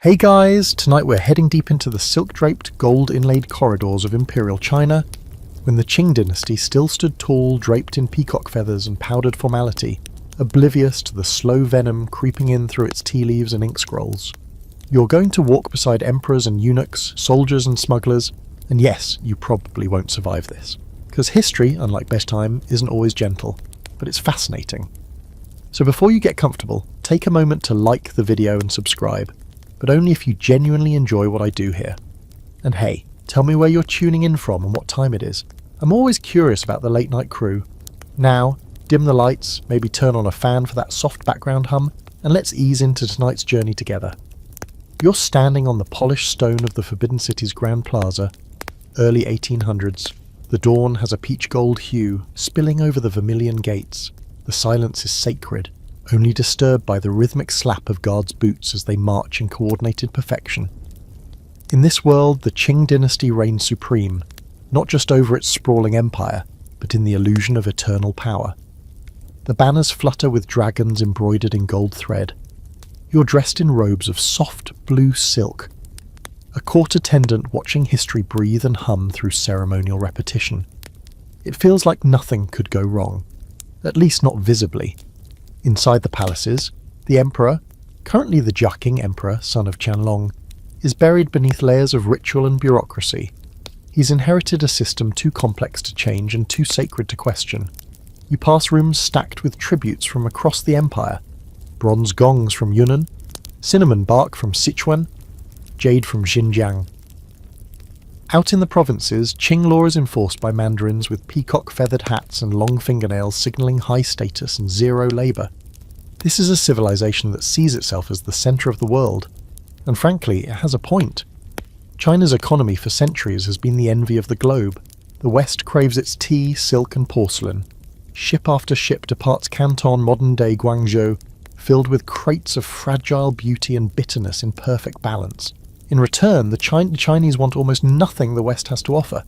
Hey guys, tonight we're heading deep into the silk-draped, gold-inlaid corridors of Imperial China, when the Qing Dynasty still stood tall, draped in peacock feathers and powdered formality, oblivious to the slow venom creeping in through its tea leaves and ink scrolls. You're going to walk beside emperors and eunuchs, soldiers and smugglers, and yes, you probably won't survive this. Because history, unlike bedtime, isn't always gentle, but it's fascinating. So before you get comfortable, take a moment to like the video and subscribe, but only if you genuinely enjoy what I do here. And hey, tell me where you're tuning in from and what time it is. I'm always curious about the late night crew. Now, dim the lights, maybe turn on a fan for that soft background hum, and let's ease into tonight's journey together. You're standing on the polished stone of the Forbidden City's Grand Plaza, early 1800s. The dawn has a peach gold hue, spilling over the vermilion gates. The silence is sacred, only disturbed by the rhythmic slap of guards' boots as they march in coordinated perfection. In this world, the Qing Dynasty reigns supreme, not just over its sprawling empire, but in the illusion of eternal power. The banners flutter with dragons embroidered in gold thread. You're dressed in robes of soft blue silk, a court attendant watching history breathe and hum through ceremonial repetition. It feels like nothing could go wrong, at least not visibly. Inside the palaces, the emperor, currently the Jia Emperor, son of Qianlong, is buried beneath layers of ritual and bureaucracy. He's inherited a system too complex to change and too sacred to question. You pass rooms stacked with tributes from across the empire: bronze gongs from Yunnan, cinnamon bark from Sichuan, jade from Xinjiang. Out in the provinces, Qing law is enforced by mandarins with peacock-feathered hats and long fingernails signalling high status and zero labour. This is a civilization that sees itself as the centre of the world, and frankly, it has a point. China's economy for centuries has been the envy of the globe. The West craves its tea, silk and porcelain. Ship after ship departs Canton, modern-day Guangzhou, filled with crates of fragile beauty and bitterness in perfect balance. In return, the Chinese want almost nothing the West has to offer.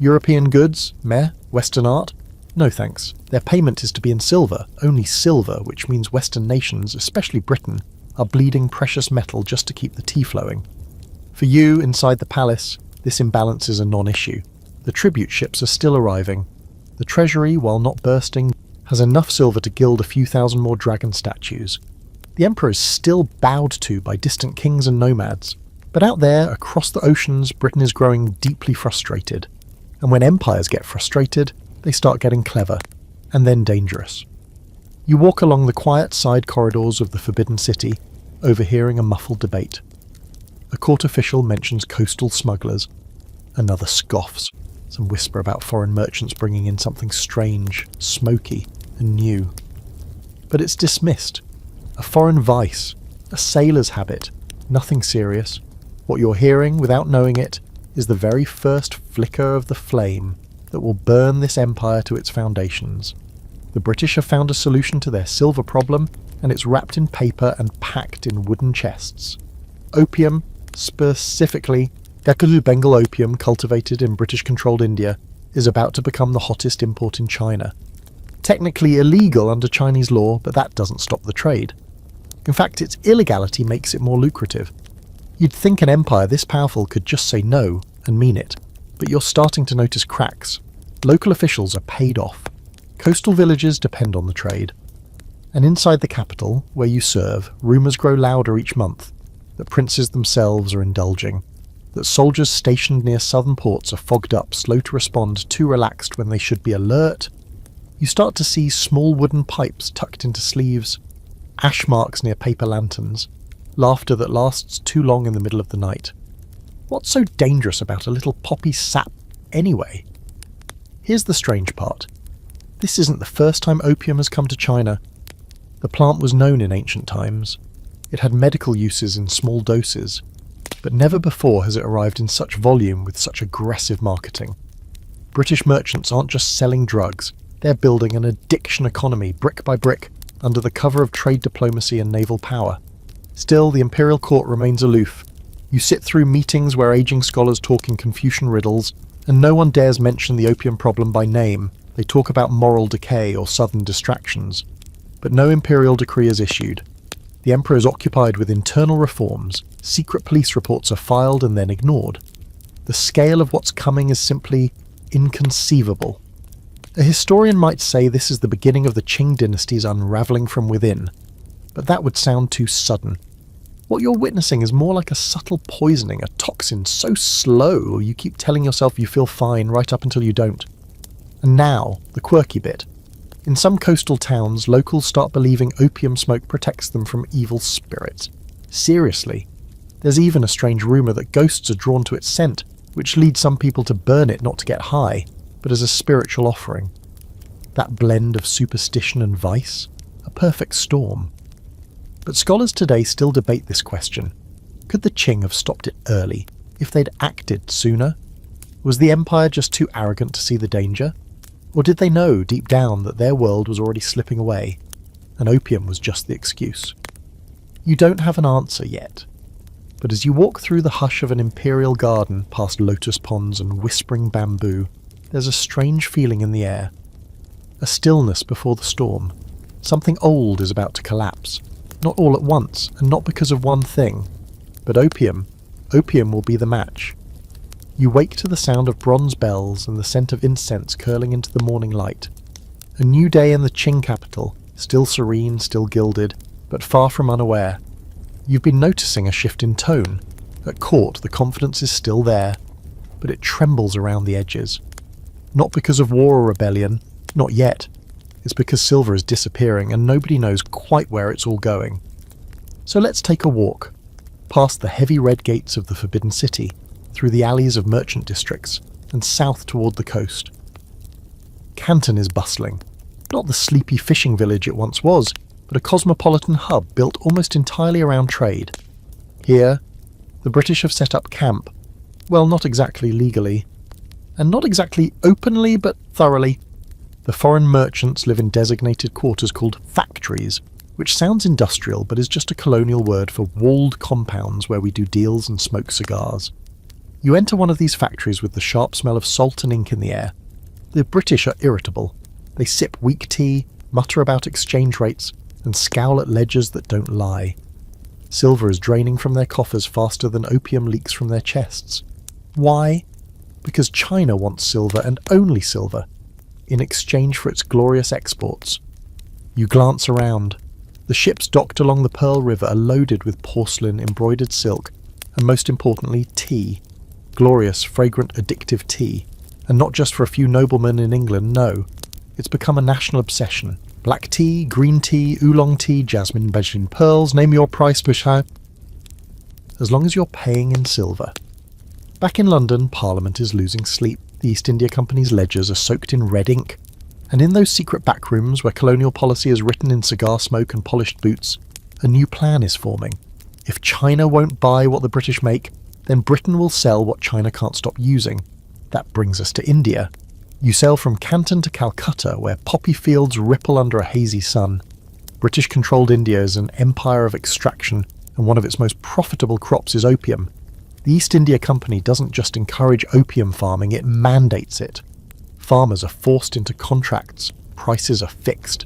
European goods? Meh. Western art? No thanks. Their payment is to be in silver, only silver, which means Western nations, especially Britain, are bleeding precious metal just to keep the tea flowing. For you, inside the palace, this imbalance is a non-issue. The tribute ships are still arriving. The treasury, while not bursting, has enough silver to gild a few thousand more dragon statues. The emperor is still bowed to by distant kings and nomads. But out there, across the oceans, Britain is growing deeply frustrated. And when empires get frustrated, they start getting clever, and then dangerous. You walk along the quiet side corridors of the Forbidden City, overhearing a muffled debate. A court official mentions coastal smugglers. Another scoffs. Some whisper about foreign merchants bringing in something strange, smoky, and new. But it's dismissed. A foreign vice, a sailor's habit, nothing serious. What you're hearing, without knowing it, is the very first flicker of the flame that will burn this empire to its foundations. The British have found a solution to their silver problem, and it's wrapped in paper and packed in wooden chests. Opium, specifically Kakadu Bengal opium cultivated in British-controlled India, is about to become the hottest import in China. Technically illegal under Chinese law, but that doesn't stop the trade. In fact, its illegality makes it more lucrative. You'd think an empire this powerful could just say no and mean it, but you're starting to notice cracks. Local officials are paid off. Coastal villages depend on the trade. And inside the capital, where you serve, rumours grow louder each month that princes themselves are indulging, that soldiers stationed near southern ports are fogged up, slow to respond, too relaxed when they should be alert. You start to see small wooden pipes tucked into sleeves, ash marks near paper lanterns, laughter that lasts too long in the middle of the night. What's so dangerous about a little poppy sap anyway? Here's the strange part. This isn't the first time opium has come to China. The plant was known in ancient times. It had medical uses in small doses, but never before has it arrived in such volume with such aggressive marketing. British merchants aren't just selling drugs, they're building an addiction economy brick by brick under the cover of trade diplomacy and naval power. Still, the imperial court remains aloof. You sit through meetings where aging scholars talk in Confucian riddles, and no one dares mention the opium problem by name. They talk about moral decay or southern distractions. But no imperial decree is issued. The emperor is occupied with internal reforms, secret police reports are filed and then ignored. The scale of what's coming is simply inconceivable. A historian might say this is the beginning of the Qing dynasty's unravelling from within, but that would sound too sudden. What you're witnessing is more like a subtle poisoning, a toxin so slow you keep telling yourself you feel fine right up until you don't. And now, the quirky bit. In some coastal towns, locals start believing opium smoke protects them from evil spirits. Seriously. There's even a strange rumour that ghosts are drawn to its scent, which leads some people to burn it not to get high, but as a spiritual offering. That blend of superstition and vice? A perfect storm. But scholars today still debate this question. Could the Qing have stopped it early, if they'd acted sooner? Was the empire just too arrogant to see the danger? Or did they know deep down that their world was already slipping away, and opium was just the excuse? You don't have an answer yet. But as you walk through the hush of an imperial garden past lotus ponds and whispering bamboo, there's a strange feeling in the air. A stillness before the storm. Something old is about to collapse. Not all at once, and not because of one thing. But opium will be the match. You wake to the sound of bronze bells and the scent of incense curling into the morning light. A new day in the Qing capital, still serene, still gilded, but far from unaware. You've been noticing a shift in tone. At court, the confidence is still there, but it trembles around the edges. Not because of war or rebellion, not yet. It's because silver is disappearing and nobody knows quite where it's all going. So let's take a walk, past the heavy red gates of the Forbidden City, through the alleys of merchant districts, and south toward the coast. Canton is bustling. Not the sleepy fishing village it once was, but a cosmopolitan hub built almost entirely around trade. Here, the British have set up camp. Well, not exactly legally. And not exactly openly, but thoroughly. The foreign merchants live in designated quarters called factories, which sounds industrial but is just a colonial word for walled compounds where we do deals and smoke cigars. You enter one of these factories with the sharp smell of salt and ink in the air. The British are irritable. They sip weak tea, mutter about exchange rates, and scowl at ledgers that don't lie. Silver is draining from their coffers faster than opium leaks from their chests. Why? Because China wants silver and only silver, in exchange for its glorious exports. You glance around. The ships docked along the Pearl River are loaded with porcelain, embroidered silk, and most importantly, tea. Glorious, fragrant, addictive tea. And not just for a few noblemen in England, no. It's become a national obsession. Black tea, green tea, oolong tea, jasmine, Beijing pearls, name your price, Bushai. As long as you're paying in silver. Back in London, Parliament is losing sleep. The East India Company's ledgers are soaked in red ink. And in those secret back rooms where colonial policy is written in cigar smoke and polished boots, a new plan is forming. If China won't buy what the British make, then Britain will sell what China can't stop using. That brings us to India. You sail from Canton to Calcutta, where poppy fields ripple under a hazy sun. British-controlled India is an empire of extraction, and one of its most profitable crops is opium. The East India Company doesn't just encourage opium farming, it mandates it. Farmers are forced into contracts, prices are fixed,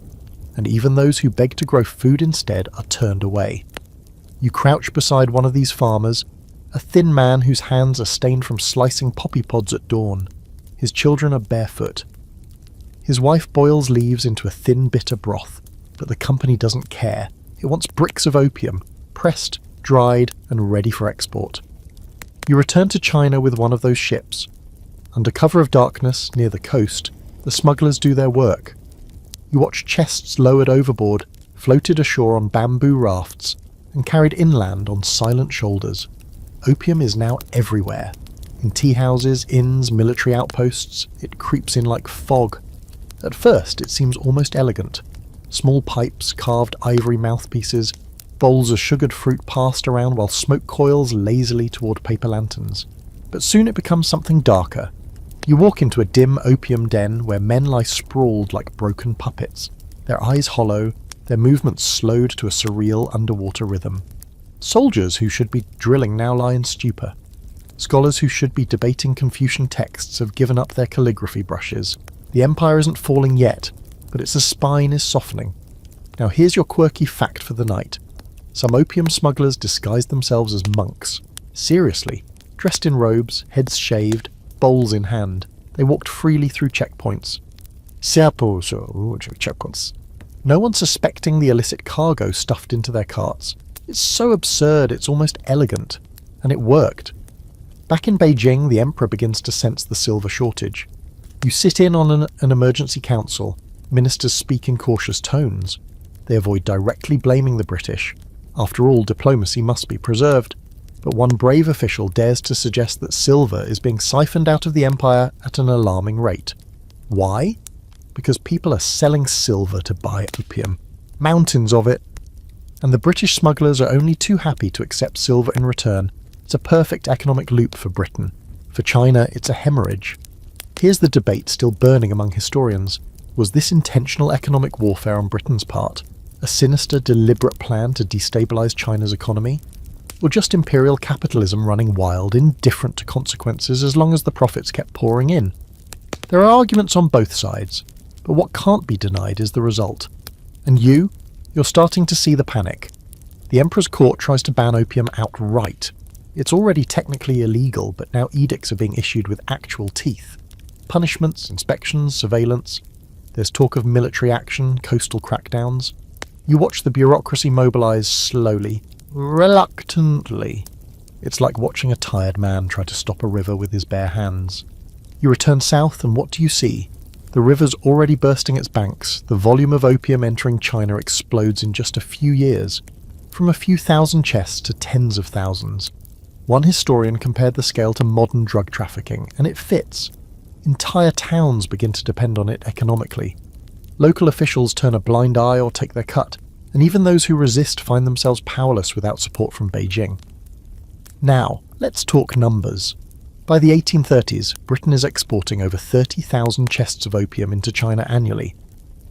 and even those who beg to grow food instead are turned away. You crouch beside one of these farmers, a thin man whose hands are stained from slicing poppy pods at dawn. His children are barefoot. His wife boils leaves into a thin, bitter broth, but the company doesn't care. It wants bricks of opium, pressed, dried, and ready for export. You return to China with one of those ships. Under cover of darkness, near the coast, the smugglers do their work. You watch chests lowered overboard, floated ashore on bamboo rafts, and carried inland on silent shoulders. Opium is now everywhere. In tea houses, inns, military outposts, it creeps in like fog. At first, it seems almost elegant. Small pipes, carved ivory mouthpieces, bowls of sugared fruit passed around while smoke coils lazily toward paper lanterns. But soon it becomes something darker. You walk into a dim opium den where men lie sprawled like broken puppets, their eyes hollow, their movements slowed to a surreal underwater rhythm. Soldiers who should be drilling now lie in stupor. Scholars who should be debating Confucian texts have given up their calligraphy brushes. The empire isn't falling yet, but its spine is softening. Now here's your quirky fact for the night. Some opium smugglers disguised themselves as monks. Seriously, dressed in robes, heads shaved, bowls in hand, they walked freely through checkpoints. No one suspecting the illicit cargo stuffed into their carts. It's so absurd, it's almost elegant. And it worked. Back in Beijing, the emperor begins to sense the silver shortage. You sit in on an emergency council. Ministers speak in cautious tones. They avoid directly blaming the British. After all, diplomacy must be preserved. But one brave official dares to suggest that silver is being siphoned out of the empire at an alarming rate. Why? Because people are selling silver to buy opium. Mountains of it. And the British smugglers are only too happy to accept silver in return. It's a perfect economic loop for Britain. For China, it's a hemorrhage. Here's the debate still burning among historians. Was this intentional economic warfare on Britain's part? A sinister, deliberate plan to destabilise China's economy? Or just imperial capitalism running wild, indifferent to consequences as long as the profits kept pouring in? There are arguments on both sides, but what can't be denied is the result. And you're starting to see the panic. The Emperor's court tries to ban opium outright. It's already technically illegal, but now edicts are being issued with actual teeth. Punishments, inspections, surveillance. There's talk of military action, coastal crackdowns. You watch the bureaucracy mobilise slowly, reluctantly. It's like watching a tired man try to stop a river with his bare hands. You return south and what do you see? The river's already bursting its banks. The volume of opium entering China explodes in just a few years, from a few thousand chests to tens of thousands. One historian compared the scale to modern drug trafficking, and it fits. Entire towns begin to depend on it economically. Local officials turn a blind eye or take their cut, and even those who resist find themselves powerless without support from Beijing. Now, let's talk numbers. By the 1830s, Britain is exporting over 30,000 chests of opium into China annually.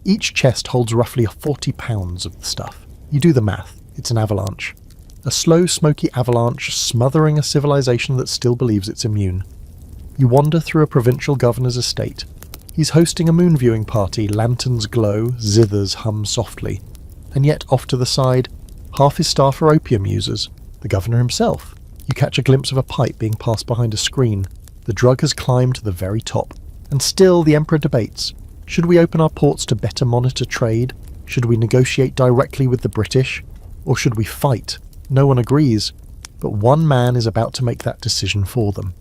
Each chest holds roughly 40 pounds of the stuff. You do the math, it's an avalanche. A slow, smoky avalanche smothering a civilization that still believes it's immune. You wander through a provincial governor's estate. He's hosting a moon viewing party, lanterns glow, zithers hum softly. And yet, off to the side, half his staff are opium users, the governor himself. You catch a glimpse of a pipe being passed behind a screen. The drug has climbed to the very top. And still the emperor debates. Should we open our ports to better monitor trade? Should we negotiate directly with the British? Or should we fight? No one agrees, but one man is about to make that decision for them.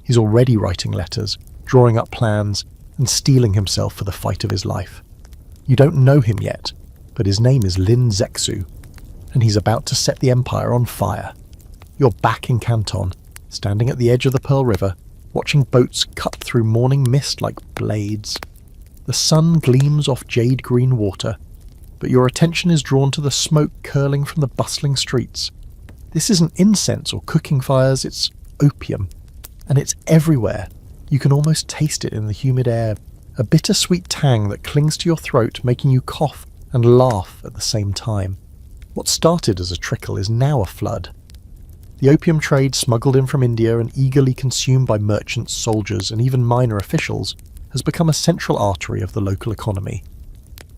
He's already writing letters, drawing up plans, and steeling himself for the fight of his life. You don't know him yet, but his name is Lin Zexu, and he's about to set the empire on fire. You're back in Canton, standing at the edge of the Pearl River, watching boats cut through morning mist like blades. The sun gleams off jade-green water, but your attention is drawn to the smoke curling from the bustling streets. This isn't incense or cooking fires, it's opium. And it's everywhere. You can almost taste it in the humid air, a bittersweet tang that clings to your throat, making you cough and laugh at the same time. What started as a trickle is now a flood. The opium trade, smuggled in from India and eagerly consumed by merchants, soldiers, and even minor officials, has become a central artery of the local economy.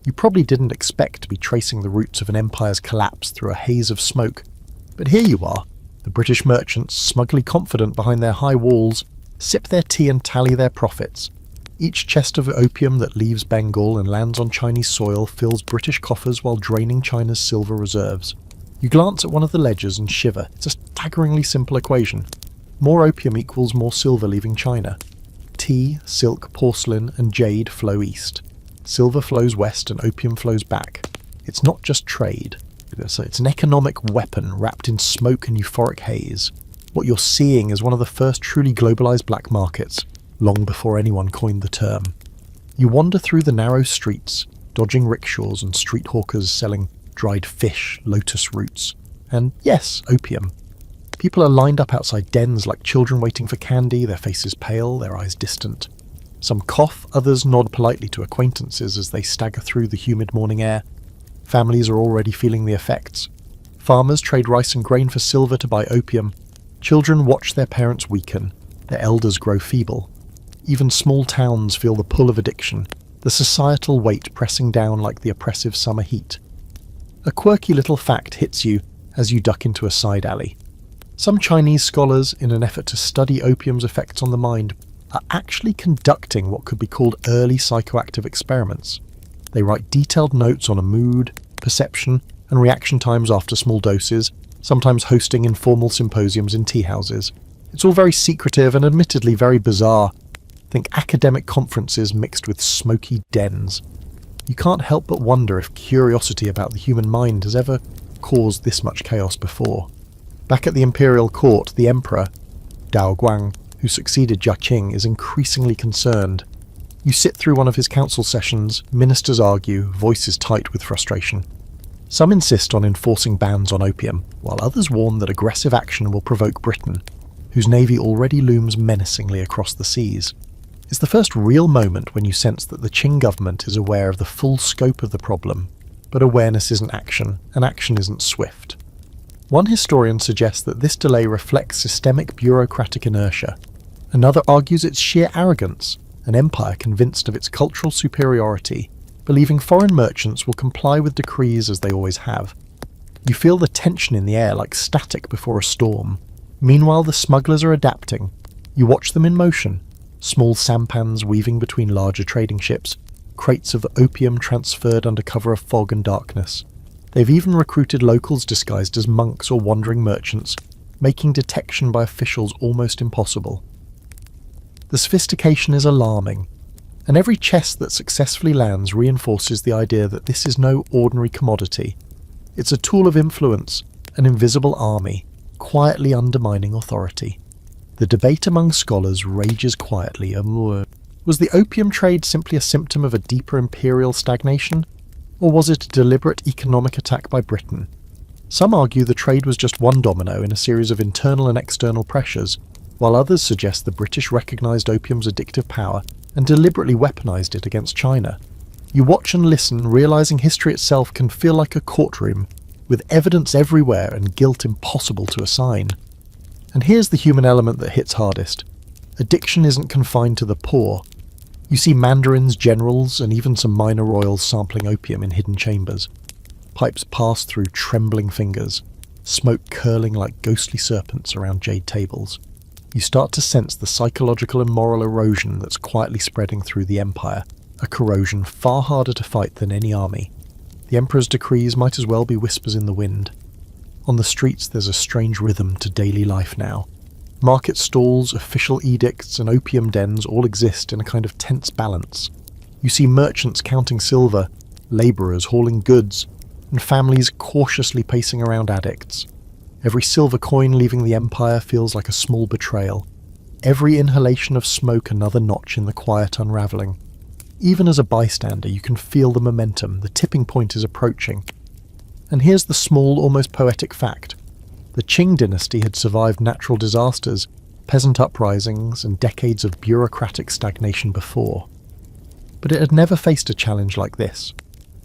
You probably didn't expect to be tracing the roots of an empire's collapse through a haze of smoke, but here you are. The British merchants, smugly confident behind their high walls, sip their tea and tally their profits. Each chest of opium that leaves Bengal and lands on Chinese soil fills British coffers while draining China's silver reserves. You glance at one of the ledgers and shiver. It's a staggeringly simple equation. More opium equals more silver leaving China. Tea, silk, porcelain, and jade flow east. Silver flows west and opium flows back. It's not just trade. It's an economic weapon wrapped in smoke and euphoric haze. What you're seeing is one of the first truly globalized black markets, long before anyone coined the term. You wander through the narrow streets, dodging rickshaws and street hawkers selling dried fish, lotus roots, and yes, opium. People are lined up outside dens like children waiting for candy, their faces pale, their eyes distant. Some cough, others nod politely to acquaintances as they stagger through the humid morning air. Families are already feeling the effects. Farmers trade rice and grain for silver to buy opium. Children watch their parents weaken, their elders grow feeble. Even small towns feel the pull of addiction, the societal weight pressing down like the oppressive summer heat. A quirky little fact hits you as you duck into a side alley. Some Chinese scholars, in an effort to study opium's effects on the mind, are actually conducting what could be called early psychoactive experiments. They write detailed notes on a mood, perception, and reaction times after small doses, sometimes hosting informal symposiums in tea houses. It's all very secretive and admittedly very bizarre. Think academic conferences mixed with smoky dens. You can't help but wonder if curiosity about the human mind has ever caused this much chaos before. Back at the imperial court, the emperor, Dao Guang, who succeeded Jia Qing, is increasingly concerned. You sit through one of his council sessions, ministers argue, voices tight with frustration. Some insist on enforcing bans on opium, while others warn that aggressive action will provoke Britain, whose navy already looms menacingly across the seas. It's the first real moment when you sense that the Qing government is aware of the full scope of the problem, but awareness isn't action, and action isn't swift. One historian suggests that this delay reflects systemic bureaucratic inertia. Another argues it's sheer arrogance, an empire convinced of its cultural superiority, believing foreign merchants will comply with decrees as they always have. You feel the tension in the air like static before a storm. Meanwhile, the smugglers are adapting. You watch them in motion, small sampans weaving between larger trading ships, crates of opium transferred under cover of fog and darkness. They've even recruited locals disguised as monks or wandering merchants, making detection by officials almost impossible. The sophistication is alarming, and every chest that successfully lands reinforces the idea that this is no ordinary commodity. It's a tool of influence, an invisible army, quietly undermining authority. The debate among scholars rages quietly. Was the opium trade simply a symptom of a deeper imperial stagnation, or was it a deliberate economic attack by Britain? Some argue the trade was just one domino in a series of internal and external pressures, while others suggest the British recognised opium's addictive power and deliberately weaponized it against China. You watch and listen, realizing history itself can feel like a courtroom, with evidence everywhere and guilt impossible to assign. And here's the human element that hits hardest. Addiction isn't confined to the poor. You see mandarins, generals, and even some minor royals sampling opium in hidden chambers. Pipes pass through trembling fingers, smoke curling like ghostly serpents around jade tables. You start to sense the psychological and moral erosion that's quietly spreading through the empire, a corrosion far harder to fight than any army. The emperor's decrees might as well be whispers in the wind. On the streets there's a strange rhythm to daily life now. Market stalls, official edicts, and opium dens all exist in a kind of tense balance. You see merchants counting silver, labourers hauling goods, and families cautiously pacing around addicts. Every silver coin leaving the empire feels like a small betrayal. Every inhalation of smoke another notch in the quiet unravelling. Even as a bystander, you can feel the momentum, the tipping point is approaching. And here's the small, almost poetic fact. The Qing dynasty had survived natural disasters, peasant uprisings, and decades of bureaucratic stagnation before. But it had never faced a challenge like this.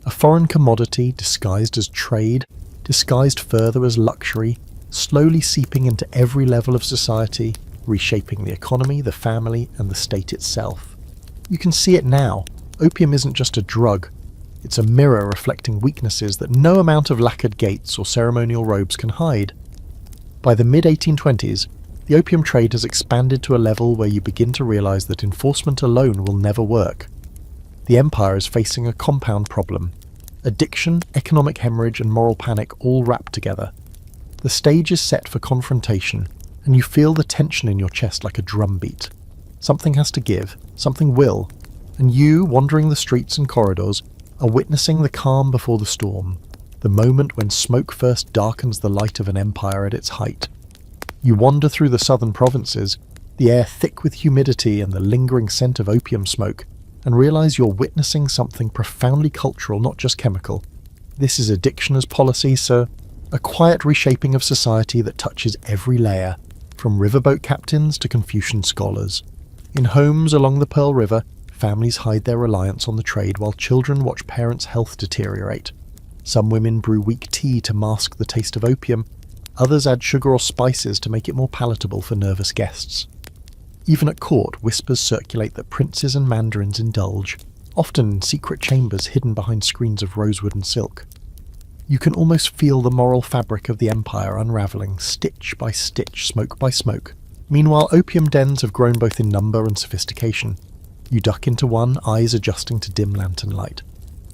A foreign commodity disguised as trade, disguised further as luxury, slowly seeping into every level of society, reshaping the economy, the family, and the state itself. You can see it now. Opium isn't just a drug. It's a mirror reflecting weaknesses that no amount of lacquered gates or ceremonial robes can hide. By the mid-1820s, the opium trade has expanded to a level where you begin to realise that enforcement alone will never work. The empire is facing a compound problem. Addiction, economic hemorrhage, and moral panic all wrapped together. The stage is set for confrontation, and you feel the tension in your chest like a drumbeat. Something has to give, something will, and you, wandering the streets and corridors, are witnessing the calm before the storm, the moment when smoke first darkens the light of an empire at its height. You wander through the southern provinces, the air thick with humidity and the lingering scent of opium smoke, and realise you're witnessing something profoundly cultural, not just chemical. This is addiction as policy, sir. A quiet reshaping of society that touches every layer, from riverboat captains to Confucian scholars. In homes along the Pearl River, families hide their reliance on the trade while children watch parents' health deteriorate. Some women brew weak tea to mask the taste of opium, others add sugar or spices to make it more palatable for nervous guests. Even at court, whispers circulate that princes and mandarins indulge, often in secret chambers hidden behind screens of rosewood and silk. You can almost feel the moral fabric of the empire unravelling, stitch by stitch, smoke by smoke. Meanwhile, opium dens have grown both in number and sophistication. You duck into one, eyes adjusting to dim lantern light.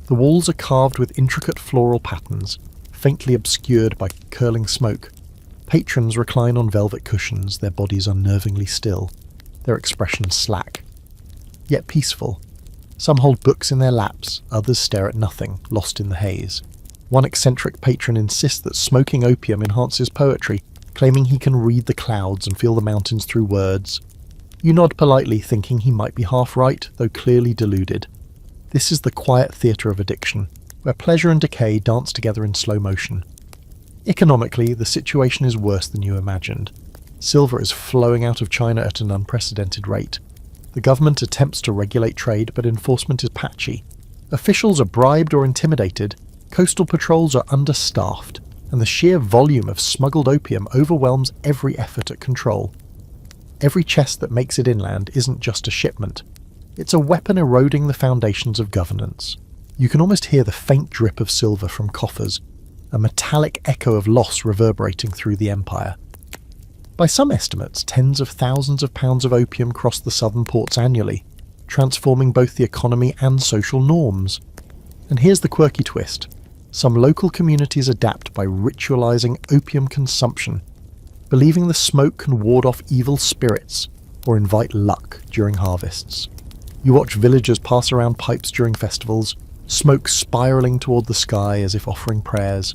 The walls are carved with intricate floral patterns, faintly obscured by curling smoke. Patrons recline on velvet cushions, their bodies unnervingly still, their expressions slack, yet peaceful. Some hold books in their laps, others stare at nothing, lost in the haze. One eccentric patron insists that smoking opium enhances poetry, claiming he can read the clouds and feel the mountains through words. You nod politely, thinking he might be half right, though clearly deluded. This is the quiet theatre of addiction, where pleasure and decay dance together in slow motion. Economically, the situation is worse than you imagined. Silver is flowing out of China at an unprecedented rate. The government attempts to regulate trade, but enforcement is patchy. Officials are bribed or intimidated, coastal patrols are understaffed, and the sheer volume of smuggled opium overwhelms every effort at control. Every chest that makes it inland isn't just a shipment. It's a weapon eroding the foundations of governance. You can almost hear the faint drip of silver from coffers, a metallic echo of loss reverberating through the empire. By some estimates, tens of thousands of pounds of opium cross the southern ports annually, transforming both the economy and social norms. And here's the quirky twist. Some local communities adapt by ritualizing opium consumption, believing the smoke can ward off evil spirits or invite luck during harvests. You watch villagers pass around pipes during festivals, smoke spiraling toward the sky as if offering prayers.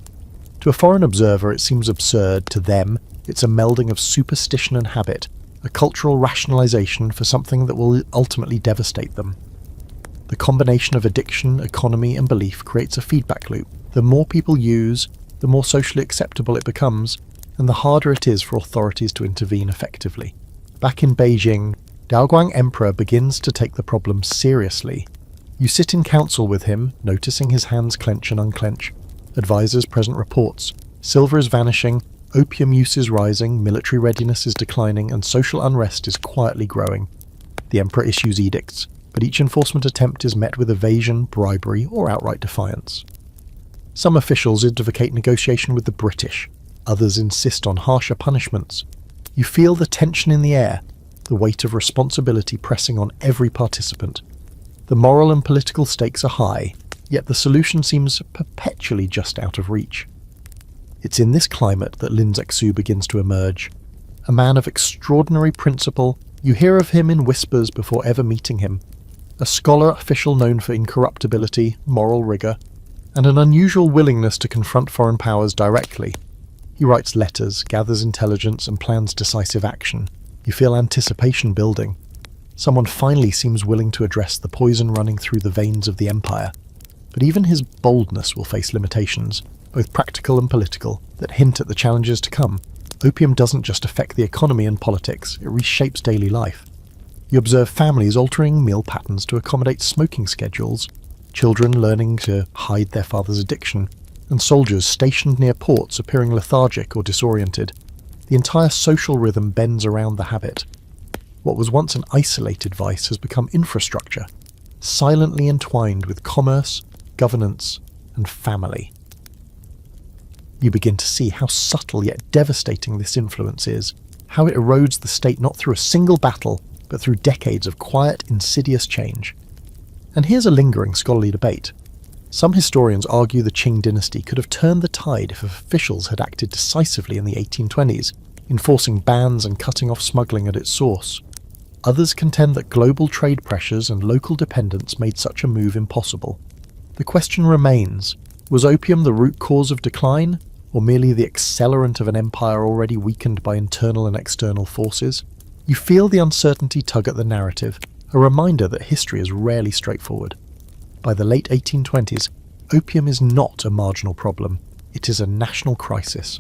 To a foreign observer, it seems absurd. To them, it's a melding of superstition and habit, a cultural rationalization for something that will ultimately devastate them. The combination of addiction, economy, and belief creates a feedback loop. The more people use, the more socially acceptable it becomes, and the harder it is for authorities to intervene effectively. Back in Beijing, Daoguang Emperor begins to take the problem seriously. You sit in council with him, noticing his hands clench and unclench. Advisors present reports. Silver is vanishing, opium use is rising, military readiness is declining, and social unrest is quietly growing. The emperor issues edicts, but each enforcement attempt is met with evasion, bribery, or outright defiance. Some officials advocate negotiation with the British, others insist on harsher punishments. You feel the tension in the air, the weight of responsibility pressing on every participant. The moral and political stakes are high, yet the solution seems perpetually just out of reach. It's in this climate that Lin Zexu begins to emerge. A man of extraordinary principle, you hear of him in whispers before ever meeting him. A scholar official known for incorruptibility, moral rigour, and an unusual willingness to confront foreign powers directly. He writes letters, gathers intelligence, and plans decisive action. You feel anticipation building. Someone finally seems willing to address the poison running through the veins of the empire. But even his boldness will face limitations, both practical and political, that hint at the challenges to come. Opium doesn't just affect the economy and politics, it reshapes daily life. You observe families altering meal patterns to accommodate smoking schedules, children learning to hide their father's addiction, and soldiers stationed near ports appearing lethargic or disoriented. The entire social rhythm bends around the habit. What was once an isolated vice has become infrastructure, silently entwined with commerce, governance, and family. You begin to see how subtle yet devastating this influence is, how it erodes the state not through a single battle, but through decades of quiet, insidious change. And here's a lingering scholarly debate. Some historians argue the Qing dynasty could have turned the tide if officials had acted decisively in the 1820s, enforcing bans and cutting off smuggling at its source. Others contend that global trade pressures and local dependence made such a move impossible. The question remains, was opium the root cause of decline, or merely the accelerant of an empire already weakened by internal and external forces? You feel the uncertainty tug at the narrative, a reminder that history is rarely straightforward. By the late 1820s, opium is not a marginal problem, it is a national crisis.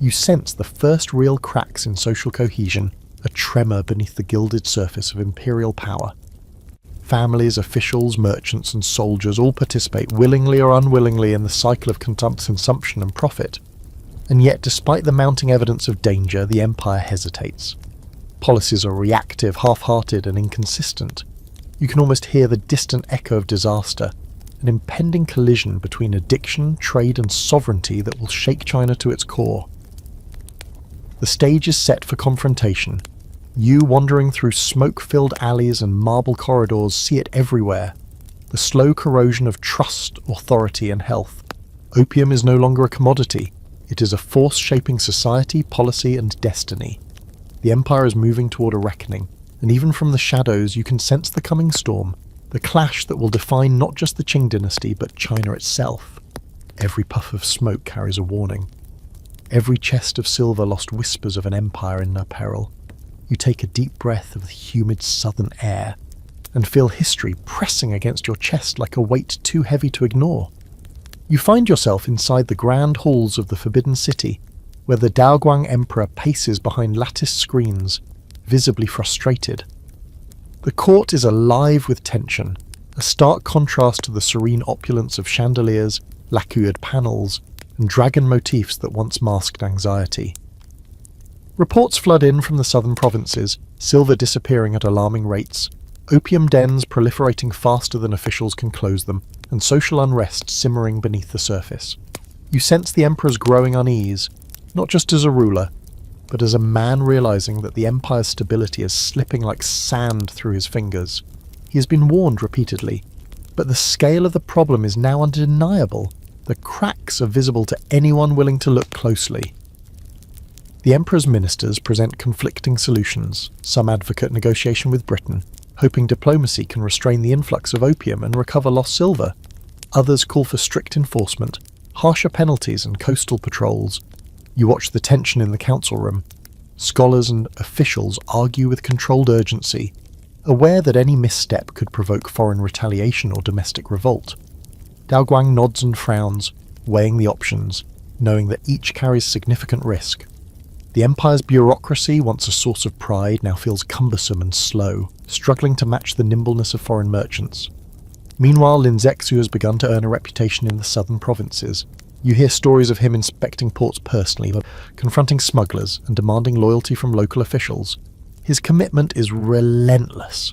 You sense the first real cracks in social cohesion, a tremor beneath the gilded surface of imperial power. Families, officials, merchants, and soldiers all participate willingly or unwillingly in the cycle of consumption and profit. And yet, despite the mounting evidence of danger, the empire hesitates. Policies are reactive, half-hearted, and inconsistent. You can almost hear the distant echo of disaster, an impending collision between addiction, trade and sovereignty that will shake China to its core. The stage is set for confrontation. You, wandering through smoke-filled alleys and marble corridors, see it everywhere. The slow corrosion of trust, authority and health. Opium is no longer a commodity. It is a force shaping society, policy and destiny. The empire is moving toward a reckoning, and even from the shadows you can sense the coming storm, the clash that will define not just the Qing dynasty but China itself. Every puff of smoke carries a warning. Every chest of silver lost whispers of an empire in peril. You take a deep breath of the humid southern air and feel history pressing against your chest like a weight too heavy to ignore. You find yourself inside the grand halls of the Forbidden City, where the Daoguang Emperor paces behind latticed screens, visibly frustrated. The court is alive with tension, a stark contrast to the serene opulence of chandeliers, lacquered panels, and dragon motifs that once masked anxiety. Reports flood in from the southern provinces, silver disappearing at alarming rates, opium dens proliferating faster than officials can close them, and social unrest simmering beneath the surface. You sense the emperor's growing unease, not just as a ruler, but as a man realizing that the empire's stability is slipping like sand through his fingers. He has been warned repeatedly, but the scale of the problem is now undeniable. The cracks are visible to anyone willing to look closely. The emperor's ministers present conflicting solutions. Some advocate negotiation with Britain, hoping diplomacy can restrain the influx of opium and recover lost silver. Others call for strict enforcement, harsher penalties and coastal patrols. You watch the tension in the council room. Scholars and officials argue with controlled urgency, aware that any misstep could provoke foreign retaliation or domestic revolt. Daoguang nods and frowns, weighing the options, knowing that each carries significant risk. The empire's bureaucracy, once a source of pride, now feels cumbersome and slow, struggling to match the nimbleness of foreign merchants. Meanwhile, Lin Zexu has begun to earn a reputation in the southern provinces. You hear stories of him inspecting ports personally, confronting smugglers and demanding loyalty from local officials. His commitment is relentless.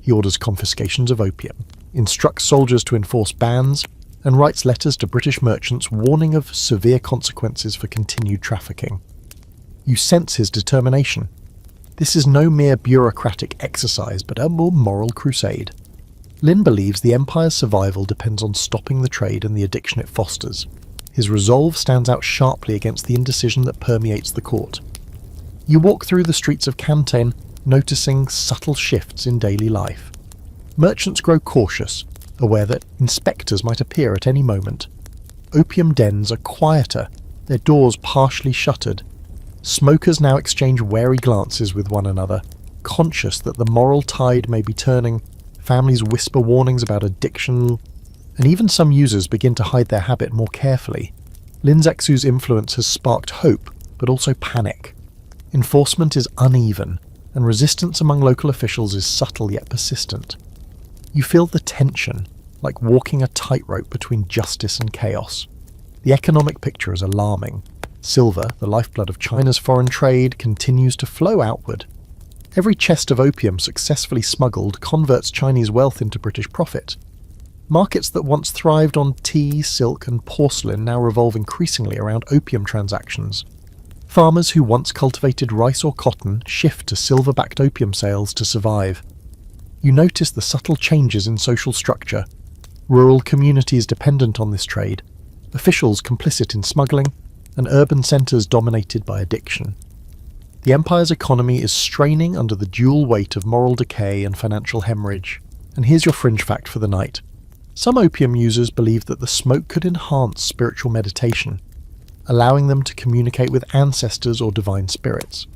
He orders confiscations of opium, instructs soldiers to enforce bans, and writes letters to British merchants warning of severe consequences for continued trafficking. You sense his determination. This is no mere bureaucratic exercise, but a more moral crusade. Lin believes the empire's survival depends on stopping the trade and the addiction it fosters. His resolve stands out sharply against the indecision that permeates the court. You walk through the streets of Canton, noticing subtle shifts in daily life. Merchants grow cautious, aware that inspectors might appear at any moment. Opium dens are quieter, their doors partially shuttered. Smokers now exchange wary glances with one another, conscious that the moral tide may be turning. Families whisper warnings about addiction, and even some users begin to hide their habit more carefully. Lin Zexu's influence has sparked hope, but also panic. Enforcement is uneven, and resistance among local officials is subtle yet persistent. You feel the tension, like walking a tightrope between justice and chaos. The economic picture is alarming. Silver, the lifeblood of China's foreign trade, continues to flow outward. Every chest of opium successfully smuggled converts Chinese wealth into British profit. Markets that once thrived on tea, silk and porcelain now revolve increasingly around opium transactions. Farmers who once cultivated rice or cotton shift to silver-backed opium sales to survive. You notice the subtle changes in social structure. Rural communities dependent on this trade, officials complicit in smuggling, and urban centres dominated by addiction. The empire's economy is straining under the dual weight of moral decay and financial hemorrhage. And here's your fringe fact for the night. Some opium users believe that the smoke could enhance spiritual meditation, allowing them to communicate with ancestors or divine spirits.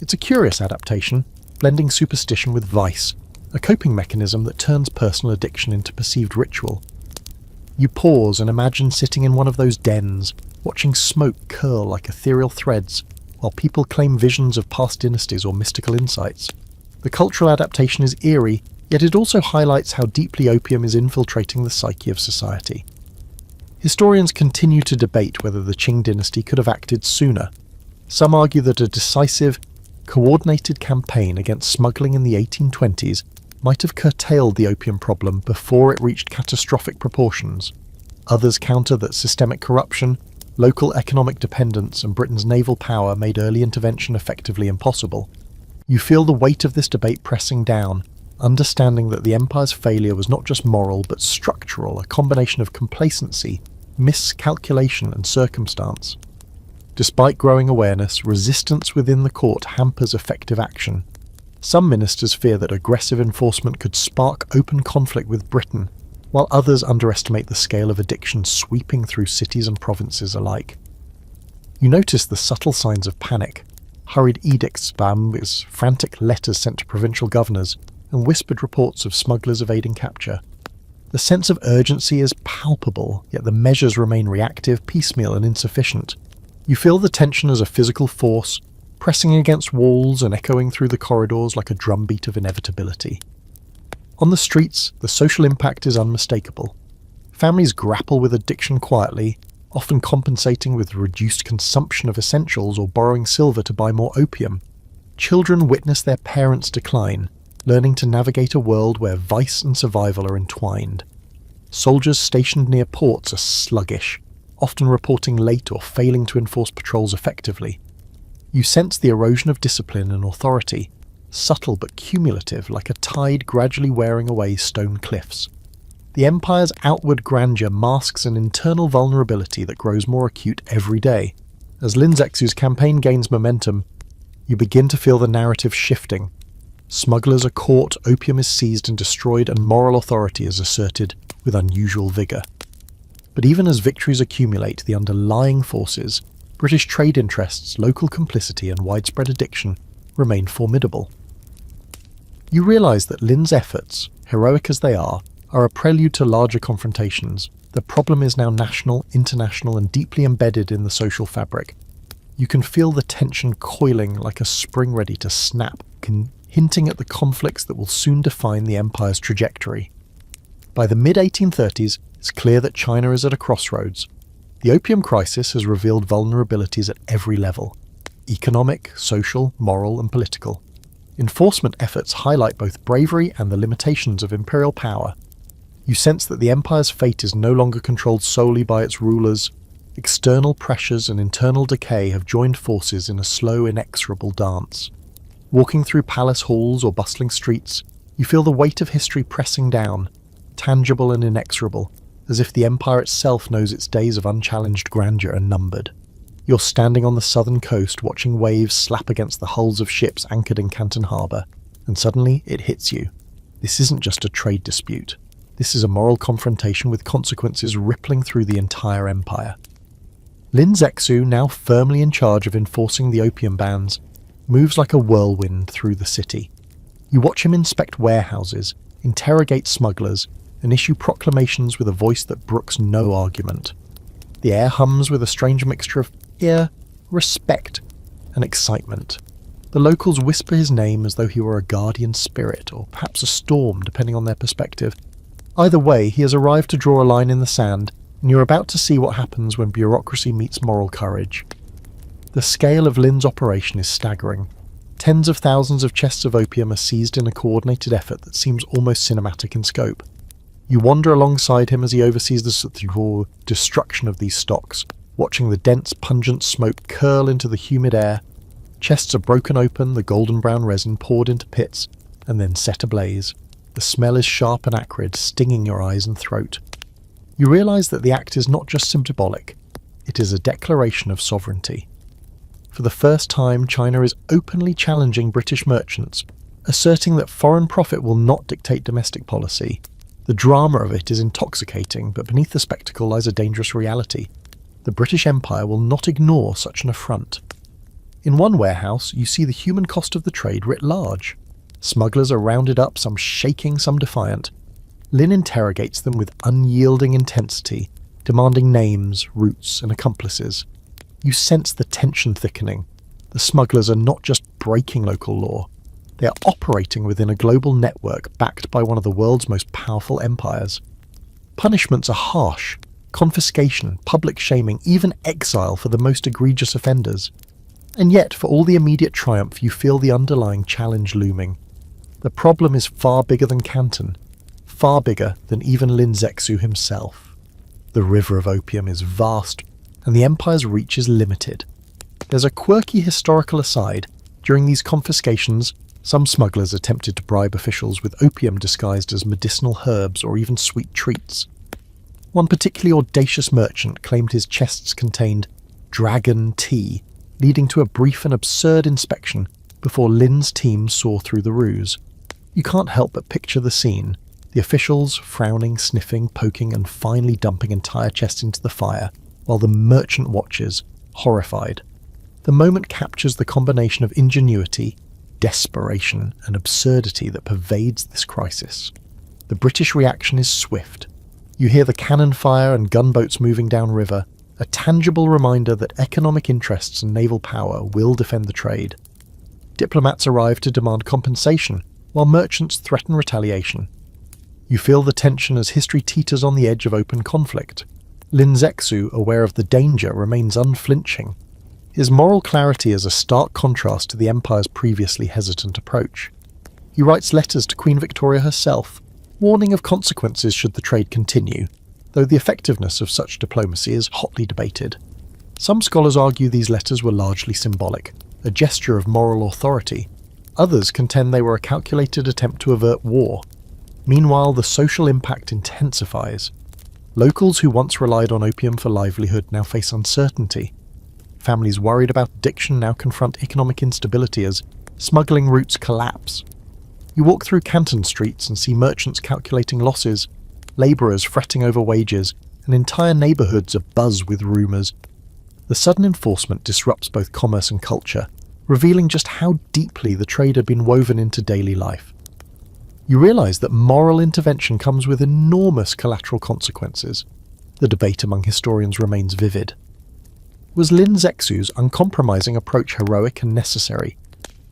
It's a curious adaptation, blending superstition with vice, a coping mechanism that turns personal addiction into perceived ritual. You pause and imagine sitting in one of those dens, watching smoke curl like ethereal threads, while people claim visions of past dynasties or mystical insights. The cultural adaptation is eerie, yet it also highlights how deeply opium is infiltrating the psyche of society. Historians continue to debate whether the Qing dynasty could have acted sooner. Some argue that a decisive, coordinated campaign against smuggling in the 1820s might have curtailed the opium problem before it reached catastrophic proportions. Others counter that systemic corruption, local economic dependence, and Britain's naval power made early intervention effectively impossible. You feel the weight of this debate pressing down, understanding that the empire's failure was not just moral but structural, a combination of complacency, miscalculation, and circumstance. Despite growing awareness, resistance within the court hampers effective action. Some ministers fear that aggressive enforcement could spark open conflict with Britain, while others underestimate the scale of addiction sweeping through cities and provinces alike. You notice the subtle signs of panic: hurried edicts by ambushes, frantic letters sent to provincial governors, and whispered reports of smugglers evading capture. The sense of urgency is palpable, yet the measures remain reactive, piecemeal, and insufficient. You feel the tension as a physical force, pressing against walls and echoing through the corridors like a drumbeat of inevitability. On the streets, the social impact is unmistakable. Families grapple with addiction quietly, often compensating with reduced consumption of essentials or borrowing silver to buy more opium. Children witness their parents' decline, learning to navigate a world where vice and survival are entwined. Soldiers stationed near ports are sluggish, often reporting late or failing to enforce patrols effectively. You sense the erosion of discipline and authority, subtle but cumulative, like a tide gradually wearing away stone cliffs. The empire's outward grandeur masks an internal vulnerability that grows more acute every day. As Lin Zexu's campaign gains momentum, you begin to feel the narrative shifting. Smugglers are caught, opium is seized and destroyed, and moral authority is asserted with unusual vigour. But even as victories accumulate, the underlying forces, British trade interests, local complicity, and widespread addiction, remain formidable. You realise that Lin's efforts, heroic as they are a prelude to larger confrontations. The problem is now national, international, and deeply embedded in the social fabric. You can feel the tension coiling like a spring ready to snap, hinting at the conflicts that will soon define the empire's trajectory. By the mid-1830s, it's clear that China is at a crossroads. The opium crisis has revealed vulnerabilities at every level: economic, social, moral, and political. Enforcement efforts highlight both bravery and the limitations of imperial power. You sense that the empire's fate is no longer controlled solely by its rulers. External pressures and internal decay have joined forces in a slow, inexorable dance. Walking through palace halls or bustling streets, you feel the weight of history pressing down, tangible and inexorable, as if the empire itself knows its days of unchallenged grandeur are numbered. You're standing on the southern coast watching waves slap against the hulls of ships anchored in Canton harbour, and suddenly it hits you. This isn't just a trade dispute. This is a moral confrontation with consequences rippling through the entire empire. Lin Zexu, now firmly in charge of enforcing the opium bans, moves like a whirlwind through the city. You watch him inspect warehouses, interrogate smugglers, and issue proclamations with a voice that brooks no argument. The air hums with a strange mixture of fear, respect, and excitement. The locals whisper his name as though he were a guardian spirit, or perhaps a storm, depending on their perspective. Either way, he has arrived to draw a line in the sand, and you're about to see what happens when bureaucracy meets moral courage. The scale of Lin's operation is staggering. Tens of thousands of chests of opium are seized in a coordinated effort that seems almost cinematic in scope. You wander alongside him as he oversees the destruction of these stocks, watching the dense, pungent smoke curl into the humid air. Chests are broken open, the golden brown resin poured into pits, and then set ablaze. The smell is sharp and acrid, stinging your eyes and throat. You realise that the act is not just symbolic, it is a declaration of sovereignty. For the first time, China is openly challenging British merchants, asserting that foreign profit will not dictate domestic policy. The drama of it is intoxicating, but beneath the spectacle lies a dangerous reality. The British Empire will not ignore such an affront. In one warehouse, you see the human cost of the trade writ large. Smugglers are rounded up, some shaking, some defiant. Lin interrogates them with unyielding intensity, demanding names, routes, and accomplices. You sense the tension thickening. The smugglers are not just breaking local law. They are operating within a global network backed by one of the world's most powerful empires. Punishments are harsh: confiscation, public shaming, even exile for the most egregious offenders. And yet, for all the immediate triumph, you feel the underlying challenge looming. The problem is far bigger than Canton, far bigger than even Lin Zexu himself. The river of opium is vast, and the empire's reach is limited. There's a quirky historical aside. During these confiscations, some smugglers attempted to bribe officials with opium disguised as medicinal herbs or even sweet treats. One particularly audacious merchant claimed his chests contained dragon tea, leading to a brief and absurd inspection before Lin's team saw through the ruse. You can't help but picture the scene, the officials frowning, sniffing, poking, and finally dumping entire chests into the fire, while the merchant watches, horrified. The moment captures the combination of ingenuity, desperation, and absurdity that pervades this crisis. The British reaction is swift. You hear the cannon fire and gunboats moving downriver, a tangible reminder that economic interests and naval power will defend the trade. Diplomats arrive to demand compensation, while merchants threaten retaliation. You feel the tension as history teeters on the edge of open conflict. Lin Zexu, aware of the danger, remains unflinching. His moral clarity is a stark contrast to the empire's previously hesitant approach. He writes letters to Queen Victoria herself, warning of consequences should the trade continue, though the effectiveness of such diplomacy is hotly debated. Some scholars argue these letters were largely symbolic, a gesture of moral authority. Others contend they were a calculated attempt to avert war. Meanwhile, the social impact intensifies. Locals who once relied on opium for livelihood now face uncertainty. Families worried about addiction now confront economic instability as smuggling routes collapse. You walk through Canton streets and see merchants calculating losses, labourers fretting over wages, and entire neighbourhoods abuzz with rumours. The sudden enforcement disrupts both commerce and culture, revealing just how deeply the trade had been woven into daily life. You realise that moral intervention comes with enormous collateral consequences. The debate among historians remains vivid. Was Lin Zexu's uncompromising approach heroic and necessary,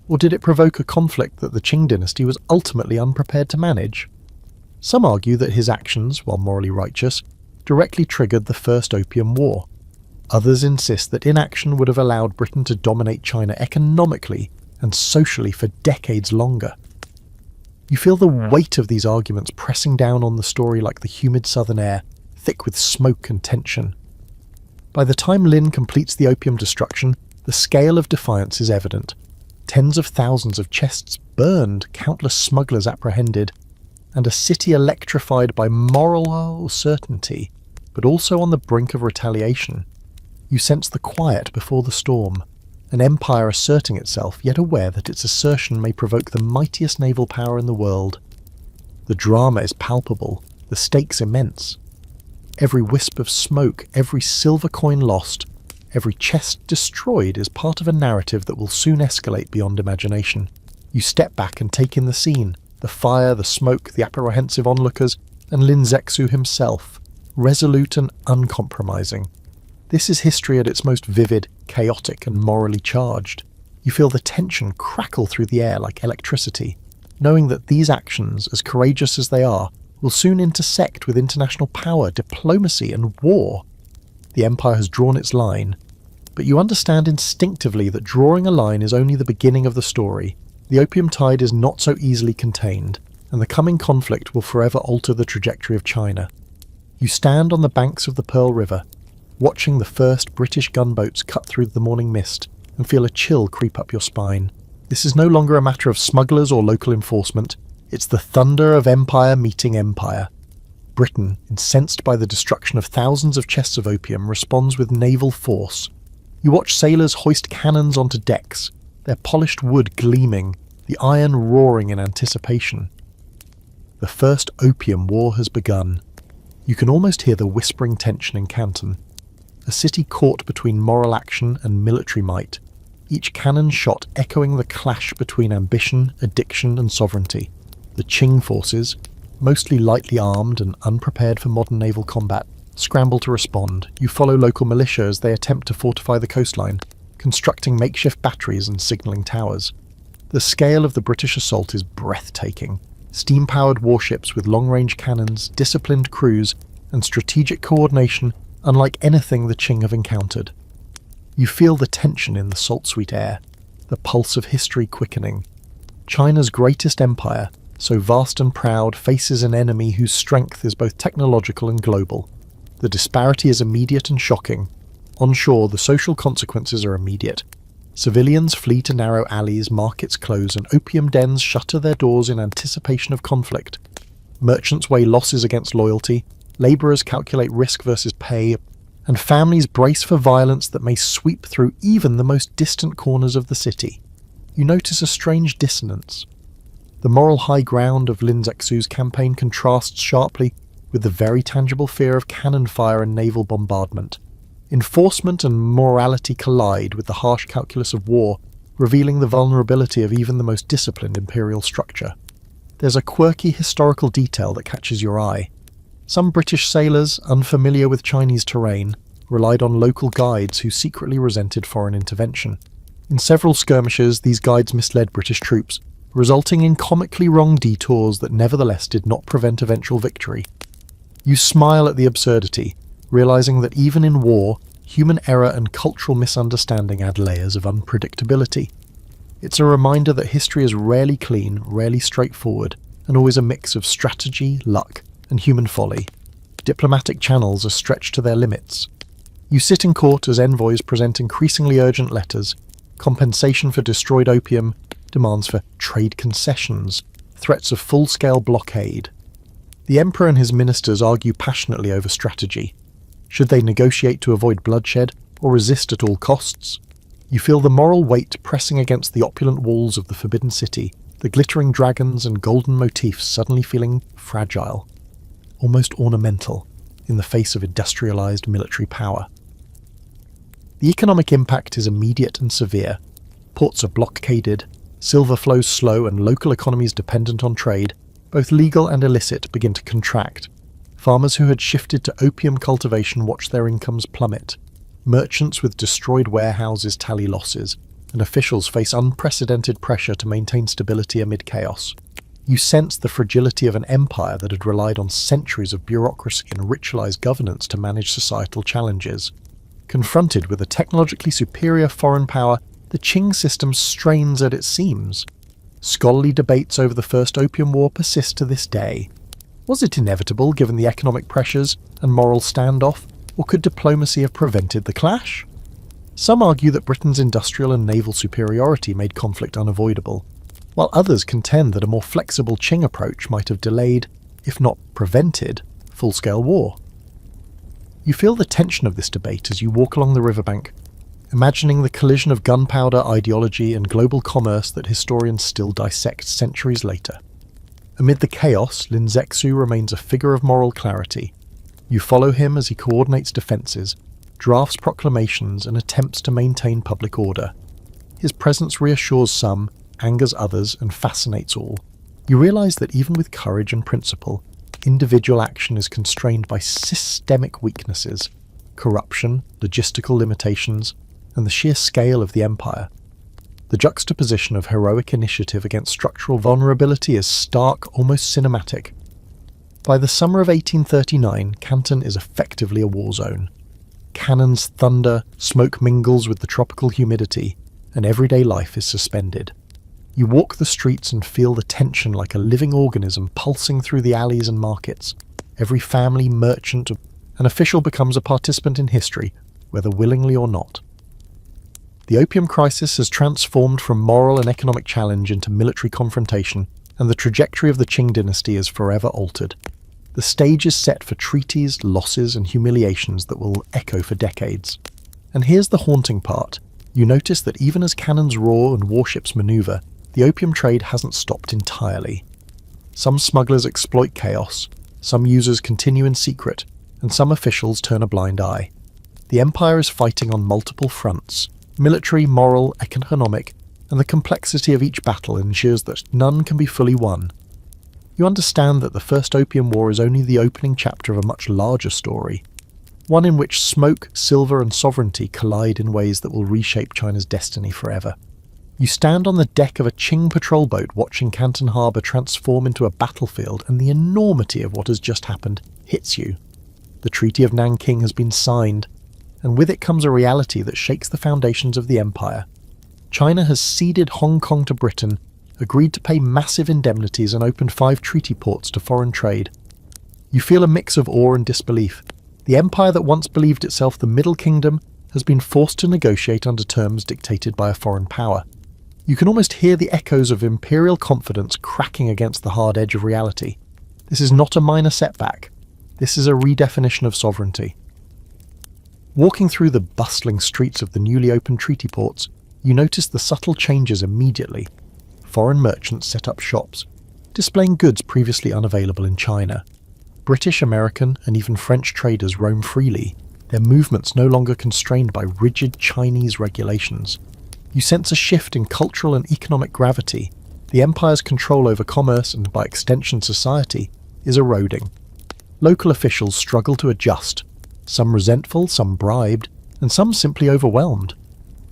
or did it provoke a conflict that the Qing dynasty was ultimately unprepared to manage? Some argue that his actions, while morally righteous, directly triggered the First Opium War. Others insist that inaction would have allowed Britain to dominate China economically and socially for decades longer. You feel the weight of these arguments pressing down on the story like the humid southern air, thick with smoke and tension. By the time Lin completes the opium destruction, the scale of defiance is evident. Tens of thousands of chests burned, countless smugglers apprehended, and a city electrified by moral certainty, but also on the brink of retaliation. You sense the quiet before the storm, an empire asserting itself, yet aware that its assertion may provoke the mightiest naval power in the world. The drama is palpable, the stakes immense. Every wisp of smoke, every silver coin lost, every chest destroyed is part of a narrative that will soon escalate beyond imagination. You step back and take in the scene, the fire, the smoke, the apprehensive onlookers, and Lin Zexu himself, resolute and uncompromising. This is history at its most vivid, chaotic, and morally charged. You feel the tension crackle through the air like electricity, knowing that these actions, as courageous as they are, will soon intersect with international power, diplomacy, and war. The empire has drawn its line, but you understand instinctively that drawing a line is only the beginning of the story. The opium tide is not so easily contained, and the coming conflict will forever alter the trajectory of China. You stand on the banks of the Pearl River, watching the first British gunboats cut through the morning mist, and feel a chill creep up your spine. This is no longer a matter of smugglers or local enforcement. It's the thunder of empire meeting empire. Britain, incensed by the destruction of thousands of chests of opium, responds with naval force. You watch sailors hoist cannons onto decks, their polished wood gleaming, the iron roaring in anticipation. The First Opium War has begun. You can almost hear the whispering tension in Canton, a city caught between moral action and military might, each cannon shot echoing the clash between ambition, addiction, and sovereignty. The Qing forces, mostly lightly armed and unprepared for modern naval combat, scramble to respond. You follow local militia as they attempt to fortify the coastline, constructing makeshift batteries and signalling towers. The scale of the British assault is breathtaking. Steam-powered warships with long-range cannons, disciplined crews, and strategic coordination unlike anything the Qing have encountered. You feel the tension in the salt-sweet air, the pulse of history quickening. China's greatest empire, so vast and proud, faces an enemy whose strength is both technological and global. The disparity is immediate and shocking. On shore, the social consequences are immediate. Civilians flee to narrow alleys, markets close, and opium dens shutter their doors in anticipation of conflict. Merchants weigh losses against loyalty, labourers calculate risk versus pay, and families brace for violence that may sweep through even the most distant corners of the city. You notice a strange dissonance. The moral high ground of Lin Zexu's campaign contrasts sharply with the very tangible fear of cannon fire and naval bombardment. Enforcement and morality collide with the harsh calculus of war, revealing the vulnerability of even the most disciplined imperial structure. There's a quirky historical detail that catches your eye. Some British sailors, unfamiliar with Chinese terrain, relied on local guides who secretly resented foreign intervention. In several skirmishes, these guides misled British troops, resulting in comically wrong detours that nevertheless did not prevent eventual victory. You smile at the absurdity, realizing that even in war, human error and cultural misunderstanding add layers of unpredictability. It's a reminder that history is rarely clean, rarely straightforward, and always a mix of strategy, luck, and human folly. Diplomatic channels are stretched to their limits. You sit in court as envoys present increasingly urgent letters, compensation for destroyed opium, demands for trade concessions, threats of full-scale blockade. The emperor and his ministers argue passionately over strategy. Should they negotiate to avoid bloodshed or resist at all costs? You feel the moral weight pressing against the opulent walls of the Forbidden City, the glittering dragons and golden motifs suddenly feeling fragile, almost ornamental, in the face of industrialized military power. The economic impact is immediate and severe. Ports are blockaded, silver flows slow, and local economies dependent on trade, both legal and illicit, begin to contract. Farmers who had shifted to opium cultivation watch their incomes plummet. Merchants with destroyed warehouses tally losses, and officials face unprecedented pressure to maintain stability amid chaos. You sense the fragility of an empire that had relied on centuries of bureaucracy and ritualized governance to manage societal challenges. Confronted with a technologically superior foreign power, the Qing system strains at its seams. Scholarly debates over the First Opium War persist to this day. Was it inevitable given the economic pressures and moral standoff, or could diplomacy have prevented the clash? Some argue that Britain's industrial and naval superiority made conflict unavoidable, while others contend that a more flexible Qing approach might have delayed, if not prevented, full-scale war. You feel the tension of this debate as you walk along the riverbank, imagining the collision of gunpowder ideology and global commerce that historians still dissect centuries later. Amid the chaos, Lin Zexu remains a figure of moral clarity. You follow him as he coordinates defences, drafts proclamations, and attempts to maintain public order. His presence reassures some, angers others, and fascinates all. You realise that even with courage and principle, individual action is constrained by systemic weaknesses, corruption, logistical limitations, and the sheer scale of the empire. The juxtaposition of heroic initiative against structural vulnerability is stark, almost cinematic. By the summer of 1839, Canton is effectively a war zone. Cannons thunder, smoke mingles with the tropical humidity, and everyday life is suspended. You walk the streets and feel the tension like a living organism pulsing through the alleys and markets. Every family, merchant, and official becomes a participant in history, whether willingly or not. The opium crisis has transformed from moral and economic challenge into military confrontation, and the trajectory of the Qing dynasty is forever altered. The stage is set for treaties, losses, and humiliations that will echo for decades. And here's the haunting part. You notice that even as cannons roar and warships maneuver, the opium trade hasn't stopped entirely. Some smugglers exploit chaos, some users continue in secret, and some officials turn a blind eye. The empire is fighting on multiple fronts: military, moral, economic, and the complexity of each battle ensures that none can be fully won. You understand that the First Opium War is only the opening chapter of a much larger story, one in which smoke, silver, and sovereignty collide in ways that will reshape China's destiny forever. You stand on the deck of a Qing patrol boat watching Canton harbour transform into a battlefield, and the enormity of what has just happened hits you. The Treaty of Nanking has been signed, and with it comes a reality that shakes the foundations of the empire. China has ceded Hong Kong to Britain, agreed to pay massive indemnities and opened 5 treaty ports to foreign trade. You feel a mix of awe and disbelief. The empire that once believed itself the Middle Kingdom has been forced to negotiate under terms dictated by a foreign power. You can almost hear the echoes of imperial confidence cracking against the hard edge of reality. This is not a minor setback. This is a redefinition of sovereignty. Walking through the bustling streets of the newly opened treaty ports, you notice the subtle changes immediately. Foreign merchants set up shops, displaying goods previously unavailable in China. British, American, and even French traders roam freely, their movements no longer constrained by rigid Chinese regulations. You sense a shift in cultural and economic gravity. The empire's control over commerce and, by extension, society, is eroding. Local officials struggle to adjust, some resentful, some bribed, and some simply overwhelmed.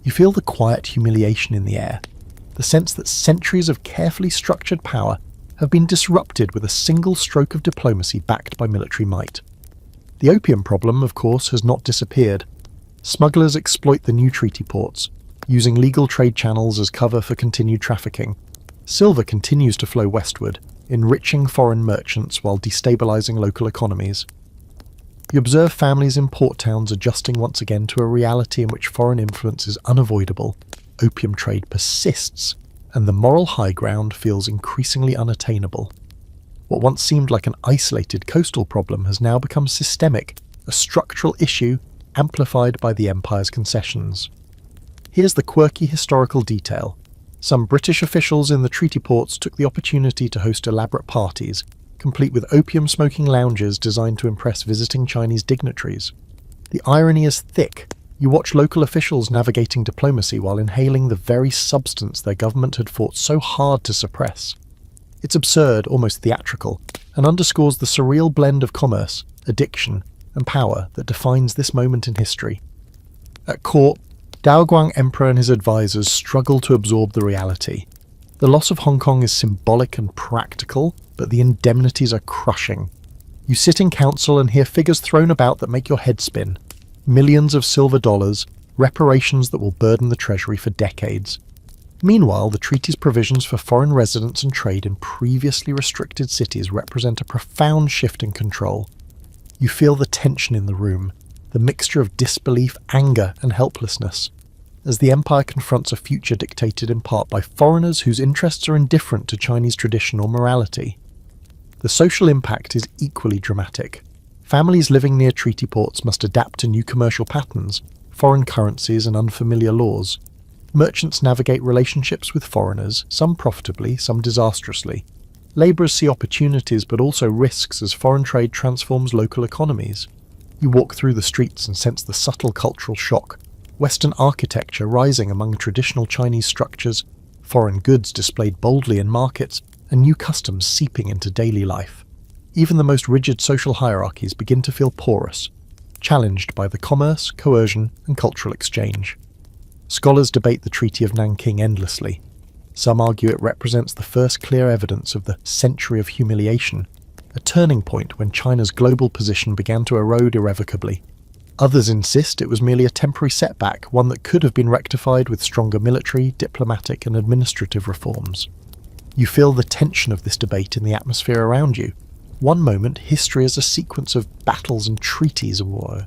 You feel the quiet humiliation in the air, the sense that centuries of carefully structured power have been disrupted with a single stroke of diplomacy backed by military might. The opium problem, of course, has not disappeared. Smugglers exploit the new treaty ports, using legal trade channels as cover for continued trafficking. Silver continues to flow westward, enriching foreign merchants while destabilizing local economies. You observe families in port towns adjusting once again to a reality in which foreign influence is unavoidable. Opium trade persists, and the moral high ground feels increasingly unattainable. What once seemed like an isolated coastal problem has now become systemic, a structural issue amplified by the empire's concessions. Here's the quirky historical detail. Some British officials in the treaty ports took the opportunity to host elaborate parties, complete with opium-smoking lounges designed to impress visiting Chinese dignitaries. The irony is thick. You watch local officials navigating diplomacy while inhaling the very substance their government had fought so hard to suppress. It's absurd, almost theatrical, and underscores the surreal blend of commerce, addiction, and power that defines this moment in history. At court, Daoguang Emperor and his advisors struggle to absorb the reality. The loss of Hong Kong is symbolic and practical, but the indemnities are crushing. You sit in council and hear figures thrown about that make your head spin. Millions of silver dollars, reparations that will burden the treasury for decades. Meanwhile, the treaty's provisions for foreign residents and trade in previously restricted cities represent a profound shift in control. You feel the tension in the room, the mixture of disbelief, anger, and helplessness, as the empire confronts a future dictated in part by foreigners whose interests are indifferent to Chinese tradition or morality. The social impact is equally dramatic. Families living near treaty ports must adapt to new commercial patterns, foreign currencies, and unfamiliar laws. Merchants navigate relationships with foreigners, some profitably, some disastrously. Labourers see opportunities but also risks as foreign trade transforms local economies. You walk through the streets and sense the subtle cultural shock. Western architecture rising among traditional Chinese structures, foreign goods displayed boldly in markets, and new customs seeping into daily life. Even the most rigid social hierarchies begin to feel porous, challenged by the commerce, coercion, and cultural exchange. Scholars debate the Treaty of Nanking endlessly. Some argue it represents the first clear evidence of the century of humiliation, a turning point when China's global position began to erode irrevocably. Others insist it was merely a temporary setback, one that could have been rectified with stronger military, diplomatic, and administrative reforms. You feel the tension of this debate in the atmosphere around you. One moment, history is a sequence of battles and treaties of war.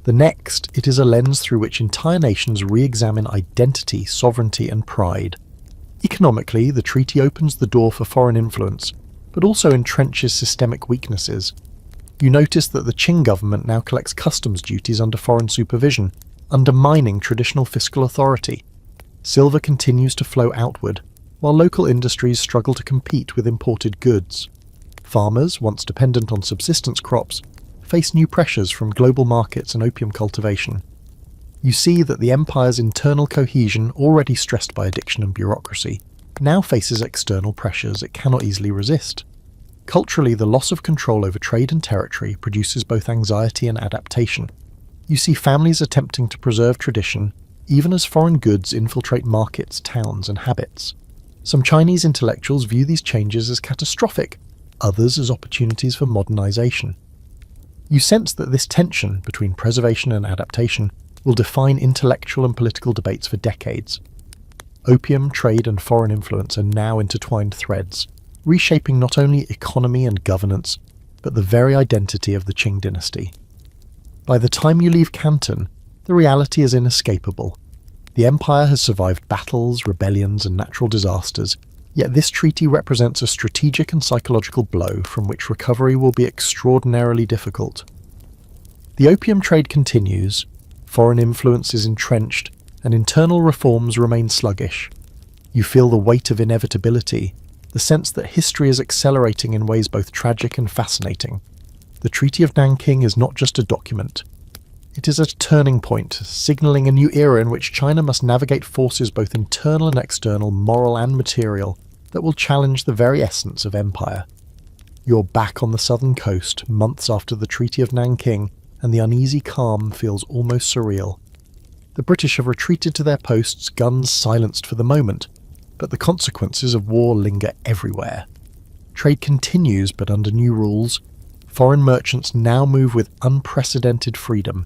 The next, it is a lens through which entire nations re-examine identity, sovereignty, and pride. Economically, the treaty opens the door for foreign influence, but also entrenches systemic weaknesses. You notice that the Qing government now collects customs duties under foreign supervision, undermining traditional fiscal authority. Silver continues to flow outward, while local industries struggle to compete with imported goods. Farmers, once dependent on subsistence crops, face new pressures from global markets and opium cultivation. You see that the empire's internal cohesion, already stressed by addiction and bureaucracy, now faces external pressures it cannot easily resist. Culturally, the loss of control over trade and territory produces both anxiety and adaptation. You see families attempting to preserve tradition, even as foreign goods infiltrate markets, towns, and habits. Some Chinese intellectuals view these changes as catastrophic, others as opportunities for modernization. You sense that this tension between preservation and adaptation will define intellectual and political debates for decades. Opium, trade, and foreign influence are now intertwined threads, reshaping not only economy and governance, but the very identity of the Qing dynasty. By the time you leave Canton, the reality is inescapable. The empire has survived battles, rebellions, and natural disasters, yet this treaty represents a strategic and psychological blow from which recovery will be extraordinarily difficult. The opium trade continues, foreign influence is entrenched, and internal reforms remain sluggish. You feel the weight of inevitability, the sense that history is accelerating in ways both tragic and fascinating. The Treaty of Nanking is not just a document. It is a turning point, signalling a new era in which China must navigate forces both internal and external, moral and material, that will challenge the very essence of empire. You're back on the southern coast, months after the Treaty of Nanking, and the uneasy calm feels almost surreal. The British have retreated to their posts, guns silenced for the moment, but the consequences of war linger everywhere. Trade continues, but under new rules. Foreign merchants now move with unprecedented freedom,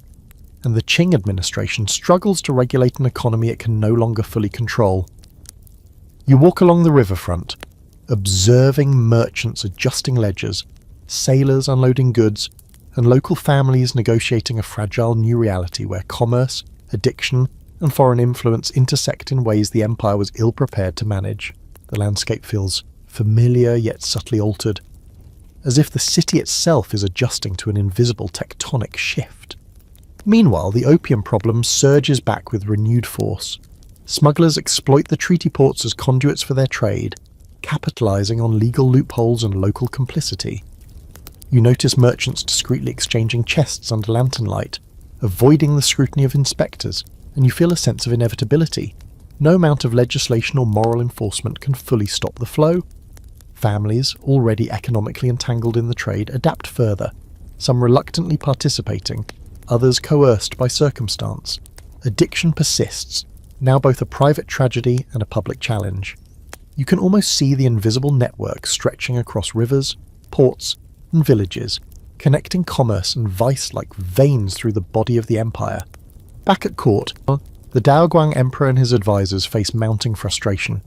and the Qing administration struggles to regulate an economy it can no longer fully control. You walk along the riverfront, observing merchants adjusting ledgers, sailors unloading goods, and local families negotiating a fragile new reality where commerce, addiction, and foreign influence intersect in ways the empire was ill-prepared to manage. The landscape feels familiar yet subtly altered, as if the city itself is adjusting to an invisible tectonic shift. Meanwhile, the opium problem surges back with renewed force. Smugglers exploit the treaty ports as conduits for their trade, capitalizing on legal loopholes and local complicity. You notice merchants discreetly exchanging chests under lantern light, avoiding the scrutiny of inspectors, and you feel a sense of inevitability. No amount of legislation or moral enforcement can fully stop the flow. Families, already economically entangled in the trade, adapt further, some reluctantly participating, others coerced by circumstance. Addiction persists, now both a private tragedy and a public challenge. You can almost see the invisible network stretching across rivers, ports, and villages, connecting commerce and vice like veins through the body of the empire. Back at court, the Daoguang Emperor and his advisors face mounting frustration.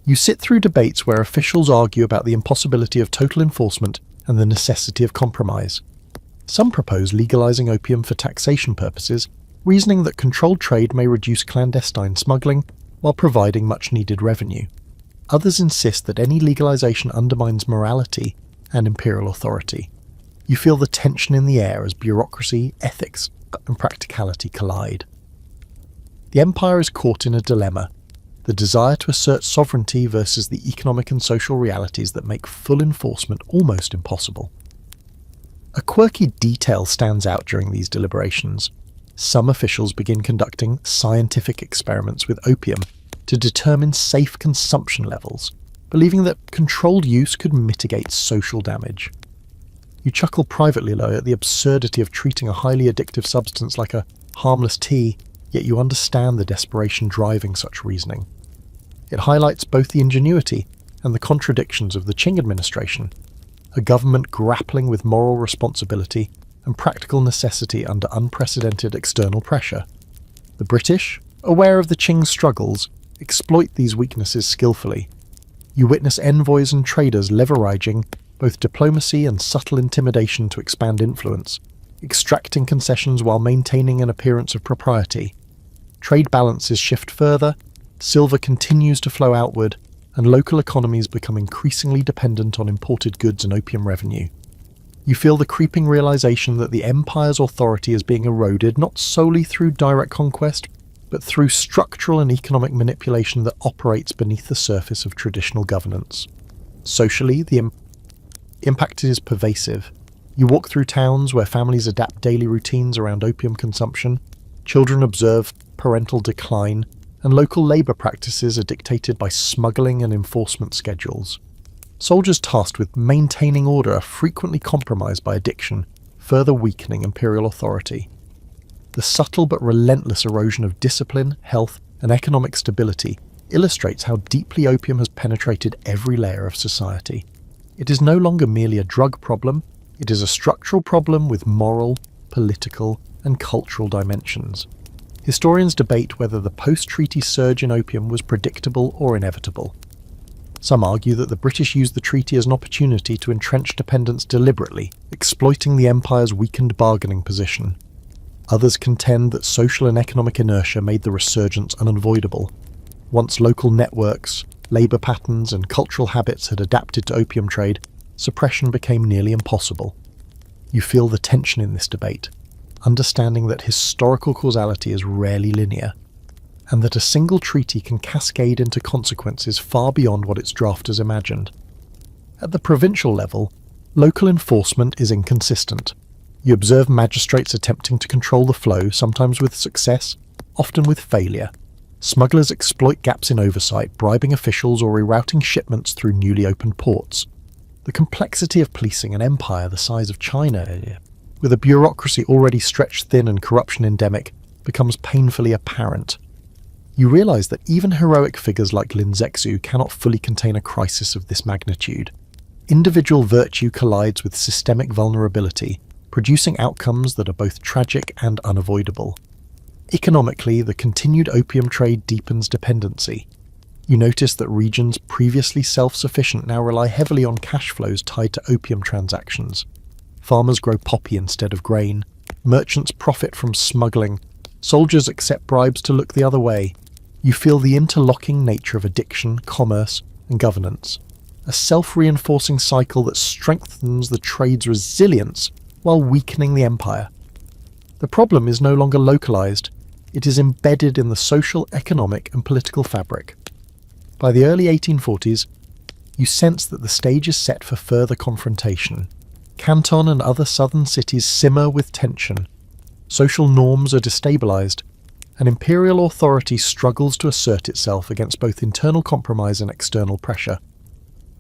You sit through debates where officials argue about the impossibility of total enforcement and the necessity of compromise. Some propose legalizing opium for taxation purposes, reasoning that controlled trade may reduce clandestine smuggling while providing much-needed revenue. Others insist that any legalization undermines morality and imperial authority. You feel the tension in the air as bureaucracy, ethics, and practicality collide. The empire is caught in a dilemma, the desire to assert sovereignty versus the economic and social realities that make full enforcement almost impossible. A quirky detail stands out during these deliberations. Some officials begin conducting scientific experiments with opium to determine safe consumption levels, believing that controlled use could mitigate social damage. You chuckle privately, though, at the absurdity of treating a highly addictive substance like a harmless tea, yet you understand the desperation driving such reasoning. It highlights both the ingenuity and the contradictions of the Qing administration, a government grappling with moral responsibility and practical necessity under unprecedented external pressure. The British, aware of the Qing's struggles, exploit these weaknesses skillfully. You witness envoys and traders leveraging both diplomacy and subtle intimidation to expand influence, extracting concessions while maintaining an appearance of propriety. Trade balances shift further, silver continues to flow outward, and local economies become increasingly dependent on imported goods and opium revenue. You feel the creeping realization that the empire's authority is being eroded not solely through direct conquest, but through structural and economic manipulation that operates beneath the surface of traditional governance. Socially, the impact is pervasive. You walk through towns where families adapt daily routines around opium consumption, children observe parental decline, and local labour practices are dictated by smuggling and enforcement schedules. Soldiers tasked with maintaining order are frequently compromised by addiction, further weakening imperial authority. The subtle but relentless erosion of discipline, health, and economic stability illustrates how deeply opium has penetrated every layer of society. It is no longer merely a drug problem, it is a structural problem with moral, political, and cultural dimensions. Historians debate whether the post-treaty surge in opium was predictable or inevitable. Some argue that the British used the treaty as an opportunity to entrench dependence deliberately, exploiting the empire's weakened bargaining position. Others contend that social and economic inertia made the resurgence unavoidable. Once local networks, labour patterns and cultural habits had adapted to opium trade, suppression became nearly impossible. You feel the tension in this debate, understanding that historical causality is rarely linear, and that a single treaty can cascade into consequences far beyond what its drafters imagined. At the provincial level, local enforcement is inconsistent. You observe magistrates attempting to control the flow, sometimes with success, often with failure. Smugglers exploit gaps in oversight, bribing officials or rerouting shipments through newly opened ports. The complexity of policing an empire the size of China, with a bureaucracy already stretched thin and corruption endemic, becomes painfully apparent. You realise that even heroic figures like Lin Zexu cannot fully contain a crisis of this magnitude. Individual virtue collides with systemic vulnerability, producing outcomes that are both tragic and unavoidable. Economically, the continued opium trade deepens dependency. You notice that regions previously self-sufficient now rely heavily on cash flows tied to opium transactions. Farmers grow poppy instead of grain. Merchants profit from smuggling. Soldiers accept bribes to look the other way. You feel the interlocking nature of addiction, commerce, and governance. A self-reinforcing cycle that strengthens the trade's resilience while weakening the empire. The problem is no longer localized. It is embedded in the social, economic, and political fabric. By the early 1840s, you sense that the stage is set for further confrontation. Canton and other southern cities simmer with tension. Social norms are destabilized, and imperial authority struggles to assert itself against both internal compromise and external pressure.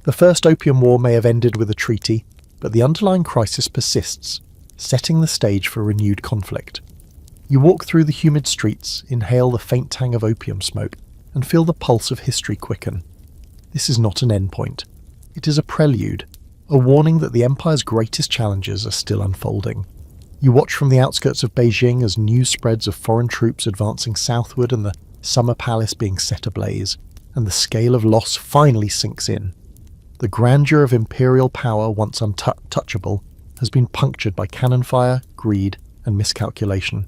The First Opium War may have ended with a treaty, but the underlying crisis persists, setting the stage for renewed conflict. You walk through the humid streets, inhale the faint tang of opium smoke, and feel the pulse of history quicken. This is not an endpoint. It is a prelude, a warning that the empire's greatest challenges are still unfolding. You watch from the outskirts of Beijing as news spreads of foreign troops advancing southward and the summer palace being set ablaze, and the scale of loss finally sinks in. The grandeur of imperial power, once untouchable, has been punctured by cannon fire, greed, and miscalculation.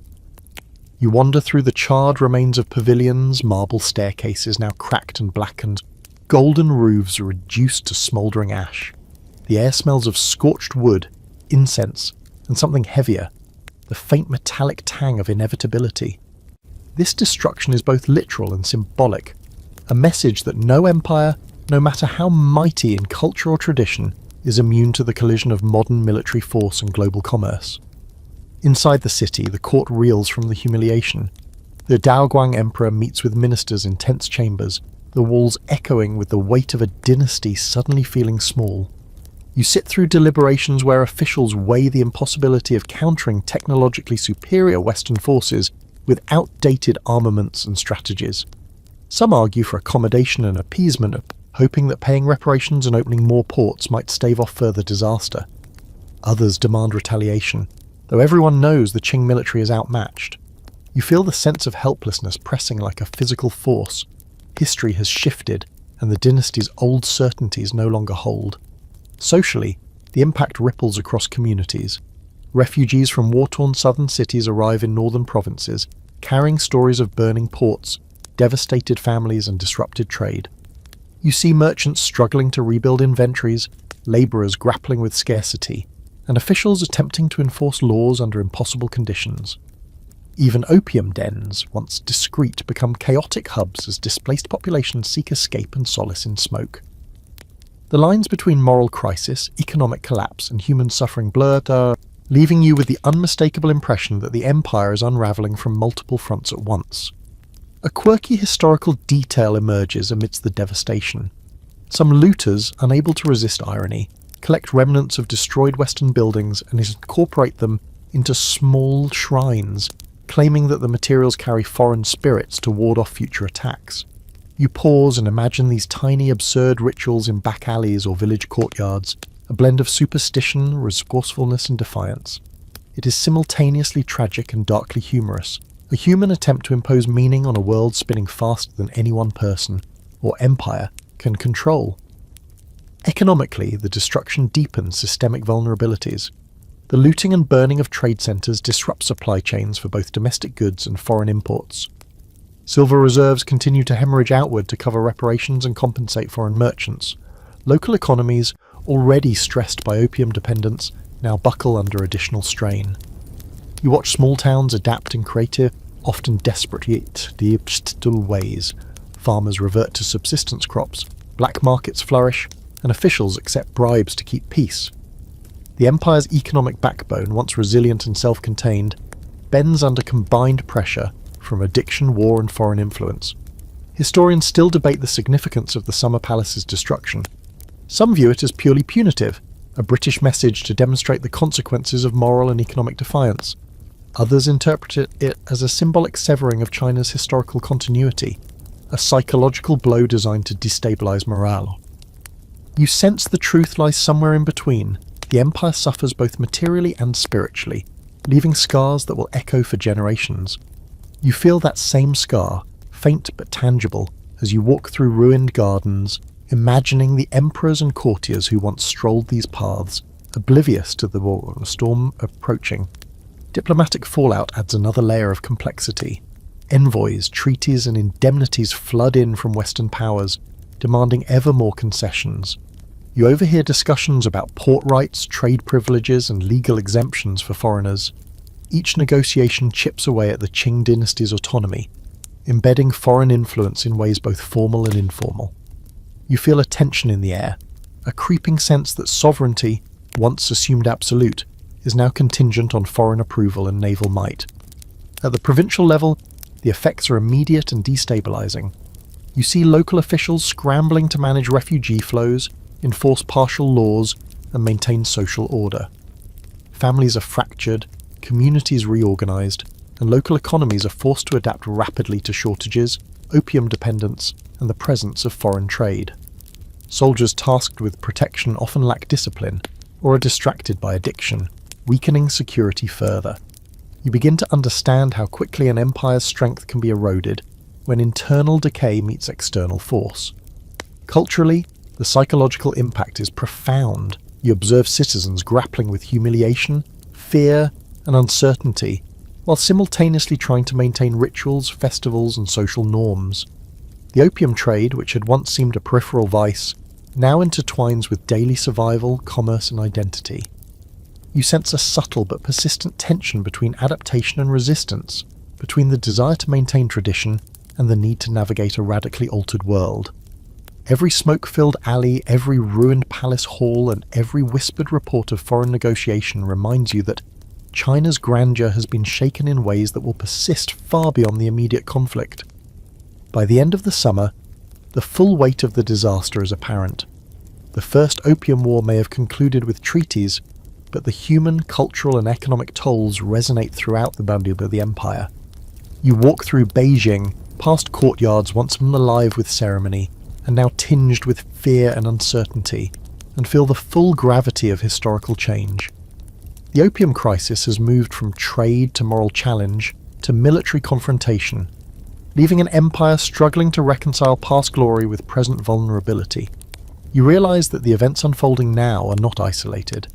You wander through the charred remains of pavilions, marble staircases now cracked and blackened, golden roofs are reduced to smouldering ash. The air smells of scorched wood, incense, and something heavier, the faint metallic tang of inevitability. This destruction is both literal and symbolic, a message that no empire, no matter how mighty in culture or tradition, is immune to the collision of modern military force and global commerce. Inside the city, the court reels from the humiliation. The Daoguang emperor meets with ministers in tense chambers, the walls echoing with the weight of a dynasty suddenly feeling small. You sit through deliberations where officials weigh the impossibility of countering technologically superior Western forces with outdated armaments and strategies. Some argue for accommodation and appeasement, hoping that paying reparations and opening more ports might stave off further disaster. Others demand retaliation, though everyone knows the Qing military is outmatched. You feel the sense of helplessness pressing like a physical force. History has shifted, and the dynasty's old certainties no longer hold. Socially, the impact ripples across communities. Refugees from war-torn southern cities arrive in northern provinces, carrying stories of burning ports, devastated families, and disrupted trade. You see merchants struggling to rebuild inventories, labourers grappling with scarcity, and officials attempting to enforce laws under impossible conditions. Even opium dens, once discreet, become chaotic hubs as displaced populations seek escape and solace in smoke. The lines between moral crisis, economic collapse, and human suffering blur, leaving you with the unmistakable impression that the empire is unravelling from multiple fronts at once. A quirky historical detail emerges amidst the devastation. Some looters, unable to resist irony, collect remnants of destroyed Western buildings and incorporate them into small shrines, claiming that the materials carry foreign spirits to ward off future attacks. You pause and imagine these tiny, absurd rituals in back alleys or village courtyards, a blend of superstition, resourcefulness, and defiance. It is simultaneously tragic and darkly humorous, a human attempt to impose meaning on a world spinning faster than any one person, or empire, can control. Economically, the destruction deepens systemic vulnerabilities. The looting and burning of trade centres disrupt supply chains for both domestic goods and foreign imports. Silver reserves continue to hemorrhage outward to cover reparations and compensate foreign merchants. Local economies, already stressed by opium dependence, now buckle under additional strain. You watch small towns adapt in creative, often desperate yet digital ways. Farmers revert to subsistence crops, black markets flourish, and officials accept bribes to keep peace. The empire's economic backbone, once resilient and self-contained, bends under combined pressure from addiction, war, and foreign influence. Historians still debate the significance of the Summer Palace's destruction. Some view it as purely punitive, a British message to demonstrate the consequences of moral and economic defiance. Others interpret it as a symbolic severing of China's historical continuity, a psychological blow designed to destabilize morale. You sense the truth lies somewhere in between. The empire suffers both materially and spiritually, leaving scars that will echo for generations. You feel that same scar, faint but tangible, as you walk through ruined gardens, imagining the emperors and courtiers who once strolled these paths, oblivious to the storm approaching. Diplomatic fallout adds another layer of complexity. Envoys, treaties, and indemnities flood in from Western powers, demanding ever more concessions. You overhear discussions about port rights, trade privileges, and legal exemptions for foreigners. Each negotiation chips away at the Qing Dynasty's autonomy, embedding foreign influence in ways both formal and informal. You feel a tension in the air, a creeping sense that sovereignty, once assumed absolute, is now contingent on foreign approval and naval might. At the provincial level, the effects are immediate and destabilizing. You see local officials scrambling to manage refugee flows, enforce partial laws, and maintain social order. Families are fractured, communities reorganized, and local economies are forced to adapt rapidly to shortages, opium dependence, and the presence of foreign trade. Soldiers tasked with protection often lack discipline, or are distracted by addiction, weakening security further. You begin to understand how quickly an empire's strength can be eroded when internal decay meets external force. Culturally, the psychological impact is profound. You observe citizens grappling with humiliation, fear, and uncertainty, while simultaneously trying to maintain rituals, festivals, and social norms. The opium trade, which had once seemed a peripheral vice, now intertwines with daily survival, commerce, and identity. You sense a subtle but persistent tension between adaptation and resistance, between the desire to maintain tradition and the need to navigate a radically altered world. Every smoke-filled alley, every ruined palace hall, and every whispered report of foreign negotiation reminds you that China's grandeur has been shaken in ways that will persist far beyond the immediate conflict. By the end of the summer, the full weight of the disaster is apparent. The First Opium War may have concluded with treaties, but the human, cultural, and economic tolls resonate throughout the boundary of the empire. You walk through Beijing, past courtyards once alive with ceremony, and now tinged with fear and uncertainty, and feel the full gravity of historical change. The opium crisis has moved from trade to moral challenge to military confrontation, leaving an empire struggling to reconcile past glory with present vulnerability. You realize that the events unfolding now are not isolated.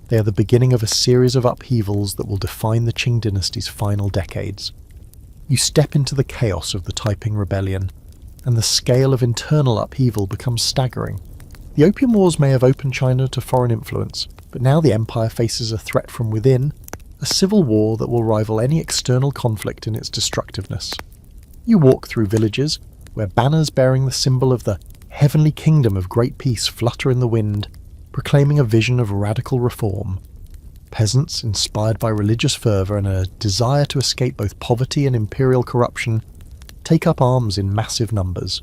They are the beginning of a series of upheavals that will define the Qing dynasty's final decades. You step into the chaos of the Taiping Rebellion, and the scale of internal upheaval becomes staggering. The Opium Wars may have opened China to foreign influence, but now the empire faces a threat from within, a civil war that will rival any external conflict in its destructiveness. You walk through villages where banners bearing the symbol of the heavenly kingdom of great peace flutter in the wind, proclaiming a vision of radical reform. Peasants, inspired by religious fervour and a desire to escape both poverty and imperial corruption, take up arms in massive numbers.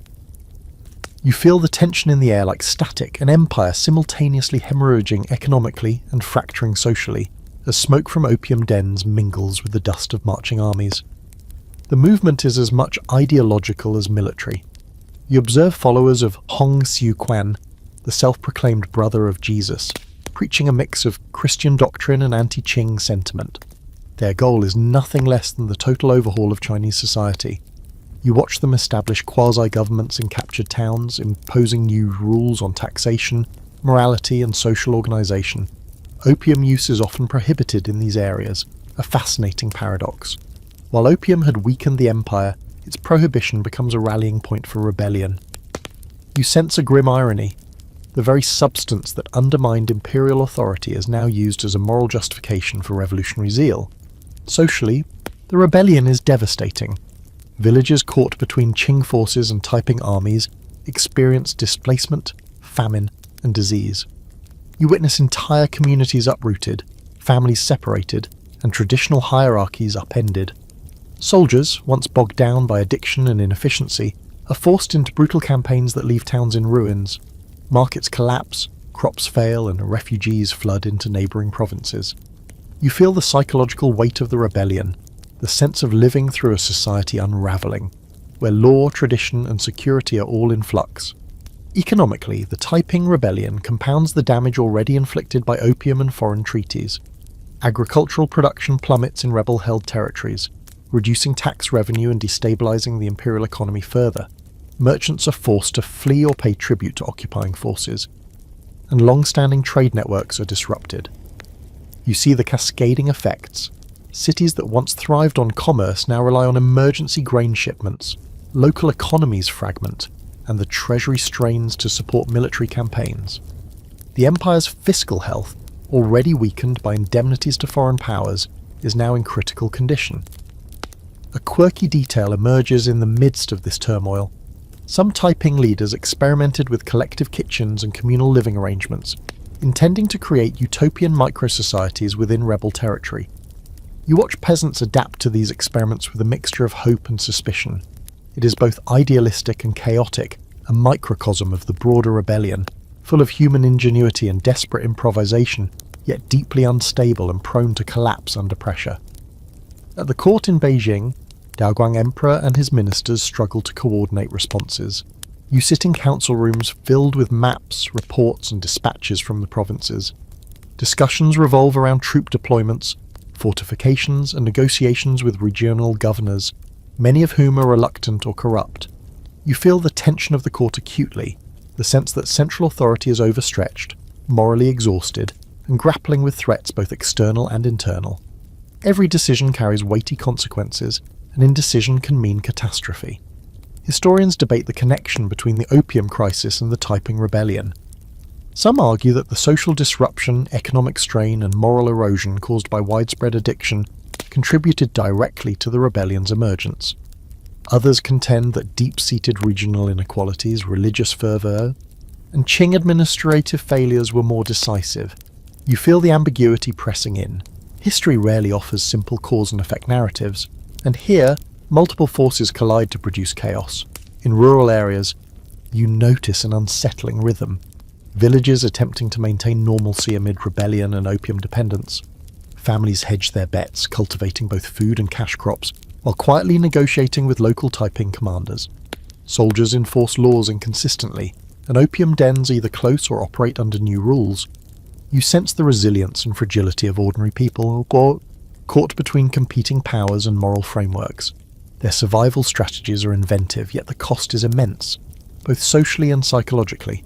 You feel the tension in the air like static, an empire simultaneously hemorrhaging economically and fracturing socially, as smoke from opium dens mingles with the dust of marching armies. The movement is as much ideological as military. You observe followers of Hong Xiuquan, the self-proclaimed brother of Jesus, preaching a mix of Christian doctrine and anti-Qing sentiment. Their goal is nothing less than the total overhaul of Chinese society. You watch them establish quasi-governments in captured towns, imposing new rules on taxation, morality and social organisation. Opium use is often prohibited in these areas, a fascinating paradox. While opium had weakened the empire, its prohibition becomes a rallying point for rebellion. You sense a grim irony. The very substance that undermined imperial authority is now used as a moral justification for revolutionary zeal. Socially, the rebellion is devastating. Villages caught between Qing forces and Taiping armies experience displacement, famine, and disease. You witness entire communities uprooted, families separated, and traditional hierarchies upended. Soldiers, once bogged down by addiction and inefficiency, are forced into brutal campaigns that leave towns in ruins. Markets collapse, crops fail, and refugees flood into neighbouring provinces. You feel the psychological weight of the rebellion, the sense of living through a society unravelling, where law, tradition, and security are all in flux. Economically, the Taiping Rebellion compounds the damage already inflicted by opium and foreign treaties. Agricultural production plummets in rebel-held territories, reducing tax revenue and destabilising the imperial economy further. Merchants are forced to flee or pay tribute to occupying forces, and long-standing trade networks are disrupted. You see the cascading effects. Cities that once thrived on commerce now rely on emergency grain shipments, local economies fragment, and the treasury strains to support military campaigns. The empire's fiscal health, already weakened by indemnities to foreign powers, is now in critical condition. A quirky detail emerges in the midst of this turmoil. Some Taiping leaders experimented with collective kitchens and communal living arrangements, intending to create utopian micro-societies within rebel territory. You watch peasants adapt to these experiments with a mixture of hope and suspicion. It is both idealistic and chaotic, a microcosm of the broader rebellion, full of human ingenuity and desperate improvisation, yet deeply unstable and prone to collapse under pressure. At the court in Beijing, Daoguang Emperor and his ministers struggle to coordinate responses. You sit in council rooms filled with maps, reports and dispatches from the provinces. Discussions revolve around troop deployments, fortifications and negotiations with regional governors, many of whom are reluctant or corrupt. You feel the tension of the court acutely, the sense that central authority is overstretched, morally exhausted, and grappling with threats both external and internal. Every decision carries weighty consequences, and indecision can mean catastrophe. Historians debate the connection between the opium crisis and the Taiping Rebellion. Some argue that the social disruption, economic strain, and moral erosion caused by widespread addiction contributed directly to the rebellion's emergence. Others contend that deep-seated regional inequalities, religious fervour, and Qing administrative failures were more decisive. You feel the ambiguity pressing in. History rarely offers simple cause and effect narratives, and here, multiple forces collide to produce chaos. In rural areas, you notice an unsettling rhythm. Villages attempting to maintain normalcy amid rebellion and opium dependence. Families hedge their bets, cultivating both food and cash crops, while quietly negotiating with local Taiping commanders. Soldiers enforce laws inconsistently, and opium dens either close or operate under new rules. You sense the resilience and fragility of ordinary people, caught between competing powers and moral frameworks. Their survival strategies are inventive, yet the cost is immense, both socially and psychologically.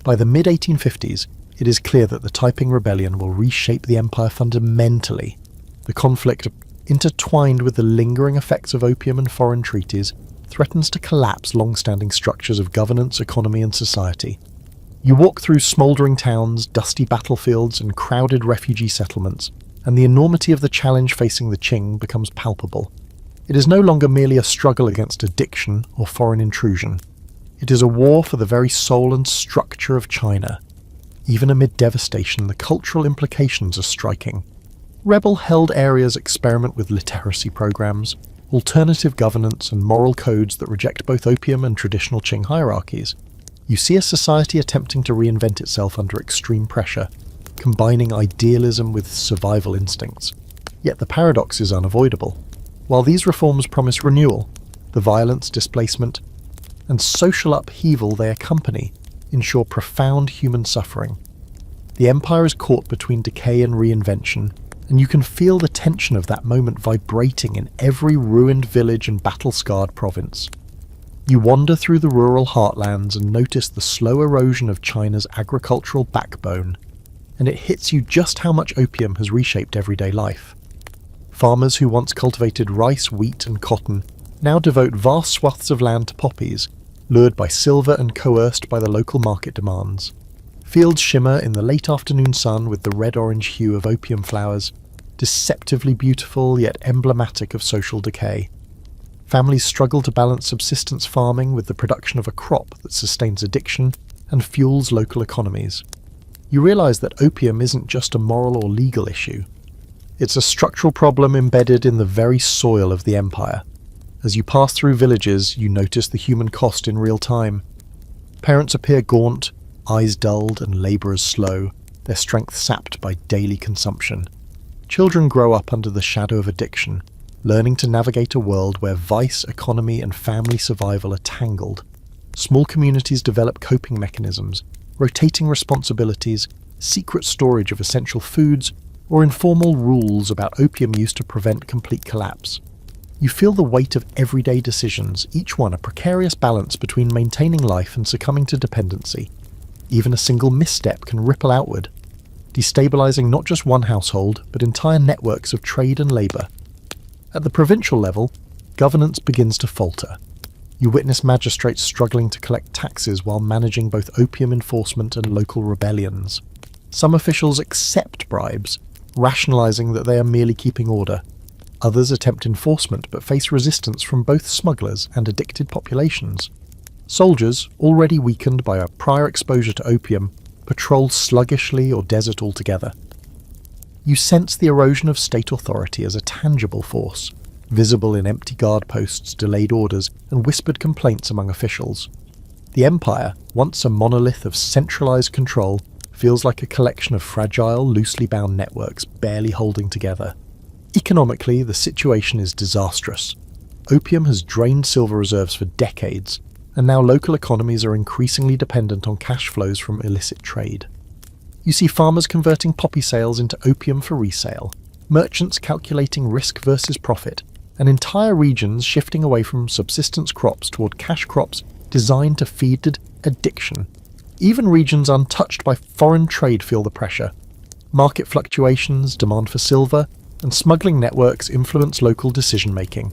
By the mid-1850s, it is clear that the Taiping Rebellion will reshape the empire fundamentally. The conflict, intertwined with the lingering effects of opium and foreign treaties, threatens to collapse long-standing structures of governance, economy and society. You walk through smouldering towns, dusty battlefields and crowded refugee settlements, and the enormity of the challenge facing the Qing becomes palpable. It is no longer merely a struggle against addiction or foreign intrusion. It is a war for the very soul and structure of China. Even amid devastation, the cultural implications are striking. Rebel-held areas experiment with literacy programs, alternative governance and moral codes that reject both opium and traditional Qing hierarchies. You see a society attempting to reinvent itself under extreme pressure, combining idealism with survival instincts. Yet the paradox is unavoidable. While these reforms promise renewal, the violence, displacement, and social upheaval they accompany ensure profound human suffering. The empire is caught between decay and reinvention, and you can feel the tension of that moment vibrating in every ruined village and battle-scarred province. You wander through the rural heartlands and notice the slow erosion of China's agricultural backbone, and it hits you just how much opium has reshaped everyday life. Farmers who once cultivated rice, wheat and cotton now devote vast swaths of land to poppies, lured by silver and coerced by the local market demands. Fields shimmer in the late afternoon sun with the red-orange hue of opium flowers, deceptively beautiful yet emblematic of social decay. Families struggle to balance subsistence farming with the production of a crop that sustains addiction and fuels local economies. You realize that opium isn't just a moral or legal issue. It's a structural problem embedded in the very soil of the empire. As you pass through villages, you notice the human cost in real time. Parents appear gaunt, eyes dulled and labourers slow, their strength sapped by daily consumption. Children grow up under the shadow of addiction, learning to navigate a world where vice, economy and family survival are tangled. Small communities develop coping mechanisms, rotating responsibilities, secret storage of essential foods, or informal rules about opium use to prevent complete collapse. You feel the weight of everyday decisions, each one a precarious balance between maintaining life and succumbing to dependency. Even a single misstep can ripple outward, destabilizing not just one household, but entire networks of trade and labour. At the provincial level, governance begins to falter. You witness magistrates struggling to collect taxes while managing both opium enforcement and local rebellions. Some officials accept bribes, rationalising that they are merely keeping order. Others attempt enforcement but face resistance from both smugglers and addicted populations. Soldiers, already weakened by a prior exposure to opium, patrol sluggishly or desert altogether. You sense the erosion of state authority as a tangible force, visible in empty guard posts, delayed orders, and whispered complaints among officials. The empire, once a monolith of centralised control, feels like a collection of fragile, loosely bound networks barely holding together. Economically, the situation is disastrous. Opium has drained silver reserves for decades, and now local economies are increasingly dependent on cash flows from illicit trade. You see farmers converting poppy sales into opium for resale, merchants calculating risk versus profit, and entire regions shifting away from subsistence crops toward cash crops designed to feed addiction. Even regions untouched by foreign trade feel the pressure. Market fluctuations, demand for silver, and smuggling networks influence local decision-making.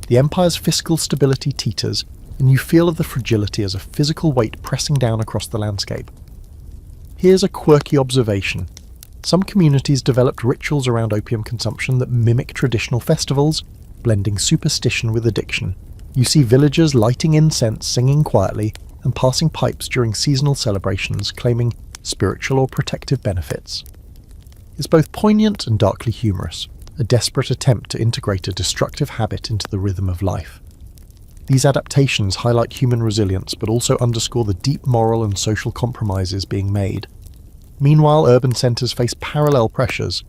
The empire's fiscal stability teeters, and you feel the fragility as a physical weight pressing down across the landscape. Here's a quirky observation. Some communities developed rituals around opium consumption that mimic traditional festivals, blending superstition with addiction. You see villagers lighting incense, singing quietly, and passing pipes during seasonal celebrations, claiming spiritual or protective benefits. It's both poignant and darkly humorous, a desperate attempt to integrate a destructive habit into the rhythm of life. These adaptations highlight human resilience but also underscore the deep moral and social compromises being made. Meanwhile, urban centres face parallel pressures.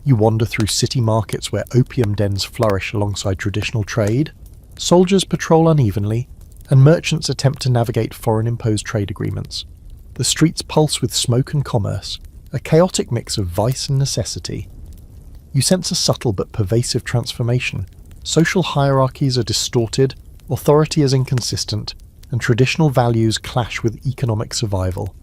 You wander through city markets where opium dens flourish alongside traditional trade, soldiers patrol unevenly, and merchants attempt to navigate foreign-imposed trade agreements. The streets pulse with smoke and commerce, a chaotic mix of vice and necessity. You sense a subtle but pervasive transformation. Social hierarchies are distorted, authority is inconsistent, and traditional values clash with economic survival.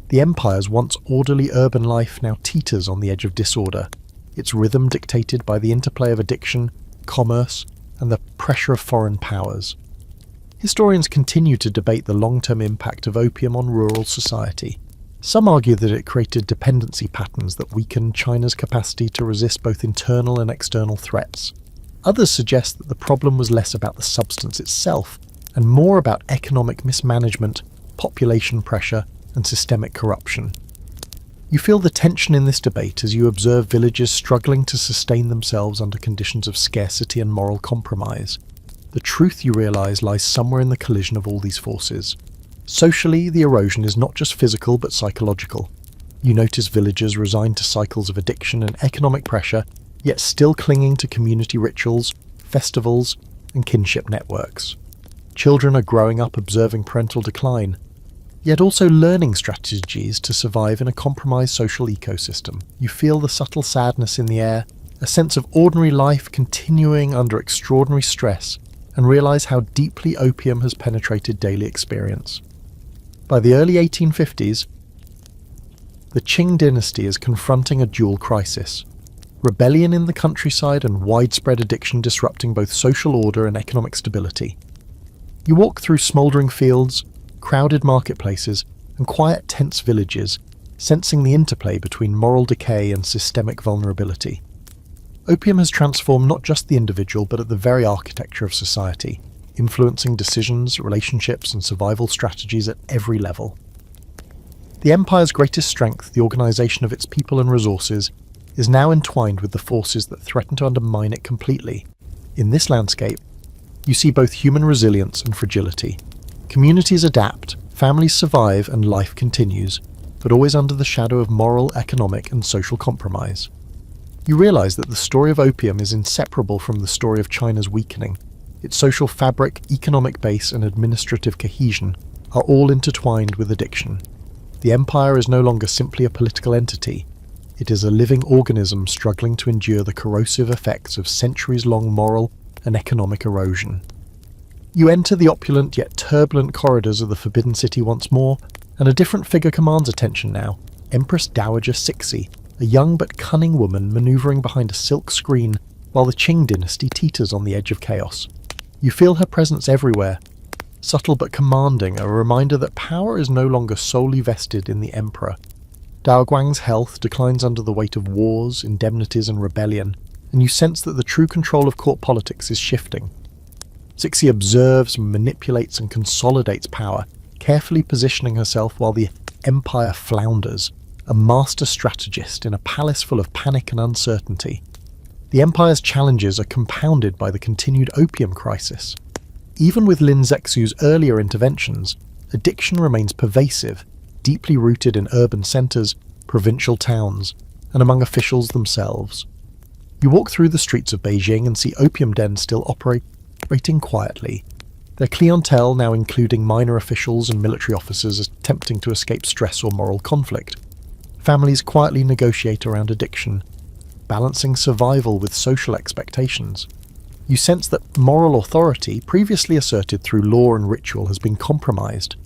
The empire's once orderly urban life now teeters on the edge of disorder, its rhythm dictated by the interplay of addiction, commerce, and the pressure of foreign powers. Historians continue to debate the long-term impact of opium on rural society. Some argue that it created dependency patterns that weakened China's capacity to resist both internal and external threats. Others suggest that the problem was less about the substance itself and more about economic mismanagement, population pressure, and systemic corruption. You feel the tension in this debate as you observe villages struggling to sustain themselves under conditions of scarcity and moral compromise. The truth, you realise, lies somewhere in the collision of all these forces. Socially, the erosion is not just physical but psychological. You notice villagers resigned to cycles of addiction and economic pressure, yet still clinging to community rituals, festivals, and kinship networks. Children are growing up observing parental decline, yet also learning strategies to survive in a compromised social ecosystem. You feel the subtle sadness in the air, a sense of ordinary life continuing under extraordinary stress, and realise how deeply opium has penetrated daily experience. By the early 1850s, the Qing Dynasty is confronting a dual crisis: rebellion in the countryside and widespread addiction disrupting both social order and economic stability. You walk through smouldering fields, crowded marketplaces, and quiet, tense villages, sensing the interplay between moral decay and systemic vulnerability. Opium has transformed not just the individual but at the very architecture of society, influencing decisions, relationships, and survival strategies at every level. The empire's greatest strength, the organisation of its people and resources, is now entwined with the forces that threaten to undermine it completely. In this landscape, you see both human resilience and fragility. Communities adapt, families survive, and life continues, but always under the shadow of moral, economic, and social compromise. You realise that the story of opium is inseparable from the story of China's weakening. Its social fabric, economic base, and administrative cohesion are all intertwined with addiction. The empire is no longer simply a political entity. It is a living organism struggling to endure the corrosive effects of centuries-long moral and economic erosion. You enter the opulent yet turbulent corridors of the Forbidden City once more, and a different figure commands attention now: Empress Dowager Cixi, a young but cunning woman maneuvering behind a silk screen while the Qing dynasty teeters on the edge of chaos. You feel her presence everywhere, subtle but commanding, a reminder that power is no longer solely vested in the emperor. Dao Guang's health declines under the weight of wars, indemnities, and rebellion, and you sense that the true control of court politics is shifting. Cixi observes, manipulates, and consolidates power, carefully positioning herself while the empire flounders, a master strategist in a palace full of panic and uncertainty. The empire's challenges are compounded by the continued opium crisis. Even with Lin Zexu's earlier interventions, addiction remains pervasive, deeply rooted in urban centres, provincial towns, and among officials themselves. You walk through the streets of Beijing and see opium dens still operating quietly, their clientele now including minor officials and military officers attempting to escape stress or moral conflict. Families quietly negotiate around addiction, balancing survival with social expectations. You sense that moral authority, previously asserted through law and ritual, has been compromised.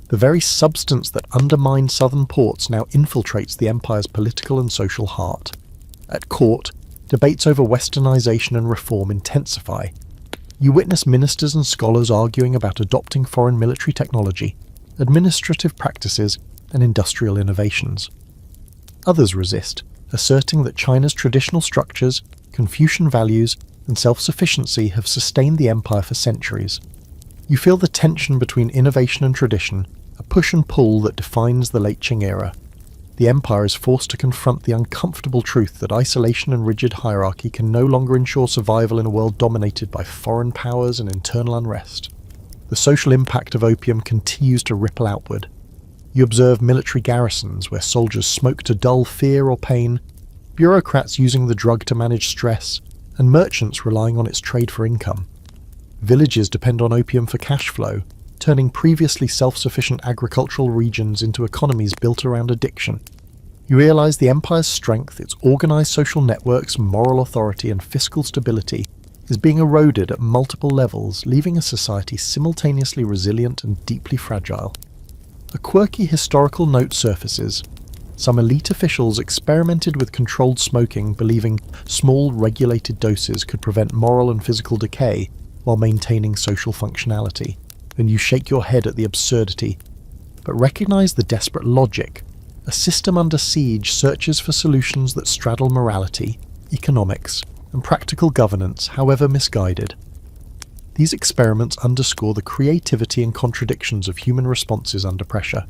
The very substance that undermined southern ports now infiltrates the empire's political and social heart. At court, debates over westernization and reform intensify. You witness ministers and scholars arguing about adopting foreign military technology, administrative practices, and industrial innovations. Others resist, asserting that China's traditional structures, Confucian values, and self-sufficiency have sustained the empire for centuries. You feel the tension between innovation and tradition, a push and pull that defines the late Qing era. The empire is forced to confront the uncomfortable truth that isolation and rigid hierarchy can no longer ensure survival in a world dominated by foreign powers and internal unrest. The social impact of opium continues to ripple outward. You observe military garrisons where soldiers smoke to dull fear or pain, bureaucrats using the drug to manage stress, and merchants relying on its trade for income. Villages depend on opium for cash flow, turning previously self-sufficient agricultural regions into economies built around addiction. You realise the empire's strength, its organised social networks, moral authority, and fiscal stability is being eroded at multiple levels, leaving a society simultaneously resilient and deeply fragile. A quirky historical note surfaces. Some elite officials experimented with controlled smoking, believing small regulated doses could prevent moral and physical decay while maintaining social functionality. And you shake your head at the absurdity, but recognise the desperate logic. A system under siege searches for solutions that straddle morality, economics, and practical governance, however misguided. These experiments underscore the creativity and contradictions of human responses under pressure.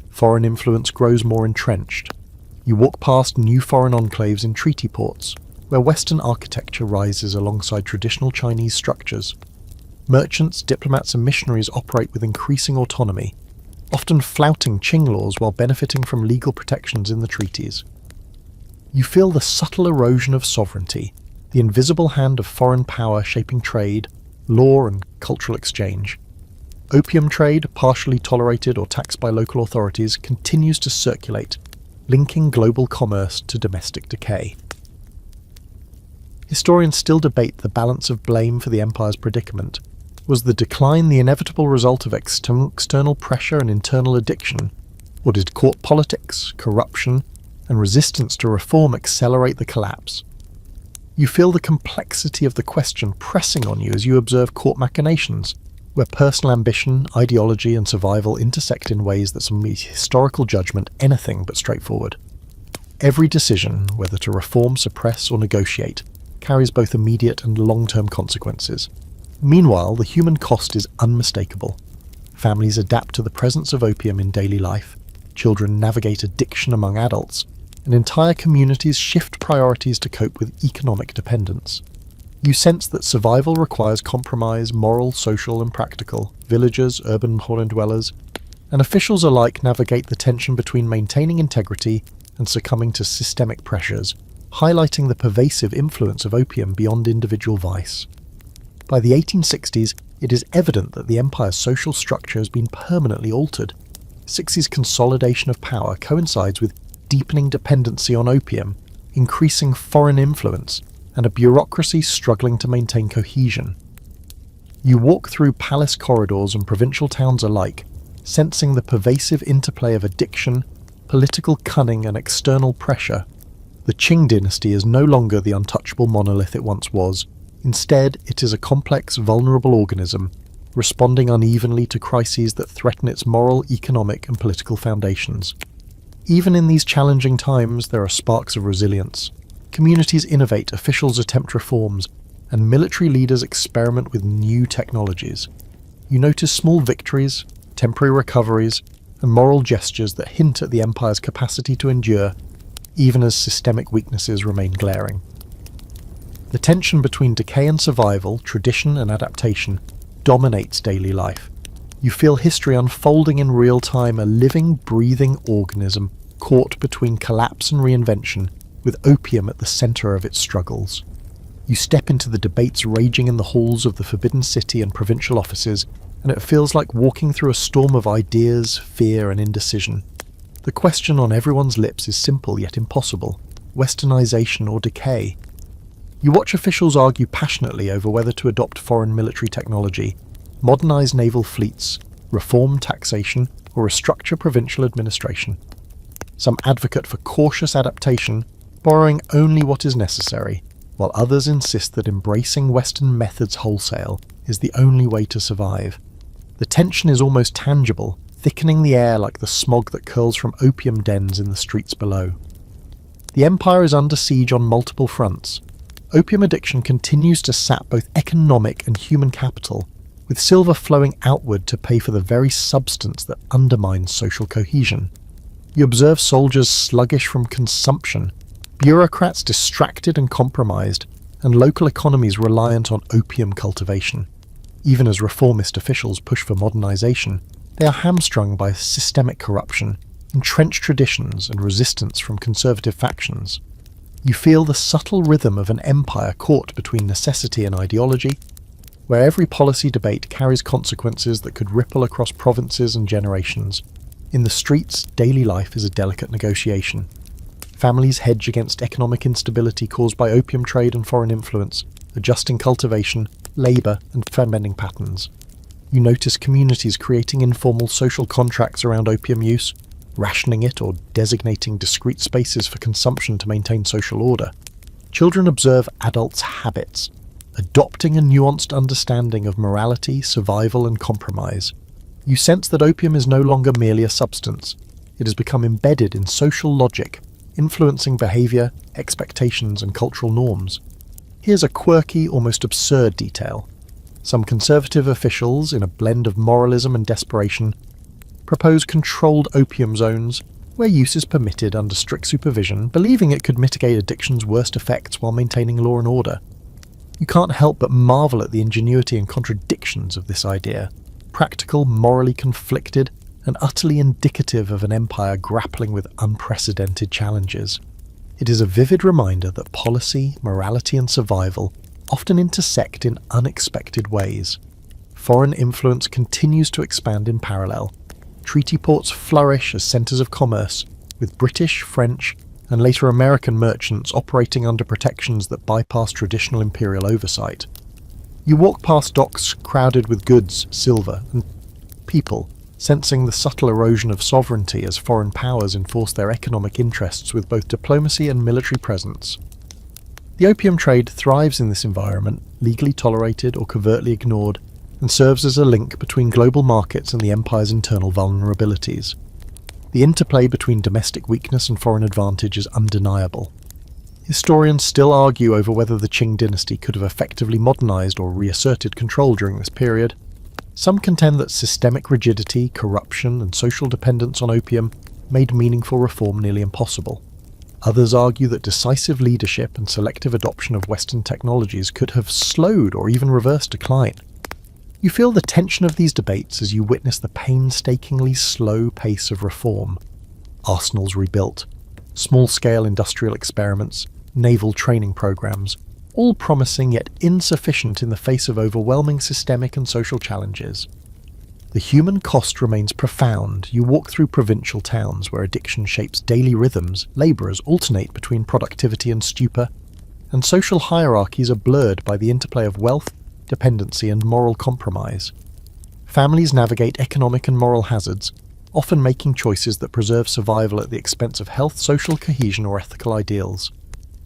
Foreign influence grows more entrenched. You walk past new foreign enclaves in treaty ports, where Western architecture rises alongside traditional Chinese structures. Merchants, diplomats, and missionaries operate with increasing autonomy, often flouting Qing laws while benefiting from legal protections in the treaties. You feel the subtle erosion of sovereignty, the invisible hand of foreign power shaping trade, law, and cultural exchange. Opium trade, partially tolerated or taxed by local authorities, continues to circulate, linking global commerce to domestic decay. Historians still debate the balance of blame for the empire's predicament. Was the decline the inevitable result of external pressure and internal addiction, or did court politics, corruption, and resistance to reform accelerate the collapse? You feel the complexity of the question pressing on you as you observe court machinations, where personal ambition, ideology, and survival intersect in ways that make historical judgment anything but straightforward. Every decision, whether to reform, suppress, or negotiate, carries both immediate and long-term consequences. Meanwhile, the human cost is unmistakable. Families adapt to the presence of opium in daily life, children navigate addiction among adults, and entire communities shift priorities to cope with economic dependence. You sense that survival requires compromise, moral, social, and practical. Villagers, urban foreign dwellers, and officials alike navigate the tension between maintaining integrity and succumbing to systemic pressures, highlighting the pervasive influence of opium beyond individual vice. By the 1860s, it is evident that the empire's social structure has been permanently altered. Cix's consolidation of power coincides with deepening dependency on opium, increasing foreign influence, and a bureaucracy struggling to maintain cohesion. You walk through palace corridors and provincial towns alike, sensing the pervasive interplay of addiction, political cunning, and external pressure. The Qing Dynasty is no longer the untouchable monolith it once was. Instead, it is a complex, vulnerable organism, responding unevenly to crises that threaten its moral, economic, and political foundations. Even in these challenging times, there are sparks of resilience. Communities innovate, officials attempt reforms, and military leaders experiment with new technologies. You notice small victories, temporary recoveries, and moral gestures that hint at the empire's capacity to endure, even as systemic weaknesses remain glaring. The tension between decay and survival, tradition and adaptation, dominates daily life. You feel history unfolding in real time, a living, breathing organism caught between collapse and reinvention, with opium at the center of its struggles. You step into the debates raging in the halls of the Forbidden City and provincial offices, and it feels like walking through a storm of ideas, fear, and indecision. The question on everyone's lips is simple yet impossible: westernization or decay? You watch officials argue passionately over whether to adopt foreign military technology, modernize naval fleets, reform taxation, or restructure provincial administration. Some advocate for cautious adaptation, borrowing only what is necessary, while others insist that embracing Western methods wholesale is the only way to survive. The tension is almost tangible, thickening the air like the smog that curls from opium dens in the streets below. The empire is under siege on multiple fronts. Opium addiction continues to sap both economic and human capital, with silver flowing outward to pay for the very substance that undermines social cohesion. You observe soldiers sluggish from consumption, bureaucrats distracted and compromised, and local economies reliant on opium cultivation. Even as reformist officials push for modernization, they are hamstrung by systemic corruption, entrenched traditions, and resistance from conservative factions. You feel the subtle rhythm of an empire caught between necessity and ideology, where every policy debate carries consequences that could ripple across provinces and generations. In the streets, daily life is a delicate negotiation. Families hedge against economic instability caused by opium trade and foreign influence, adjusting cultivation, labour, and spending patterns. You notice communities creating informal social contracts around opium use, rationing it or designating discrete spaces for consumption to maintain social order. Children observe adults' habits, adopting a nuanced understanding of morality, survival, and compromise. You sense that opium is no longer merely a substance. It has become embedded in social logic, influencing behaviour, expectations, and cultural norms. Here's a quirky, almost absurd detail. Some conservative officials, in a blend of moralism and desperation, propose controlled opium zones where use is permitted under strict supervision, believing it could mitigate addiction's worst effects while maintaining law and order. You can't help but marvel at the ingenuity and contradictions of this idea. Practical, morally conflicted, and utterly indicative of an empire grappling with unprecedented challenges. It is a vivid reminder that policy, morality, and survival often intersect in unexpected ways. foreign influence continues to expand in parallel. Treaty ports flourish as centres of commerce, with British, French, and later American merchants operating under protections that bypass traditional imperial oversight. You walk past docks crowded with goods, silver, and people, sensing the subtle erosion of sovereignty as foreign powers enforce their economic interests with both diplomacy and military presence. The opium trade thrives in this environment, legally tolerated or covertly ignored, and serves as a link between global markets and the empire's internal vulnerabilities. The interplay between domestic weakness and foreign advantage is undeniable. Historians still argue over whether the Qing dynasty could have effectively modernized or reasserted control during this period. Some contend that systemic rigidity, corruption, and social dependence on opium made meaningful reform nearly impossible. Others argue that decisive leadership and selective adoption of Western technologies could have slowed or even reversed decline. You feel the tension of these debates as you witness the painstakingly slow pace of reform. Arsenals rebuilt, small-scale industrial experiments, naval training programs, all promising yet insufficient in the face of overwhelming systemic and social challenges. The human cost remains profound. You walk through provincial towns where addiction shapes daily rhythms, labourers alternate between productivity and stupor, and social hierarchies are blurred by the interplay of wealth, dependency, and moral compromise. Families navigate economic and moral hazards, often making choices that preserve survival at the expense of health, social cohesion, or ethical ideals.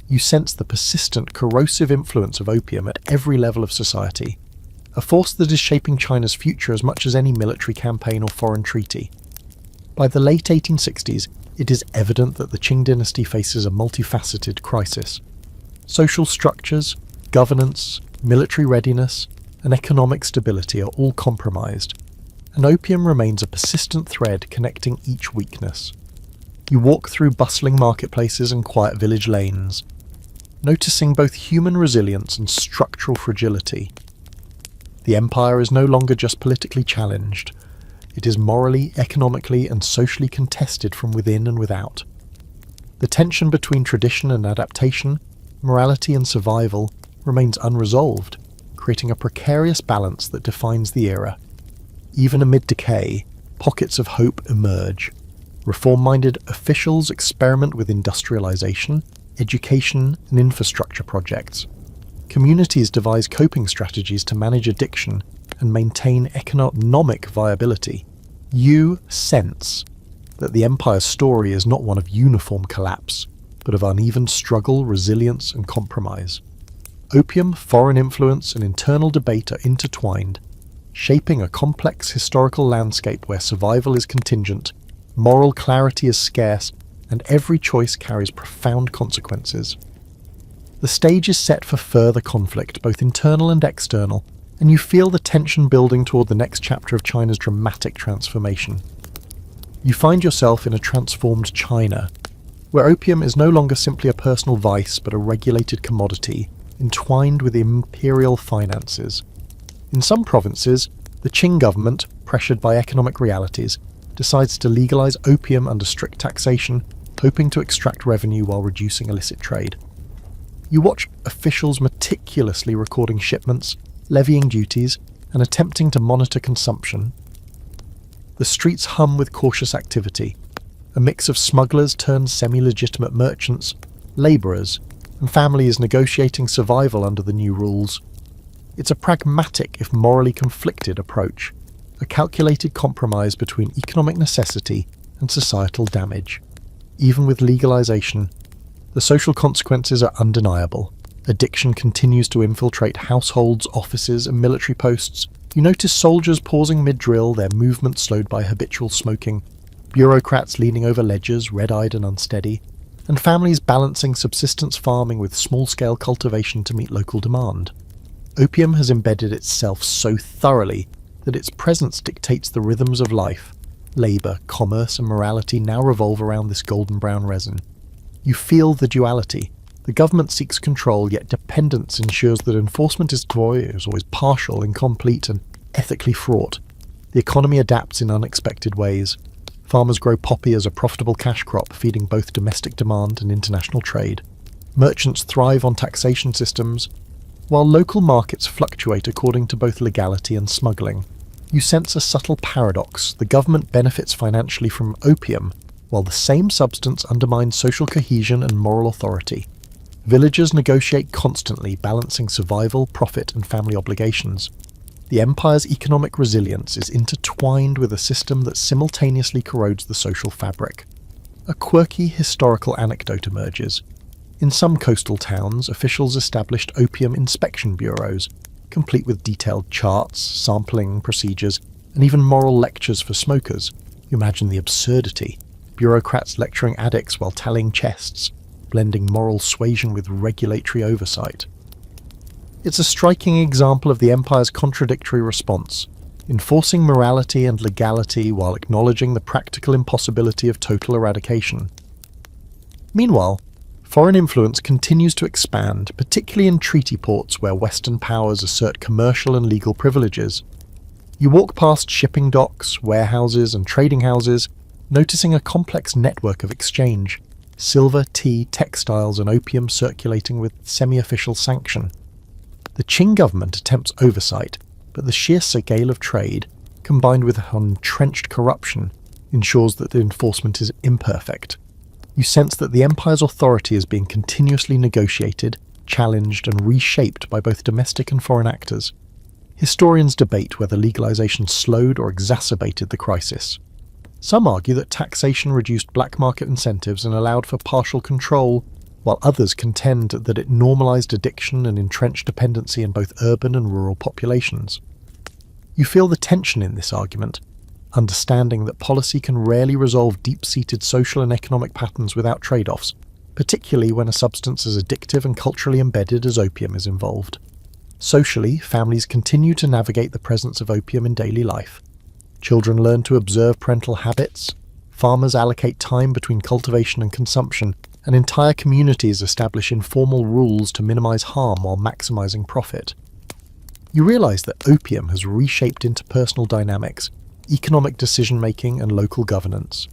You sense the persistent, corrosive influence of opium at every level of society, a force that is shaping China's future as much as any military campaign or foreign treaty. By the late 1860s, it is evident that the Qing dynasty faces a multifaceted crisis. Social structures, governance, military readiness, and economic stability are all compromised, and opium remains a persistent thread connecting each weakness. You walk through bustling marketplaces and quiet village lanes, noticing both human resilience and structural fragility. The empire is no longer just politically challenged. It is morally, economically, and socially contested from within and without. The tension between tradition and adaptation, morality and survival, remains unresolved, creating a precarious balance that defines the era. Even amid decay, pockets of hope emerge. Reform-minded officials experiment with industrialization, education, and infrastructure projects. Communities devise coping strategies to manage addiction and maintain economic viability. You sense that the empire's story is not one of uniform collapse, but of uneven struggle, resilience, and compromise. Opium, foreign influence, and internal debate are intertwined, shaping a complex historical landscape where survival is contingent, moral clarity is scarce, and every choice carries profound consequences. The stage is set for further conflict, both internal and external, and you feel the tension building toward the next chapter of China's dramatic transformation. You find yourself in a transformed China, where opium is no longer simply a personal vice but a regulated commodity, entwined with imperial finances. In some provinces, the Qing government, pressured by economic realities, decides to legalize opium under strict taxation, hoping to extract revenue while reducing illicit trade. You watch officials meticulously recording shipments, levying duties, and attempting to monitor consumption. The streets hum with cautious activity, a mix of smugglers turned semi-legitimate merchants, labourers, and families negotiating survival under the new rules. It's a pragmatic, if morally conflicted, approach, a calculated compromise between economic necessity and societal damage. Even with legalization, the social consequences are undeniable. Addiction continues to infiltrate households, offices, and military posts. You notice soldiers pausing mid-drill, their movement slowed by habitual smoking, bureaucrats leaning over ledgers, red-eyed and unsteady, and families balancing subsistence farming with small-scale cultivation to meet local demand. Opium has embedded itself so thoroughly that its presence dictates the rhythms of life. Labour, commerce, and morality now revolve around this golden brown resin. You feel the duality. The government seeks control, yet dependence ensures that enforcement is always partial, incomplete, and ethically fraught. The economy adapts in unexpected ways. Farmers grow poppy as a profitable cash crop, feeding both domestic demand and international trade. Merchants thrive on taxation systems, While local markets fluctuate according to both legality and smuggling, you sense a subtle paradox. The government benefits financially from opium, while the same substance undermines social cohesion and moral authority. Villagers negotiate constantly, balancing survival, profit, and family obligations. The empire's economic resilience is intertwined with a system that simultaneously corrodes the social fabric. A quirky historical anecdote emerges. In some coastal towns, officials established opium inspection bureaus, complete with detailed charts, sampling procedures, and even moral lectures for smokers. You imagine the absurdity. Bureaucrats lecturing addicts while tallying chests, blending moral suasion with regulatory oversight. It's a striking example of the empire's contradictory response, enforcing morality and legality while acknowledging the practical impossibility of total eradication. Meanwhile, foreign influence continues to expand, particularly in treaty ports where Western powers assert commercial and legal privileges. You walk past shipping docks, warehouses, and trading houses, noticing a complex network of exchange: silver, tea, textiles, and opium circulating with semi-official sanction. The Qing government attempts oversight, but the sheer scale of trade, combined with entrenched corruption, ensures that the enforcement is imperfect. You sense that the empire's authority is being continuously negotiated, challenged, and reshaped by both domestic and foreign actors. Historians debate whether legalization slowed or exacerbated the crisis. Some argue that taxation reduced black market incentives and allowed for partial control, while others contend that it normalized addiction and entrenched dependency in both urban and rural populations. You feel the tension in this argument, understanding that policy can rarely resolve deep-seated social and economic patterns without trade-offs, particularly when a substance as addictive and culturally embedded as opium is involved. Socially, families continue to navigate the presence of opium in daily life. Children learn to observe parental habits, farmers allocate time between cultivation and consumption, and entire communities establish informal rules to minimize harm while maximizing profit. You realize that opium has reshaped interpersonal dynamics, economic decision-making, and local governance.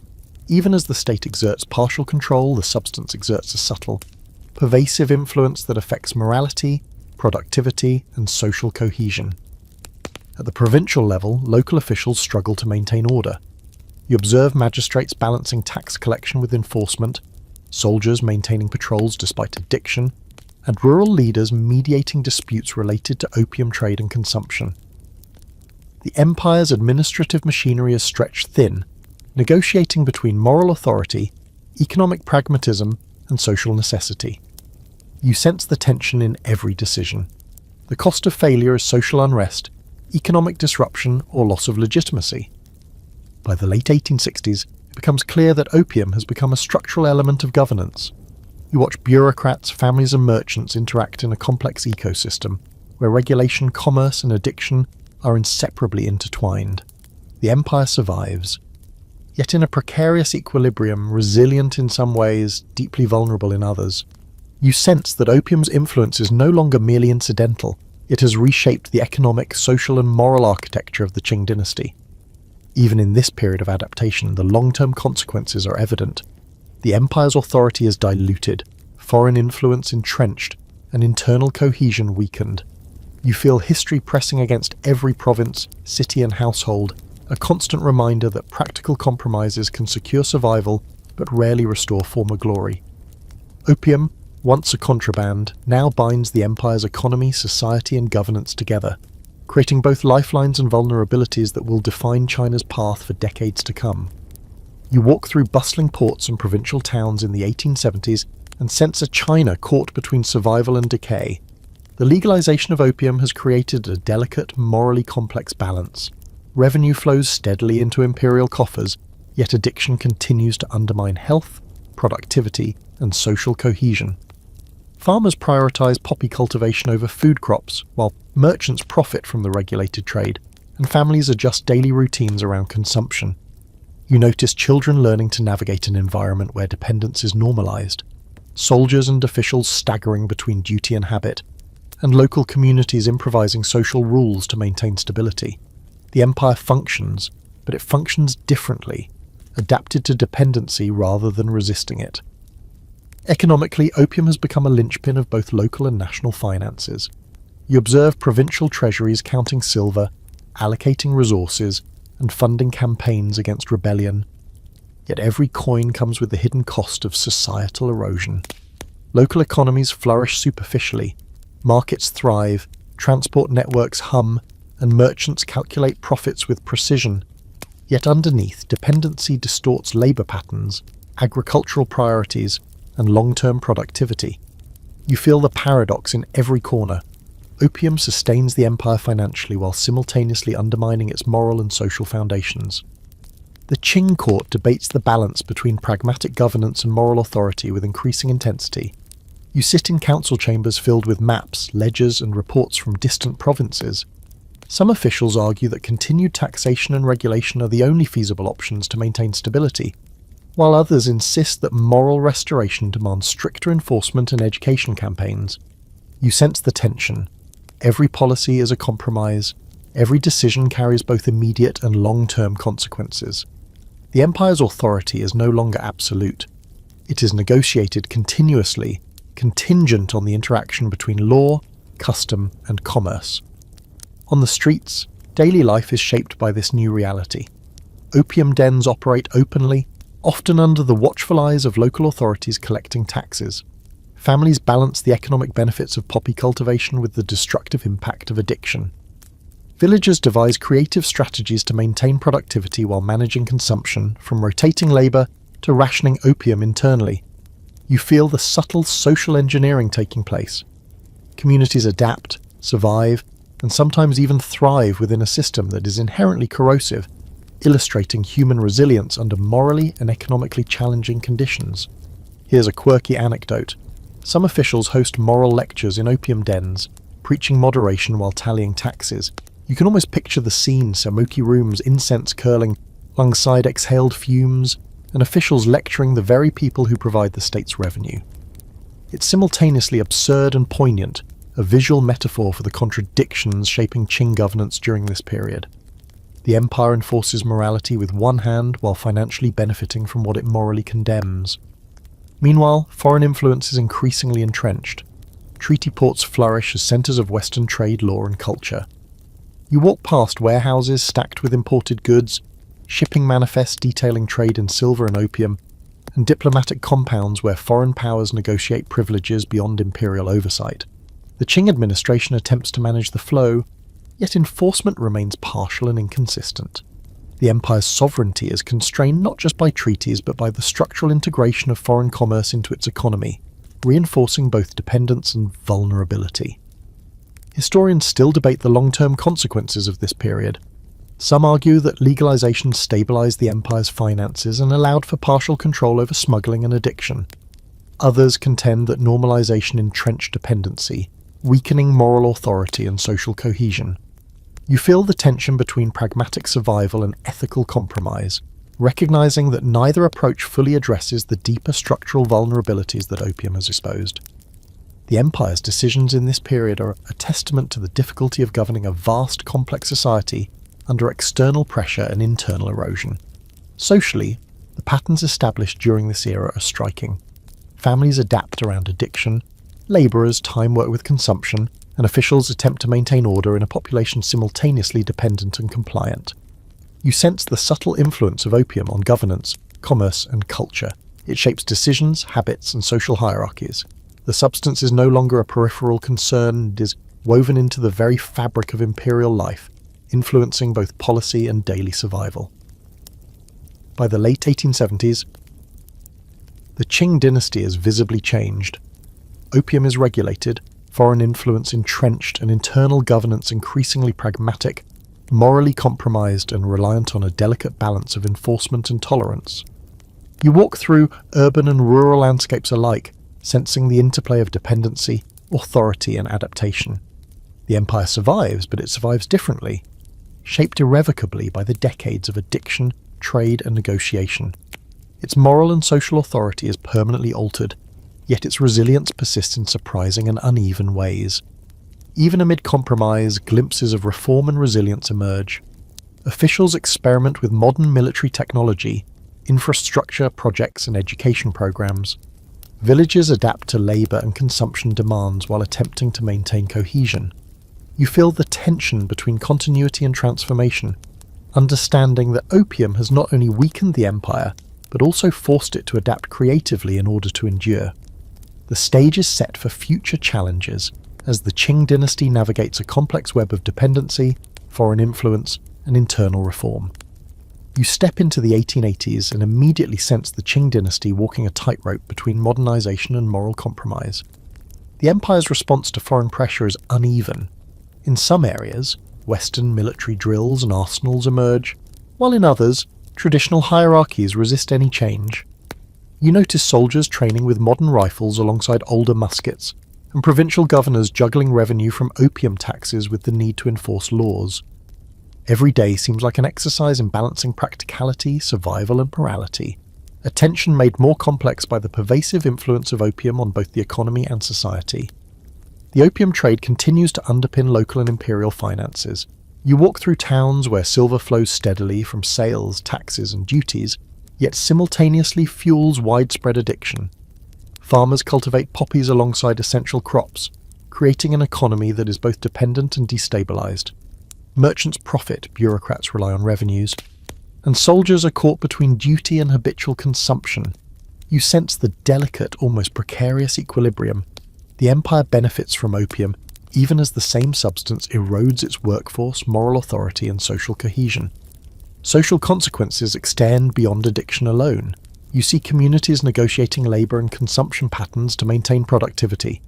Even as the state exerts partial control, the substance exerts a subtle, pervasive influence that affects morality, productivity, and social cohesion. At the provincial level, local officials struggle to maintain order. You observe magistrates balancing tax collection with enforcement, soldiers maintaining patrols despite addiction, and rural leaders mediating disputes related to opium trade and consumption. The empire's administrative machinery is stretched thin, negotiating between moral authority, economic pragmatism, and social necessity. You sense the tension in every decision. The cost of failure is social unrest, economic disruption, or loss of legitimacy. By the late 1860s, it becomes clear that opium has become a structural element of governance. You watch bureaucrats, families, and merchants interact in a complex ecosystem, where regulation, commerce, and addiction are inseparably intertwined. The empire survives, yet in a precarious equilibrium, resilient in some ways, deeply vulnerable in others. You sense that opium's influence is no longer merely incidental. It has reshaped the economic, social, and moral architecture of the Qing dynasty. Even in this period of adaptation, the long-term consequences are evident. The empire's authority is diluted, foreign influence entrenched, and internal cohesion weakened. You feel history pressing against every province, city, and household, a constant reminder that practical compromises can secure survival but rarely restore former glory. Opium, once a contraband, now binds the empire's economy, society, and governance together, creating both lifelines and vulnerabilities that will define China's path for decades to come. You walk through bustling ports and provincial towns in the 1870s and sense a China caught between survival and decay. The legalization of opium has created a delicate, morally complex balance. Revenue flows steadily into imperial coffers, yet addiction continues to undermine health, productivity, and social cohesion. Farmers prioritize poppy cultivation over food crops, while merchants profit from the regulated trade, and families adjust daily routines around consumption. You notice children learning to navigate an environment where dependence is normalized, soldiers and officials staggering between duty and habit, and local communities improvising social rules to maintain stability. The empire functions, but it functions differently, adapted to dependency rather than resisting it. Economically, opium has become a linchpin of both local and national finances. You observe provincial treasuries counting silver, allocating resources, and funding campaigns against rebellion. Yet every coin comes with the hidden cost of societal erosion. Local economies flourish superficially, markets thrive, transport networks hum, and merchants calculate profits with precision. Yet underneath, dependency distorts labour patterns, agricultural priorities, and long-term productivity. You feel the paradox in every corner. Opium sustains the empire financially while simultaneously undermining its moral and social foundations. The Qing court debates the balance between pragmatic governance and moral authority with increasing intensity. You sit in council chambers filled with maps, ledgers, and reports from distant provinces. Some officials argue that continued taxation and regulation are the only feasible options to maintain stability, while others insist that moral restoration demands stricter enforcement and education campaigns. You sense the tension. Every policy is a compromise. Every decision carries both immediate and long-term consequences. The empire's authority is no longer absolute. It is negotiated continuously, contingent on the interaction between law, custom, and commerce. On the streets, daily life is shaped by this new reality. Opium dens operate openly, often under the watchful eyes of local authorities collecting taxes. Families balance the economic benefits of poppy cultivation with the destructive impact of addiction. Villagers devise creative strategies to maintain productivity while managing consumption, from rotating labour to rationing opium internally. You feel the subtle social engineering taking place. Communities adapt, survive, and sometimes even thrive within a system that is inherently corrosive, illustrating human resilience under morally and economically challenging conditions. Here's a quirky anecdote. Some officials host moral lectures in opium dens, preaching moderation while tallying taxes. You can almost picture the scene: smoky rooms, incense curling alongside exhaled fumes, and officials lecturing the very people who provide the state's revenue. It's simultaneously absurd and poignant, a visual metaphor for the contradictions shaping Qing governance during this period. The empire enforces morality with one hand while financially benefiting from what it morally condemns. Meanwhile, foreign influence is increasingly entrenched. Treaty ports flourish as centres of Western trade, law, and culture. You walk past warehouses stacked with imported goods, shipping manifests detailing trade in silver and opium, and diplomatic compounds where foreign powers negotiate privileges beyond imperial oversight. The Qing administration attempts to manage the flow, yet enforcement remains partial and inconsistent. The empire's sovereignty is constrained not just by treaties but by the structural integration of foreign commerce into its economy, reinforcing both dependence and vulnerability. Historians still debate the long-term consequences of this period. Some argue that legalization stabilized the empire's finances and allowed for partial control over smuggling and addiction. Others contend that normalization entrenched dependency, weakening moral authority and social cohesion. You feel the tension between pragmatic survival and ethical compromise, recognizing that neither approach fully addresses the deeper structural vulnerabilities that opium has exposed. The empire's decisions in this period are a testament to the difficulty of governing a vast, complex society under external pressure and internal erosion. Socially, the patterns established during this era are striking. Families adapt around addiction, labourers time work with consumption, and officials attempt to maintain order in a population simultaneously dependent and compliant. You sense the subtle influence of opium on governance, commerce, and culture. It shapes decisions, habits, and social hierarchies. The substance is no longer a peripheral concern, it is woven into the very fabric of imperial life, influencing both policy and daily survival. By the late 1870s, the Qing dynasty is visibly changed. Opium is regulated, foreign influence entrenched, and internal governance increasingly pragmatic, morally compromised, and reliant on a delicate balance of enforcement and tolerance. You walk through urban and rural landscapes alike, sensing the interplay of dependency, authority, and adaptation. The empire survives, but it survives differently, shaped irrevocably by the decades of addiction, trade, and negotiation. Its moral and social authority is permanently altered, yet its resilience persists in surprising and uneven ways. Even amid compromise, glimpses of reform and resilience emerge. Officials experiment with modern military technology, infrastructure projects, and education programs. Villages adapt to labour and consumption demands while attempting to maintain cohesion. You feel the tension between continuity and transformation, understanding that opium has not only weakened the empire, but also forced it to adapt creatively in order to endure. The stage is set for future challenges as the Qing dynasty navigates a complex web of dependency, foreign influence, and internal reform. You step into the 1880s and immediately sense the Qing dynasty walking a tightrope between modernization and moral compromise. The empire's response to foreign pressure is uneven. In some areas, Western military drills and arsenals emerge, while in others, traditional hierarchies resist any change. You notice soldiers training with modern rifles alongside older muskets, and provincial governors juggling revenue from opium taxes with the need to enforce laws. Every day seems like an exercise in balancing practicality, survival, and morality, a tension made more complex by the pervasive influence of opium on both the economy and society. The opium trade continues to underpin local and imperial finances. You walk through towns where silver flows steadily from sales, taxes, and duties, yet simultaneously fuels widespread addiction. Farmers cultivate poppies alongside essential crops, creating an economy that is both dependent and destabilized. Merchants profit, bureaucrats rely on revenues, and soldiers are caught between duty and habitual consumption. You sense the delicate, almost precarious equilibrium. The empire benefits from opium, even as the same substance erodes its workforce, moral authority, and social cohesion. Social consequences extend beyond addiction alone. You see communities negotiating labour and consumption patterns to maintain productivity.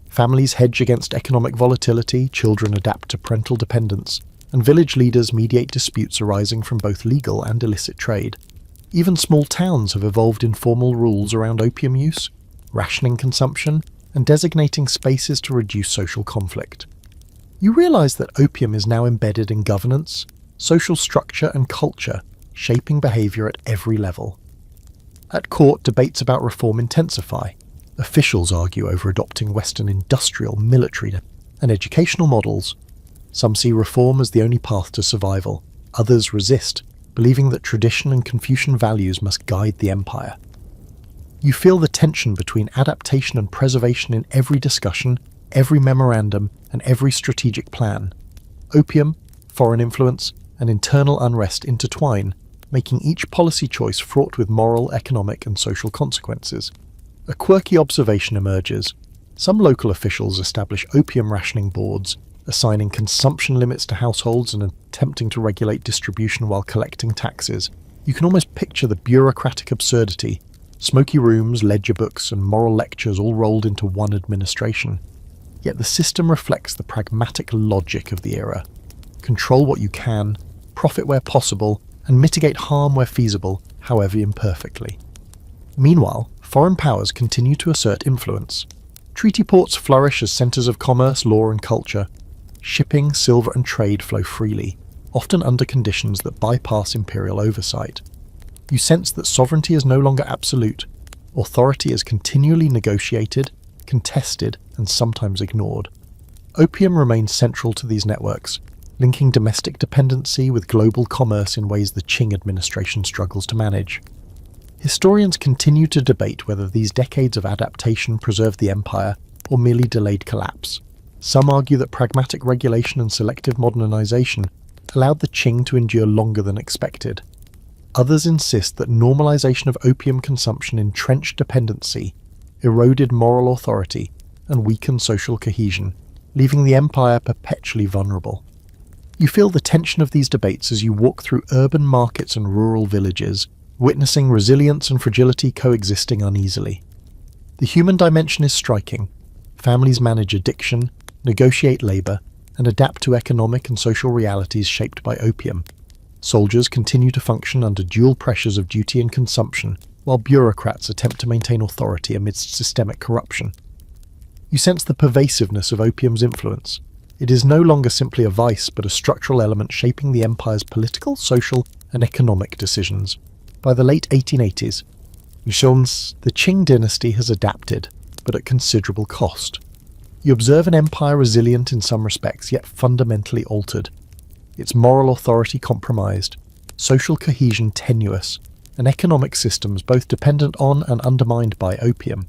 Families hedge against economic volatility, children adapt to parental dependence, and village leaders mediate disputes arising from both legal and illicit trade. Even small towns have evolved informal rules around opium use, rationing consumption, and designating spaces to reduce social conflict. You realise that opium is now embedded in governance, social structure, and culture, shaping behaviour at every level. At court, debates about reform intensify. Officials argue over adopting Western industrial, military, and educational models. Some see reform as the only path to survival. Others resist, believing that tradition and Confucian values must guide the empire. You feel the tension between adaptation and preservation in every discussion, every memorandum, and every strategic plan. Opium, foreign influence, and internal unrest intertwine, making each policy choice fraught with moral, economic, and social consequences. A quirky observation emerges. Some local officials establish opium rationing boards, assigning consumption limits to households and attempting to regulate distribution while collecting taxes. You can almost picture the bureaucratic absurdity: smoky rooms, ledger books, and moral lectures all rolled into one administration. Yet the system reflects the pragmatic logic of the era. Control what you can, profit where possible, and mitigate harm where feasible, however imperfectly. Meanwhile, foreign powers continue to assert influence. Treaty ports flourish as centres of commerce, law, and culture. Shipping, silver, and trade flow freely, often under conditions that bypass imperial oversight. You sense that sovereignty is no longer absolute. Authority is continually negotiated, contested, and sometimes ignored. Opium remains central to these networks, linking domestic dependency with global commerce in ways the Qing administration struggles to manage. Historians continue to debate whether these decades of adaptation preserved the empire or merely delayed collapse. Some argue that pragmatic regulation and selective modernization allowed the Qing to endure longer than expected. Others insist that normalization of opium consumption entrenched dependency, eroded moral authority, and weakened social cohesion, leaving the empire perpetually vulnerable. You feel the tension of these debates as you walk through urban markets and rural villages, witnessing resilience and fragility coexisting uneasily. The human dimension is striking. Families manage addiction, negotiate labour, and adapt to economic and social realities shaped by opium. Soldiers continue to function under dual pressures of duty and consumption, while bureaucrats attempt to maintain authority amidst systemic corruption. You sense the pervasiveness of opium's influence. It is no longer simply a vice, but a structural element shaping the empire's political, social, and economic decisions. By the late 1880s, the Qing dynasty has adapted, but at considerable cost. You observe an empire resilient in some respects, yet fundamentally altered. Its moral authority compromised, social cohesion tenuous, and economic systems both dependent on and undermined by opium.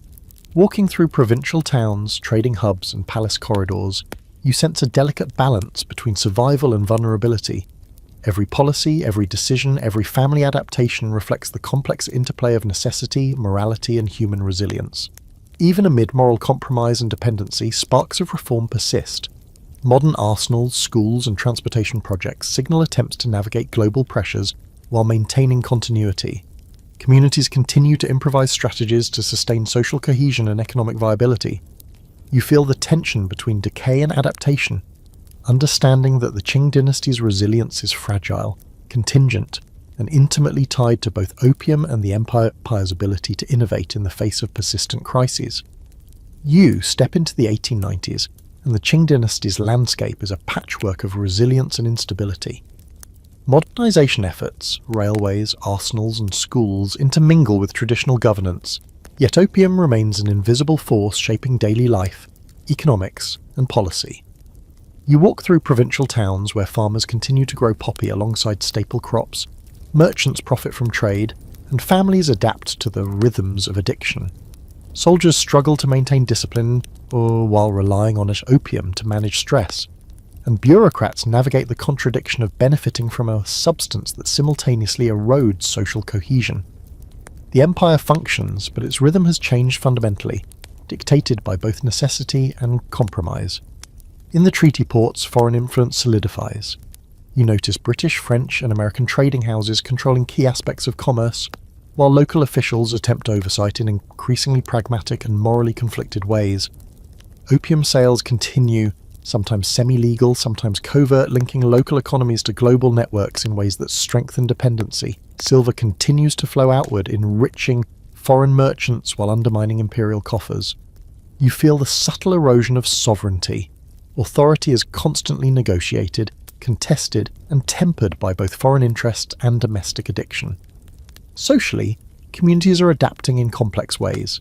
Walking through provincial towns, trading hubs, and palace corridors, You sense a delicate balance between survival and vulnerability. Every policy, every decision, every family adaptation reflects the complex interplay of necessity, morality, and human resilience. Even amid moral compromise and dependency, sparks of reform persist. Modern arsenals, schools, and transportation projects signal attempts to navigate global pressures while maintaining continuity. Communities continue to improvise strategies to sustain social cohesion and economic viability. You feel the tension between decay and adaptation, understanding that the Qing dynasty's resilience is fragile, contingent, and intimately tied to both opium and the empire's ability to innovate in the face of persistent crises. You step into the 1890s, and the Qing dynasty's landscape is a patchwork of resilience and instability. Modernization efforts, railways, arsenals, and schools intermingle with traditional governance, yet opium remains an invisible force shaping daily life, economics, and policy. You walk through provincial towns where farmers continue to grow poppy alongside staple crops, merchants profit from trade, and families adapt to the rhythms of addiction. Soldiers struggle to maintain discipline while relying on opium to manage stress, and bureaucrats navigate the contradiction of benefiting from a substance that simultaneously erodes social cohesion. The empire functions, but its rhythm has changed fundamentally, dictated by both necessity and compromise. In the treaty ports, foreign influence solidifies. You notice British, French, and American trading houses controlling key aspects of commerce, while local officials attempt oversight in increasingly pragmatic and morally conflicted ways. Opium sales continue, sometimes semi-legal, sometimes covert, linking local economies to global networks in ways that strengthen dependency. Silver continues to flow outward, enriching foreign merchants while undermining imperial coffers. You feel the subtle erosion of sovereignty. Authority is constantly negotiated, contested, and tempered by both foreign interests and domestic addiction. Socially, communities are adapting in complex ways.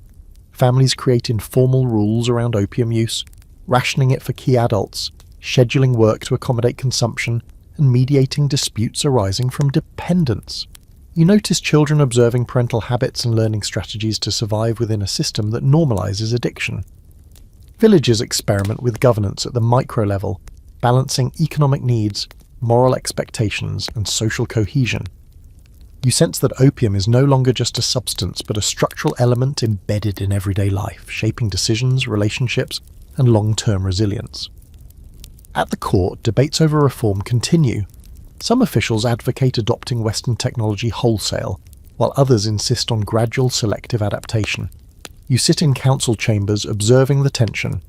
Families create informal rules around opium use, rationing it for key adults, scheduling work to accommodate consumption, and mediating disputes arising from dependence. You notice children observing parental habits and learning strategies to survive within a system that normalizes addiction. Villages experiment with governance at the micro level, balancing economic needs, moral expectations, and social cohesion. You sense that opium is no longer just a substance, but a structural element embedded in everyday life, shaping decisions, relationships, and long-term resilience. At the court, debates over reform continue. Some officials advocate adopting Western technology wholesale, while others insist on gradual selective adaptation. You sit in council chambers observing the tension.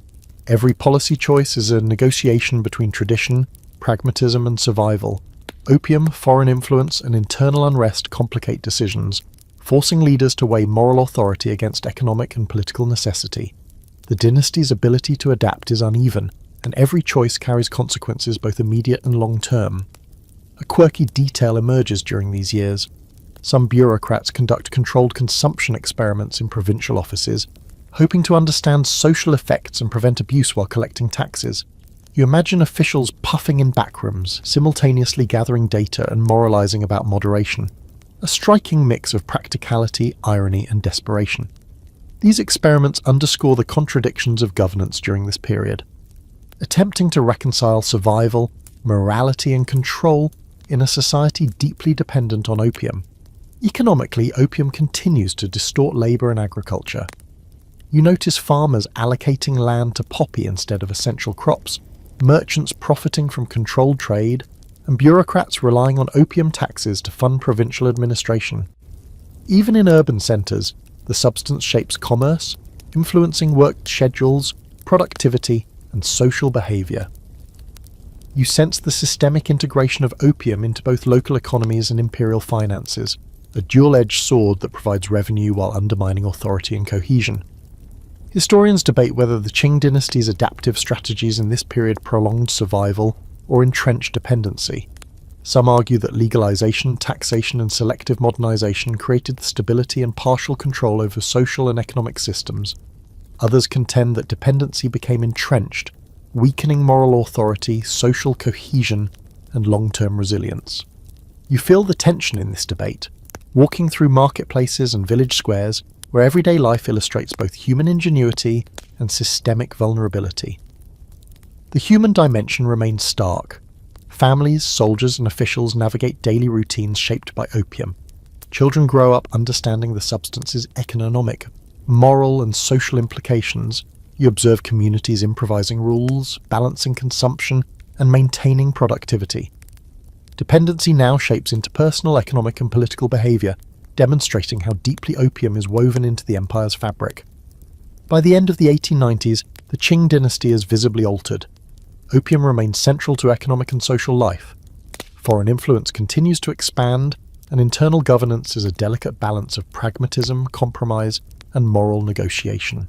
Every policy choice is a negotiation between tradition, pragmatism, and survival. Opium, foreign influence, and internal unrest complicate decisions, forcing leaders to weigh moral authority against economic and political necessity. The dynasty's ability to adapt is uneven, and every choice carries consequences both immediate and long-term. A quirky detail emerges during these years. Some bureaucrats conduct controlled consumption experiments in provincial offices, hoping to understand social effects and prevent abuse while collecting taxes. You imagine officials puffing in backrooms, simultaneously gathering data and moralizing about moderation. A striking mix of practicality, irony, and desperation. These experiments underscore the contradictions of governance during this period, attempting to reconcile survival, morality, and control in a society deeply dependent on opium. Economically, opium continues to distort labour and agriculture. You notice farmers allocating land to poppy instead of essential crops, merchants profiting from controlled trade, and bureaucrats relying on opium taxes to fund provincial administration. Even in urban centres, the substance shapes commerce, influencing work schedules, productivity, and social behaviour. You sense the systemic integration of opium into both local economies and imperial finances, a dual-edged sword that provides revenue while undermining authority and cohesion. Historians debate whether the Qing dynasty's adaptive strategies in this period prolonged survival or entrenched dependency. Some argue that legalization, taxation, and selective modernization created the stability and partial control over social and economic systems. Others contend that dependency became entrenched, weakening moral authority, social cohesion, and long-term resilience. You feel the tension in this debate, walking through marketplaces and village squares where everyday life illustrates both human ingenuity and systemic vulnerability. The human dimension remains stark. Families, soldiers, and officials navigate daily routines shaped by opium. Children grow up understanding the substance's economic, moral, and social implications. You observe communities improvising rules, balancing consumption, and maintaining productivity. Dependency now shapes interpersonal, economic, and political behavior, demonstrating how deeply opium is woven into the empire's fabric. By the end of the 1890s, the Qing Dynasty is visibly altered. Opium remains central to economic and social life. Foreign influence continues to expand, and internal governance is a delicate balance of pragmatism, compromise, and moral negotiation.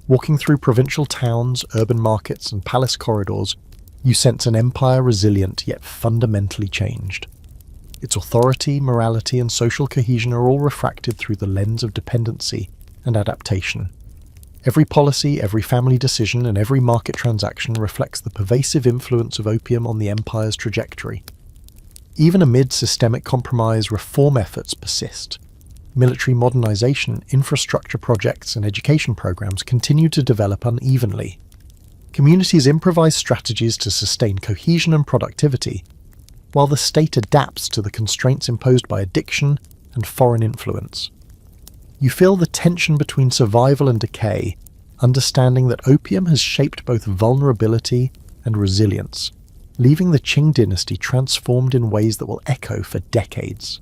Walking through provincial towns, urban markets, and palace corridors, you sense an empire resilient yet fundamentally changed. Its authority, morality, and social cohesion are all refracted through the lens of dependency and adaptation. Every policy, every family decision, and every market transaction reflects the pervasive influence of opium on the empire's trajectory. Even amid systemic compromise, reform efforts persist. Military modernization, infrastructure projects, and education programs continue to develop unevenly. Communities improvise strategies to sustain cohesion and productivity, while the state adapts to the constraints imposed by addiction and foreign influence. You feel the tension between survival and decay, understanding that opium has shaped both vulnerability and resilience, leaving the Qing dynasty transformed in ways that will echo for decades.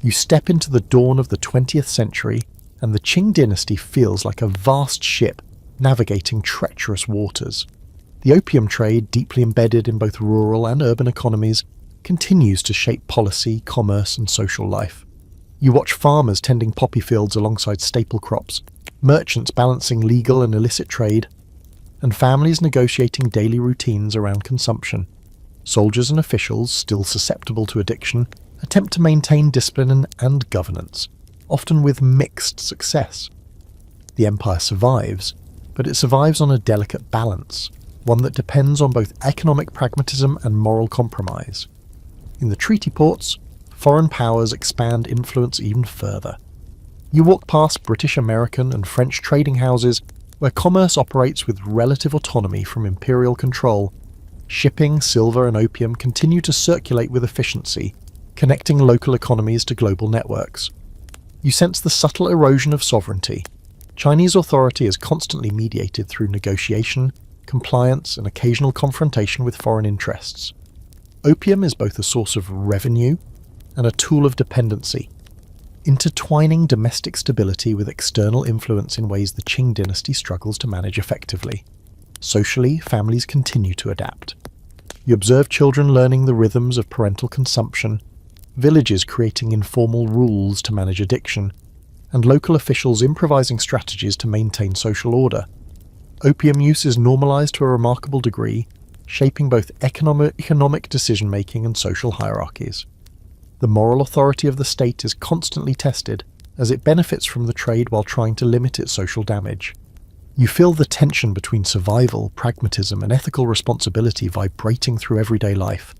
You step into the dawn of the 20th century, and the Qing dynasty feels like a vast ship navigating treacherous waters. The opium trade, deeply embedded in both rural and urban economies, continues to shape policy, commerce, and social life. You watch farmers tending poppy fields alongside staple crops, merchants balancing legal and illicit trade, and families negotiating daily routines around consumption. Soldiers and officials, still susceptible to addiction, attempt to maintain discipline and governance, often with mixed success. The empire survives, but it survives on a delicate balance, one that depends on both economic pragmatism and moral compromise. In the treaty ports, foreign powers expand influence even further. You walk past British, American, and French trading houses where commerce operates with relative autonomy from imperial control. Shipping, silver, and opium continue to circulate with efficiency, connecting local economies to global networks. You sense the subtle erosion of sovereignty. Chinese authority is constantly mediated through negotiation, compliance, and occasional confrontation with foreign interests. Opium is both a source of revenue and a tool of dependency, intertwining domestic stability with external influence in ways the Qing dynasty struggles to manage effectively. Socially, families continue to adapt. You observe children learning the rhythms of parental consumption, villages creating informal rules to manage addiction, and local officials improvising strategies to maintain social order. Opium use is normalized to a remarkable degree, shaping both economic decision-making and social hierarchies. The moral authority of the state is constantly tested, as it benefits from the trade while trying to limit its social damage. You feel the tension between survival, pragmatism, and ethical responsibility vibrating through everyday life,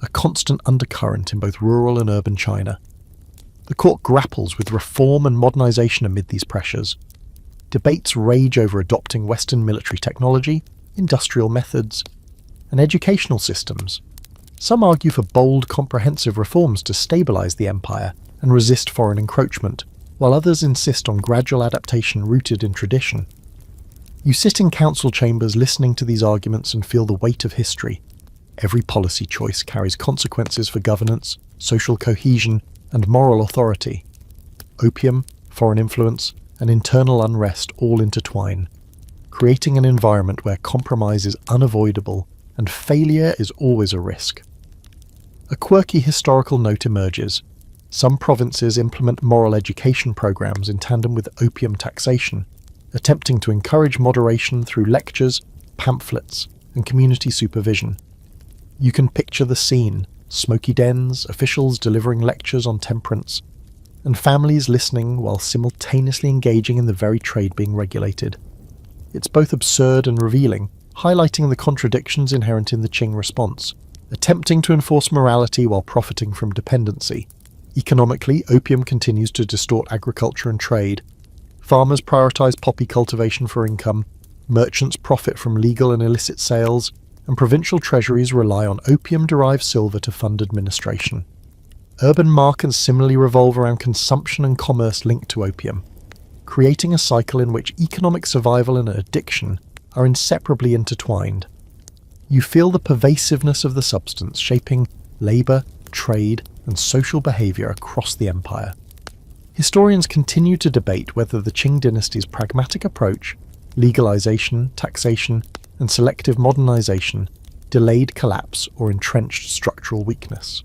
a constant undercurrent in both rural and urban China. The court grapples with reform and modernization amid these pressures. Debates rage over adopting Western military technology, industrial methods, and educational systems. Some argue for bold, comprehensive reforms to stabilize the empire and resist foreign encroachment, while others insist on gradual adaptation rooted in tradition. You sit in council chambers listening to these arguments and feel the weight of history. Every policy choice carries consequences for governance, social cohesion, and moral authority. Opium, foreign influence, and internal unrest all intertwine, creating an environment where compromise is unavoidable and failure is always a risk. A quirky historical note emerges. Some provinces implement moral education programs in tandem with opium taxation, attempting to encourage moderation through lectures, pamphlets, and community supervision. You can picture the scene: smoky dens, officials delivering lectures on temperance, and families listening while simultaneously engaging in the very trade being regulated. It's both absurd and revealing, highlighting the contradictions inherent in the Qing response, attempting to enforce morality while profiting from dependency. Economically, opium continues to distort agriculture and trade. Farmers prioritize poppy cultivation for income, merchants profit from legal and illicit sales, and provincial treasuries rely on opium-derived silver to fund administration. Urban markets similarly revolve around consumption and commerce linked to opium, creating a cycle in which economic survival and addiction are inseparably intertwined. You feel the pervasiveness of the substance shaping labour, trade, and social behaviour across the empire. Historians continue to debate whether the Qing dynasty's pragmatic approach, legalisation, taxation, and selective modernisation delayed collapse or entrenched structural weakness.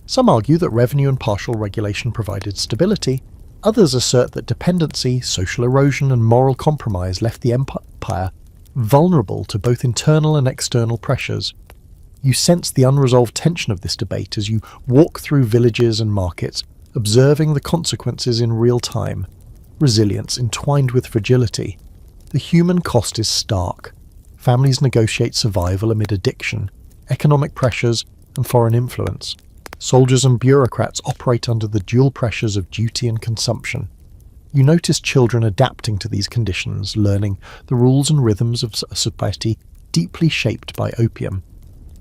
Some argue that revenue and partial regulation provided stability. Others assert that dependency, social erosion, and moral compromise left the empire vulnerable to both internal and external pressures. You sense the unresolved tension of this debate as you walk through villages and markets, observing the consequences in real time. Resilience entwined with fragility. The human cost is stark. Families negotiate survival amid addiction, economic pressures, and foreign influence. Soldiers and bureaucrats operate under the dual pressures of duty and consumption. You notice children adapting to these conditions, learning the rules and rhythms of a society deeply shaped by opium.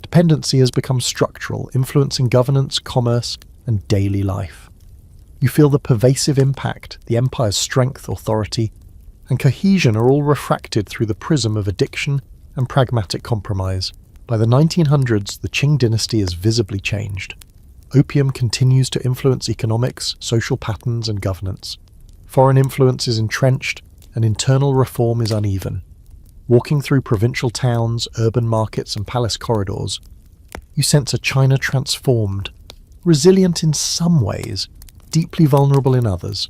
Dependency has become structural, influencing governance, commerce, and daily life. You feel the pervasive impact. The empire's strength, authority, and cohesion are all refracted through the prism of addiction and pragmatic compromise. By the 1900s, the Qing dynasty has visibly changed. Opium continues to influence economics, social patterns, and governance. Foreign influence is entrenched, and internal reform is uneven. Walking through provincial towns, urban markets, and palace corridors, you sense a China transformed, resilient in some ways, deeply vulnerable in others.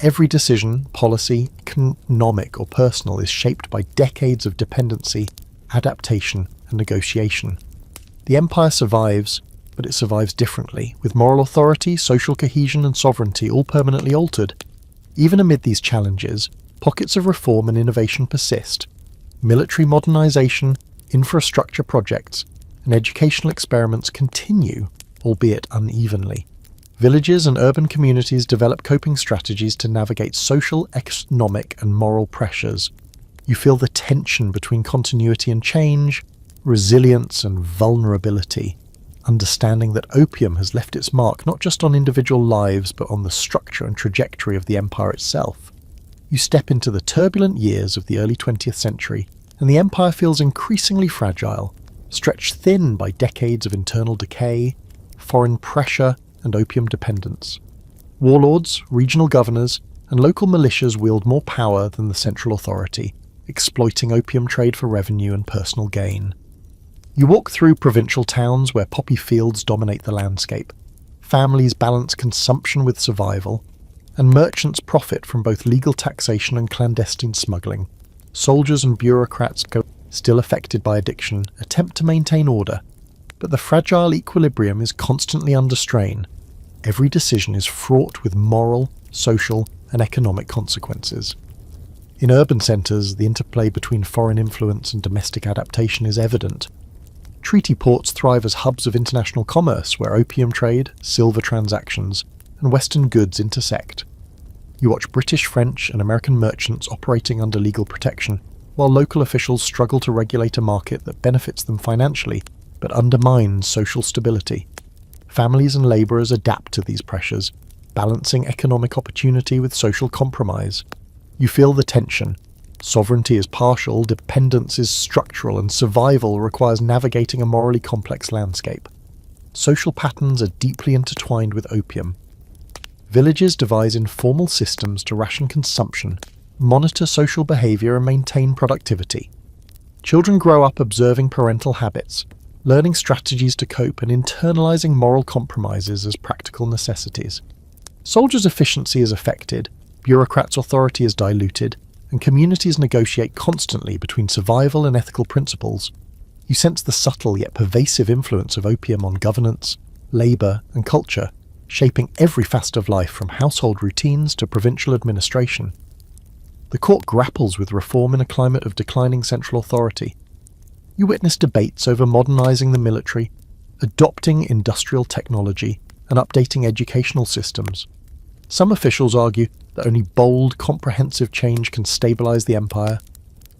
Every decision, policy, economic or personal, is shaped by decades of dependency, adaptation, and negotiation. The empire survives, but it survives differently, with moral authority, social cohesion, and sovereignty all permanently altered. Even amid these challenges, pockets of reform and innovation persist. Military modernization, infrastructure projects, and educational experiments continue, albeit unevenly. Villages and urban communities develop coping strategies to navigate social, economic, and moral pressures. You feel the tension between continuity and change, resilience and vulnerability, understanding that opium has left its mark not just on individual lives but on the structure and trajectory of the empire itself. You step into the turbulent years of the early 20th century, and the empire feels increasingly fragile, stretched thin by decades of internal decay, foreign pressure, and opium dependence. Warlords, regional governors, and local militias wield more power than the central authority, exploiting opium trade for revenue and personal gain. You walk through provincial towns where poppy fields dominate the landscape. Families balance consumption with survival, and merchants profit from both legal taxation and clandestine smuggling. Soldiers and bureaucrats, still affected by addiction, attempt to maintain order, but the fragile equilibrium is constantly under strain. Every decision is fraught with moral, social, and economic consequences. In urban centres, the interplay between foreign influence and domestic adaptation is evident. Treaty ports thrive as hubs of international commerce where opium trade, silver transactions, and Western goods intersect. You watch British, French, and American merchants operating under legal protection, while local officials struggle to regulate a market that benefits them financially but undermines social stability. Families and labourers adapt to these pressures, balancing economic opportunity with social compromise. You feel the tension. Sovereignty is partial, dependence is structural, and survival requires navigating a morally complex landscape. Social patterns are deeply intertwined with opium. Villages devise informal systems to ration consumption, monitor social behaviour, and maintain productivity. Children grow up observing parental habits, learning strategies to cope and internalising moral compromises as practical necessities. Soldiers' efficiency is affected, bureaucrats' authority is diluted, and communities negotiate constantly between survival and ethical principles. You sense the subtle yet pervasive influence of opium on governance, labour, and culture, shaping every facet of life from household routines to provincial administration. The court grapples with reform in a climate of declining central authority. You witness debates over modernising the military, adopting industrial technology, and updating educational systems. Some officials argue that only bold, comprehensive change can stabilise the empire,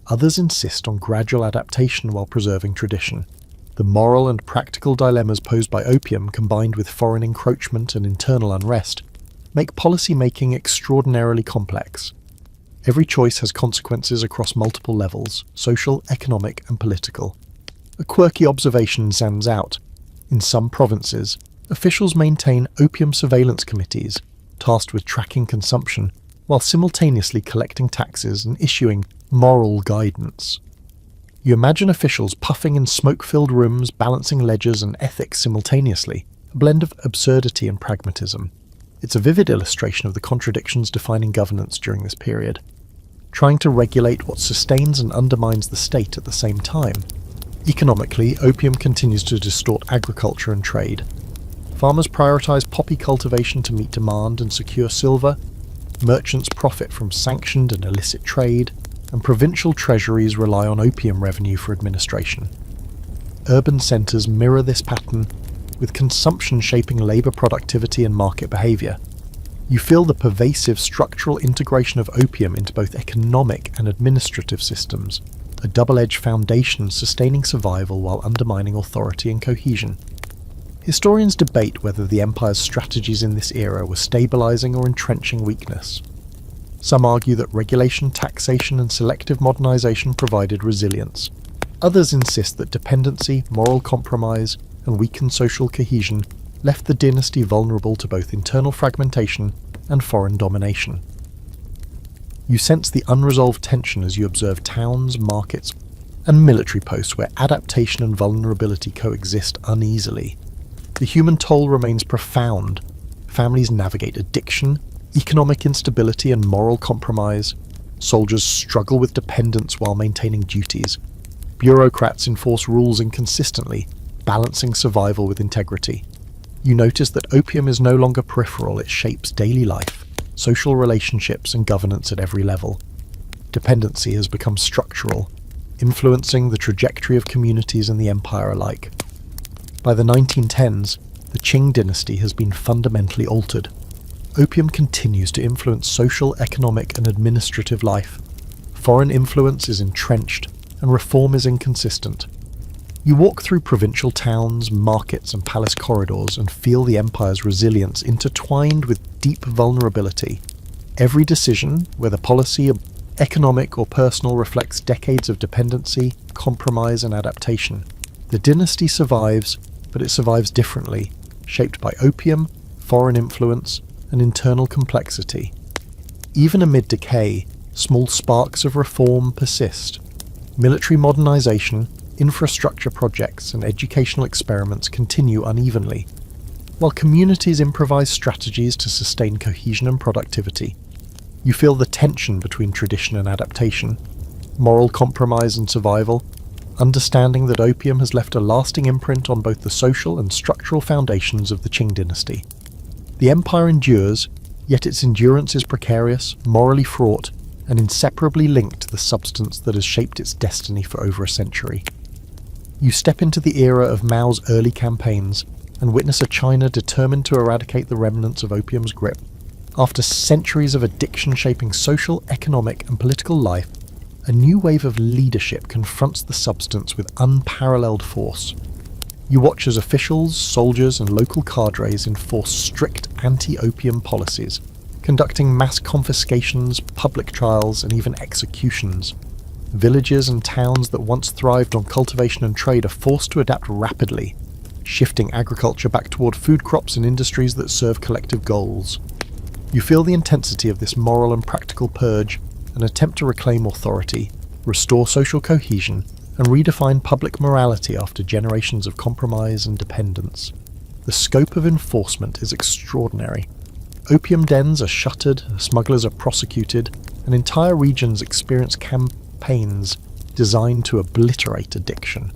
Others insist on gradual adaptation while preserving tradition. The moral and practical dilemmas posed by opium, combined with foreign encroachment and internal unrest, make policy-making extraordinarily complex. Every choice has consequences across multiple levels: social, economic, and political. A quirky observation stands out. In some provinces, officials maintain opium surveillance committees, tasked with tracking consumption, while simultaneously collecting taxes and issuing moral guidance. You imagine officials puffing in smoke-filled rooms, balancing ledgers and ethics simultaneously, a blend of absurdity and pragmatism. It's a vivid illustration of the contradictions defining governance during this period, trying to regulate what sustains and undermines the state at the same time. Economically, opium continues to distort agriculture and trade. Farmers prioritize poppy cultivation to meet demand and secure silver. Merchants profit from sanctioned and illicit trade, and provincial treasuries rely on opium revenue for administration. Urban centres mirror this pattern, with consumption shaping labour productivity and market behaviour. You feel the pervasive structural integration of opium into both economic and administrative systems, a double-edged foundation sustaining survival while undermining authority and cohesion. Historians debate whether the empire's strategies in this era were stabilising or entrenching weakness. Some argue that regulation, taxation, and selective modernisation provided resilience. Others insist that dependency, moral compromise, and weakened social cohesion left the dynasty vulnerable to both internal fragmentation and foreign domination. You sense the unresolved tension as you observe towns, markets, and military posts where adaptation and vulnerability coexist uneasily. The human toll remains profound. Families navigate addiction, economic instability, and moral compromise. Soldiers struggle with dependence while maintaining duties. Bureaucrats enforce rules inconsistently, balancing survival with integrity. You notice that opium is no longer peripheral, it shapes daily life, social relationships, and governance at every level. Dependency has become structural, influencing the trajectory of communities and the empire alike. By the 1910s, the Qing Dynasty has been fundamentally altered. Opium continues to influence social, economic, and administrative life. Foreign influence is entrenched, and reform is inconsistent. You walk through provincial towns, markets, and palace corridors and feel the empire's resilience intertwined with deep vulnerability. Every decision, whether policy, economic, or personal, reflects decades of dependency, compromise, and adaptation. The dynasty survives, but it survives differently, shaped by opium, foreign influence, and internal complexity. Even amid decay, small sparks of reform persist. Military modernization, infrastructure projects, and educational experiments continue unevenly, while communities improvise strategies to sustain cohesion and productivity. You feel the tension between tradition and adaptation, moral compromise and survival, understanding that opium has left a lasting imprint on both the social and structural foundations of the Qing dynasty. The empire endures, yet its endurance is precarious, morally fraught, and inseparably linked to the substance that has shaped its destiny for over a century. You step into the era of Mao's early campaigns and witness a China determined to eradicate the remnants of opium's grip. After centuries of addiction shaping social, economic, and political life, a new wave of leadership confronts the substance with unparalleled force. You watch as officials, soldiers, and local cadres enforce strict anti-opium policies, conducting mass confiscations, public trials, and even executions. Villages and towns that once thrived on cultivation and trade are forced to adapt rapidly, shifting agriculture back toward food crops and industries that serve collective goals. You feel the intensity of this moral and practical purge, an attempt to reclaim authority, restore social cohesion, and redefine public morality after generations of compromise and dependence. The scope of enforcement is extraordinary. Opium dens are shuttered, smugglers are prosecuted, and entire regions experience campaigns designed to obliterate addiction.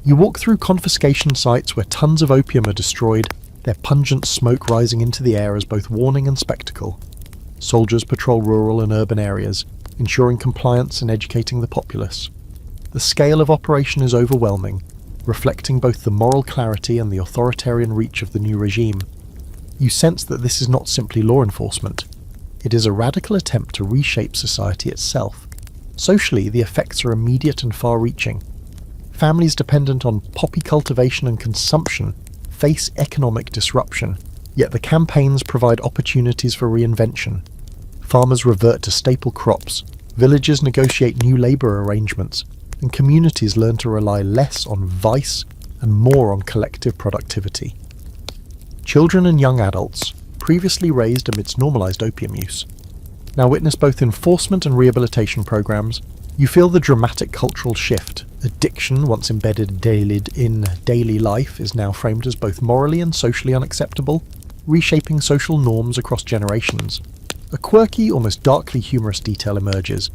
You walk through confiscation sites where tons of opium are destroyed, their pungent smoke rising into the air as both warning and spectacle. Soldiers patrol rural and urban areas, ensuring compliance and educating the populace. The scale of operation is overwhelming, reflecting both the moral clarity and the authoritarian reach of the new regime. You sense that this is not simply law enforcement. It is a radical attempt to reshape society itself. Socially, the effects are immediate and far-reaching. Families dependent on poppy cultivation and consumption face economic disruption, yet the campaigns provide opportunities for reinvention. Farmers revert to staple crops, villages negotiate new labour arrangements, and communities learn to rely less on vice and more on collective productivity. Children and young adults, previously raised amidst normalised opium use, now witness both enforcement and rehabilitation programs. You feel the dramatic cultural shift. Addiction, once embedded in daily life, is now framed as both morally and socially unacceptable, reshaping social norms across generations. A quirky, almost darkly humorous detail emerges.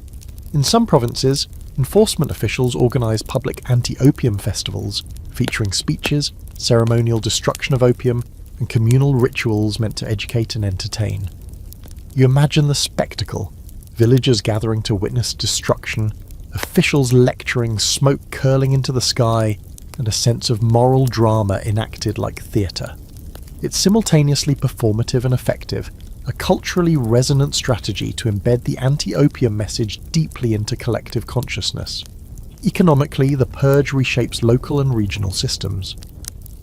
In some provinces, enforcement officials organise public anti-opium festivals, featuring speeches, ceremonial destruction of opium, and communal rituals meant to educate and entertain. You imagine the spectacle: villagers gathering to witness destruction, officials lecturing, smoke curling into the sky, and a sense of moral drama enacted like theatre. It's simultaneously performative and effective, a culturally resonant strategy to embed the anti-opium message deeply into collective consciousness. Economically, the purge reshapes local and regional systems.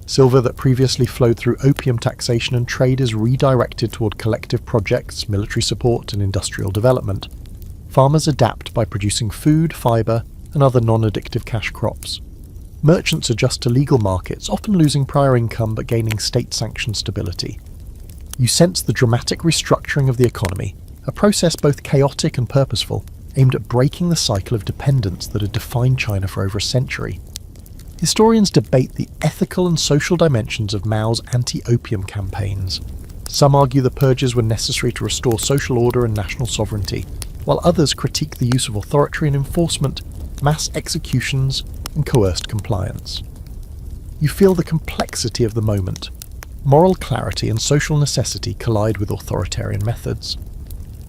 Silver that previously flowed through opium taxation and trade is redirected toward collective projects, military support, and industrial development. Farmers adapt by producing food, fibre, and other non-addictive cash crops. Merchants adjust to legal markets, often losing prior income but gaining state-sanctioned stability. You sense the dramatic restructuring of the economy, a process both chaotic and purposeful, aimed at breaking the cycle of dependence that had defined China for over a century. Historians debate the ethical and social dimensions of Mao's anti-opium campaigns. Some argue the purges were necessary to restore social order and national sovereignty, while others critique the use of authoritarian enforcement, mass executions, and coerced compliance. You feel the complexity of the moment. Moral clarity and social necessity collide with authoritarian methods,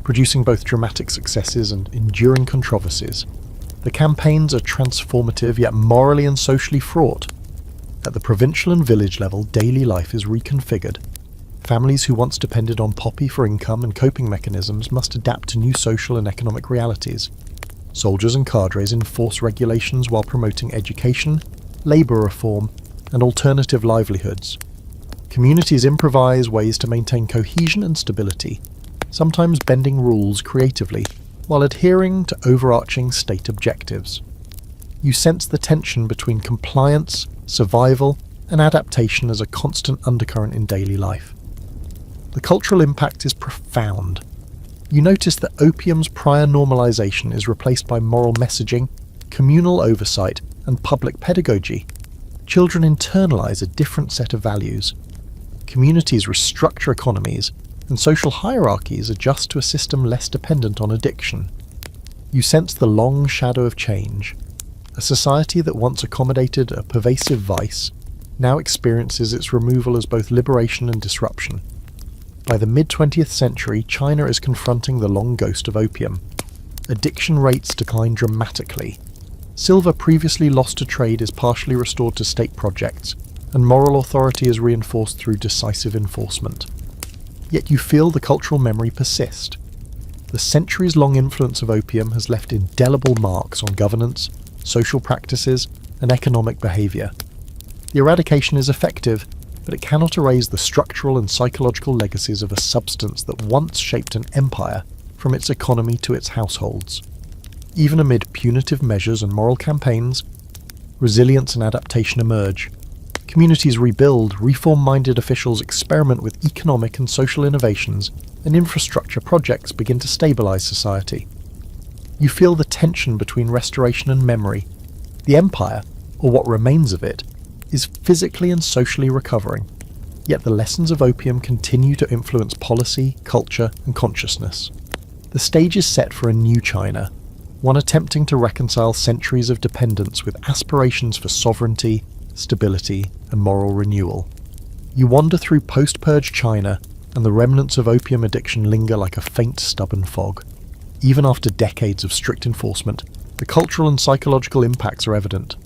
producing both dramatic successes and enduring controversies. The campaigns are transformative yet morally and socially fraught. At the provincial and village level, daily life is reconfigured. Families who once depended on poppy for income and coping mechanisms must adapt to new social and economic realities. Soldiers and cadres enforce regulations while promoting education, labour reform, and alternative livelihoods. Communities improvise ways to maintain cohesion and stability, sometimes bending rules creatively while adhering to overarching state objectives. You sense the tension between compliance, survival, and adaptation as a constant undercurrent in daily life. The cultural impact is profound. You notice that opium's prior normalization is replaced by moral messaging, communal oversight, and public pedagogy. Children internalize a different set of values. Communities restructure economies, and social hierarchies adjust to a system less dependent on addiction. You sense the long shadow of change. A society that once accommodated a pervasive vice now experiences its removal as both liberation and disruption. By the mid-20th century, China is confronting the long ghost of opium. Addiction rates decline dramatically. Silver previously lost to trade is partially restored to state projects, and moral authority is reinforced through decisive enforcement. Yet you feel the cultural memory persist. The centuries-long influence of opium has left indelible marks on governance, social practices, and economic behaviour. The eradication is effective, but it cannot erase the structural and psychological legacies of a substance that once shaped an empire from its economy to its households. Even amid punitive measures and moral campaigns, resilience and adaptation emerge. Communities rebuild, reform-minded officials experiment with economic and social innovations, and infrastructure projects begin to stabilise society. You feel the tension between restoration and memory. The empire, or what remains of it, is physically and socially recovering, yet the lessons of opium continue to influence policy, culture, and consciousness. The stage is set for a new China, one attempting to reconcile centuries of dependence with aspirations for sovereignty, stability, and moral renewal. You wander through post-purge China, and the remnants of opium addiction linger like a faint, stubborn fog. Even after decades of strict enforcement, the cultural and psychological impacts are evident.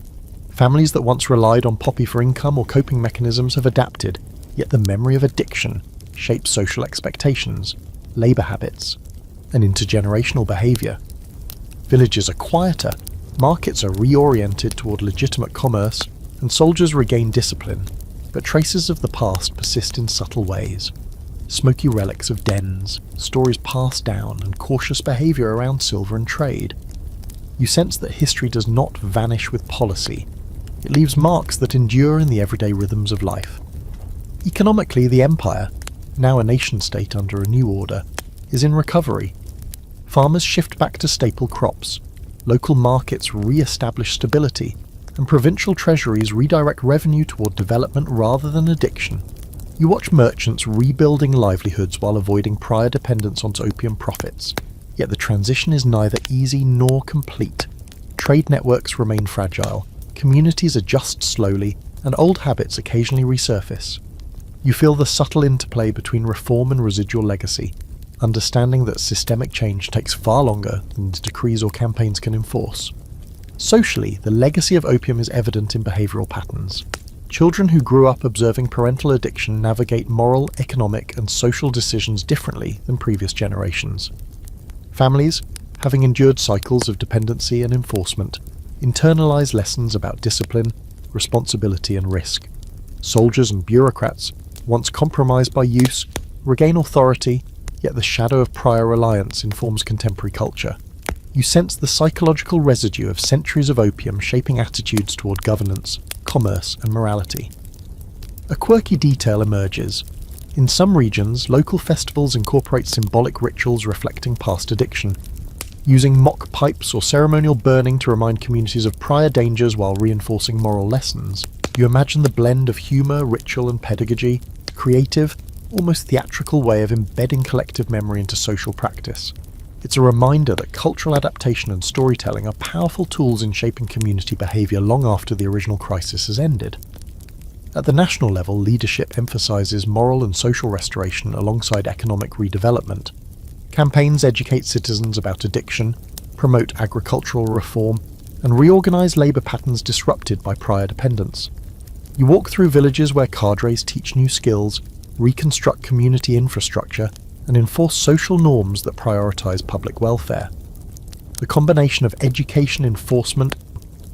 Families that once relied on poppy for income or coping mechanisms have adapted, yet the memory of addiction shapes social expectations, labour habits, and intergenerational behaviour. Villages are quieter, markets are reoriented toward legitimate commerce, and soldiers regain discipline, but traces of the past persist in subtle ways. Smoky relics of dens, stories passed down, and cautious behaviour around silver and trade. You sense that history does not vanish with policy. It leaves marks that endure in the everyday rhythms of life. Economically, the empire, now a nation-state under a new order, is in recovery. Farmers shift back to staple crops, local markets re-establish stability, and provincial treasuries redirect revenue toward development rather than addiction. You watch merchants rebuilding livelihoods while avoiding prior dependence on opium profits. Yet the transition is neither easy nor complete. Trade networks remain fragile, communities adjust slowly, and old habits occasionally resurface. You feel the subtle interplay between reform and residual legacy, understanding that systemic change takes far longer than decrees or campaigns can enforce. Socially, the legacy of opium is evident in behavioural patterns. Children who grew up observing parental addiction navigate moral, economic, and social decisions differently than previous generations. Families, having endured cycles of dependency and enforcement, internalise lessons about discipline, responsibility, and risk. Soldiers and bureaucrats, once compromised by use, regain authority, yet the shadow of prior reliance informs contemporary culture. You sense the psychological residue of centuries of opium shaping attitudes toward governance, commerce, and morality. A quirky detail emerges. In some regions, local festivals incorporate symbolic rituals reflecting past addiction, using mock pipes or ceremonial burning to remind communities of prior dangers while reinforcing moral lessons. You imagine the blend of humour, ritual, and pedagogy, a creative, almost theatrical way of embedding collective memory into social practice. It's a reminder that cultural adaptation and storytelling are powerful tools in shaping community behaviour long after the original crisis has ended. At the national level, leadership emphasises moral and social restoration alongside economic redevelopment. Campaigns educate citizens about addiction, promote agricultural reform, and reorganise labour patterns disrupted by prior dependence. You walk through villages where cadres teach new skills, reconstruct community infrastructure, and enforce social norms that prioritise public welfare. The combination of education, enforcement,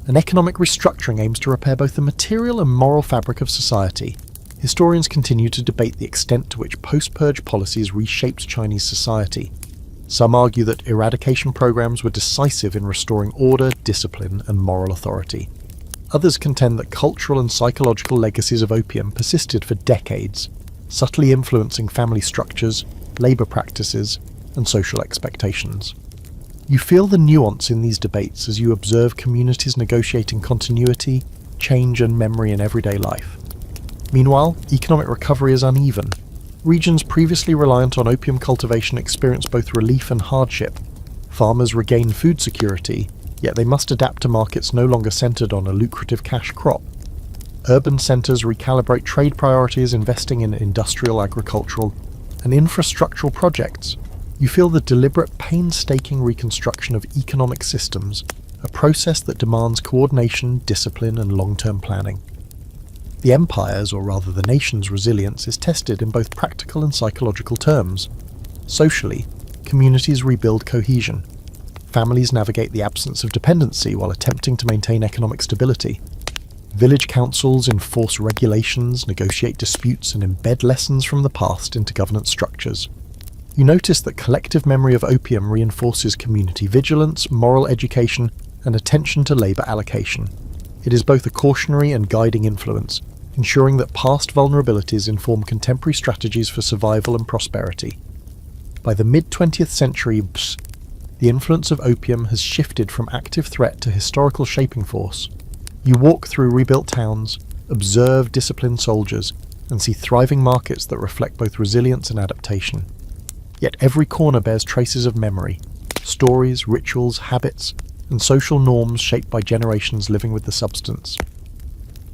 and economic restructuring aims to repair both the material and moral fabric of society. Historians continue to debate the extent to which post-purge policies reshaped Chinese society. Some argue that eradication programs were decisive in restoring order, discipline, and moral authority. Others contend that cultural and psychological legacies of opium persisted for decades, subtly influencing family structures, labour practices, and social expectations. You feel the nuance in these debates as you observe communities negotiating continuity, change, and memory in everyday life. Meanwhile, economic recovery is uneven. Regions previously reliant on opium cultivation experience both relief and hardship. Farmers regain food security, yet they must adapt to markets no longer centred on a lucrative cash crop. Urban centres recalibrate trade priorities, investing in industrial, agricultural, and infrastructural projects. You feel the deliberate, painstaking reconstruction of economic systems, a process that demands coordination, discipline, and long-term planning. The empire's, or rather the nation's, resilience is tested in both practical and psychological terms. Socially, communities rebuild cohesion. Families navigate the absence of dependency while attempting to maintain economic stability. Village councils enforce regulations, negotiate disputes, and embed lessons from the past into governance structures. You notice that collective memory of opium reinforces community vigilance, moral education, and attention to labour allocation. It is both a cautionary and guiding influence, ensuring that past vulnerabilities inform contemporary strategies for survival and prosperity. By the mid-20th century, the influence of opium has shifted from active threat to historical shaping force. You walk through rebuilt towns, observe disciplined soldiers, and see thriving markets that reflect both resilience and adaptation. Yet every corner bears traces of memory, stories, rituals, habits, and social norms shaped by generations living with the substance.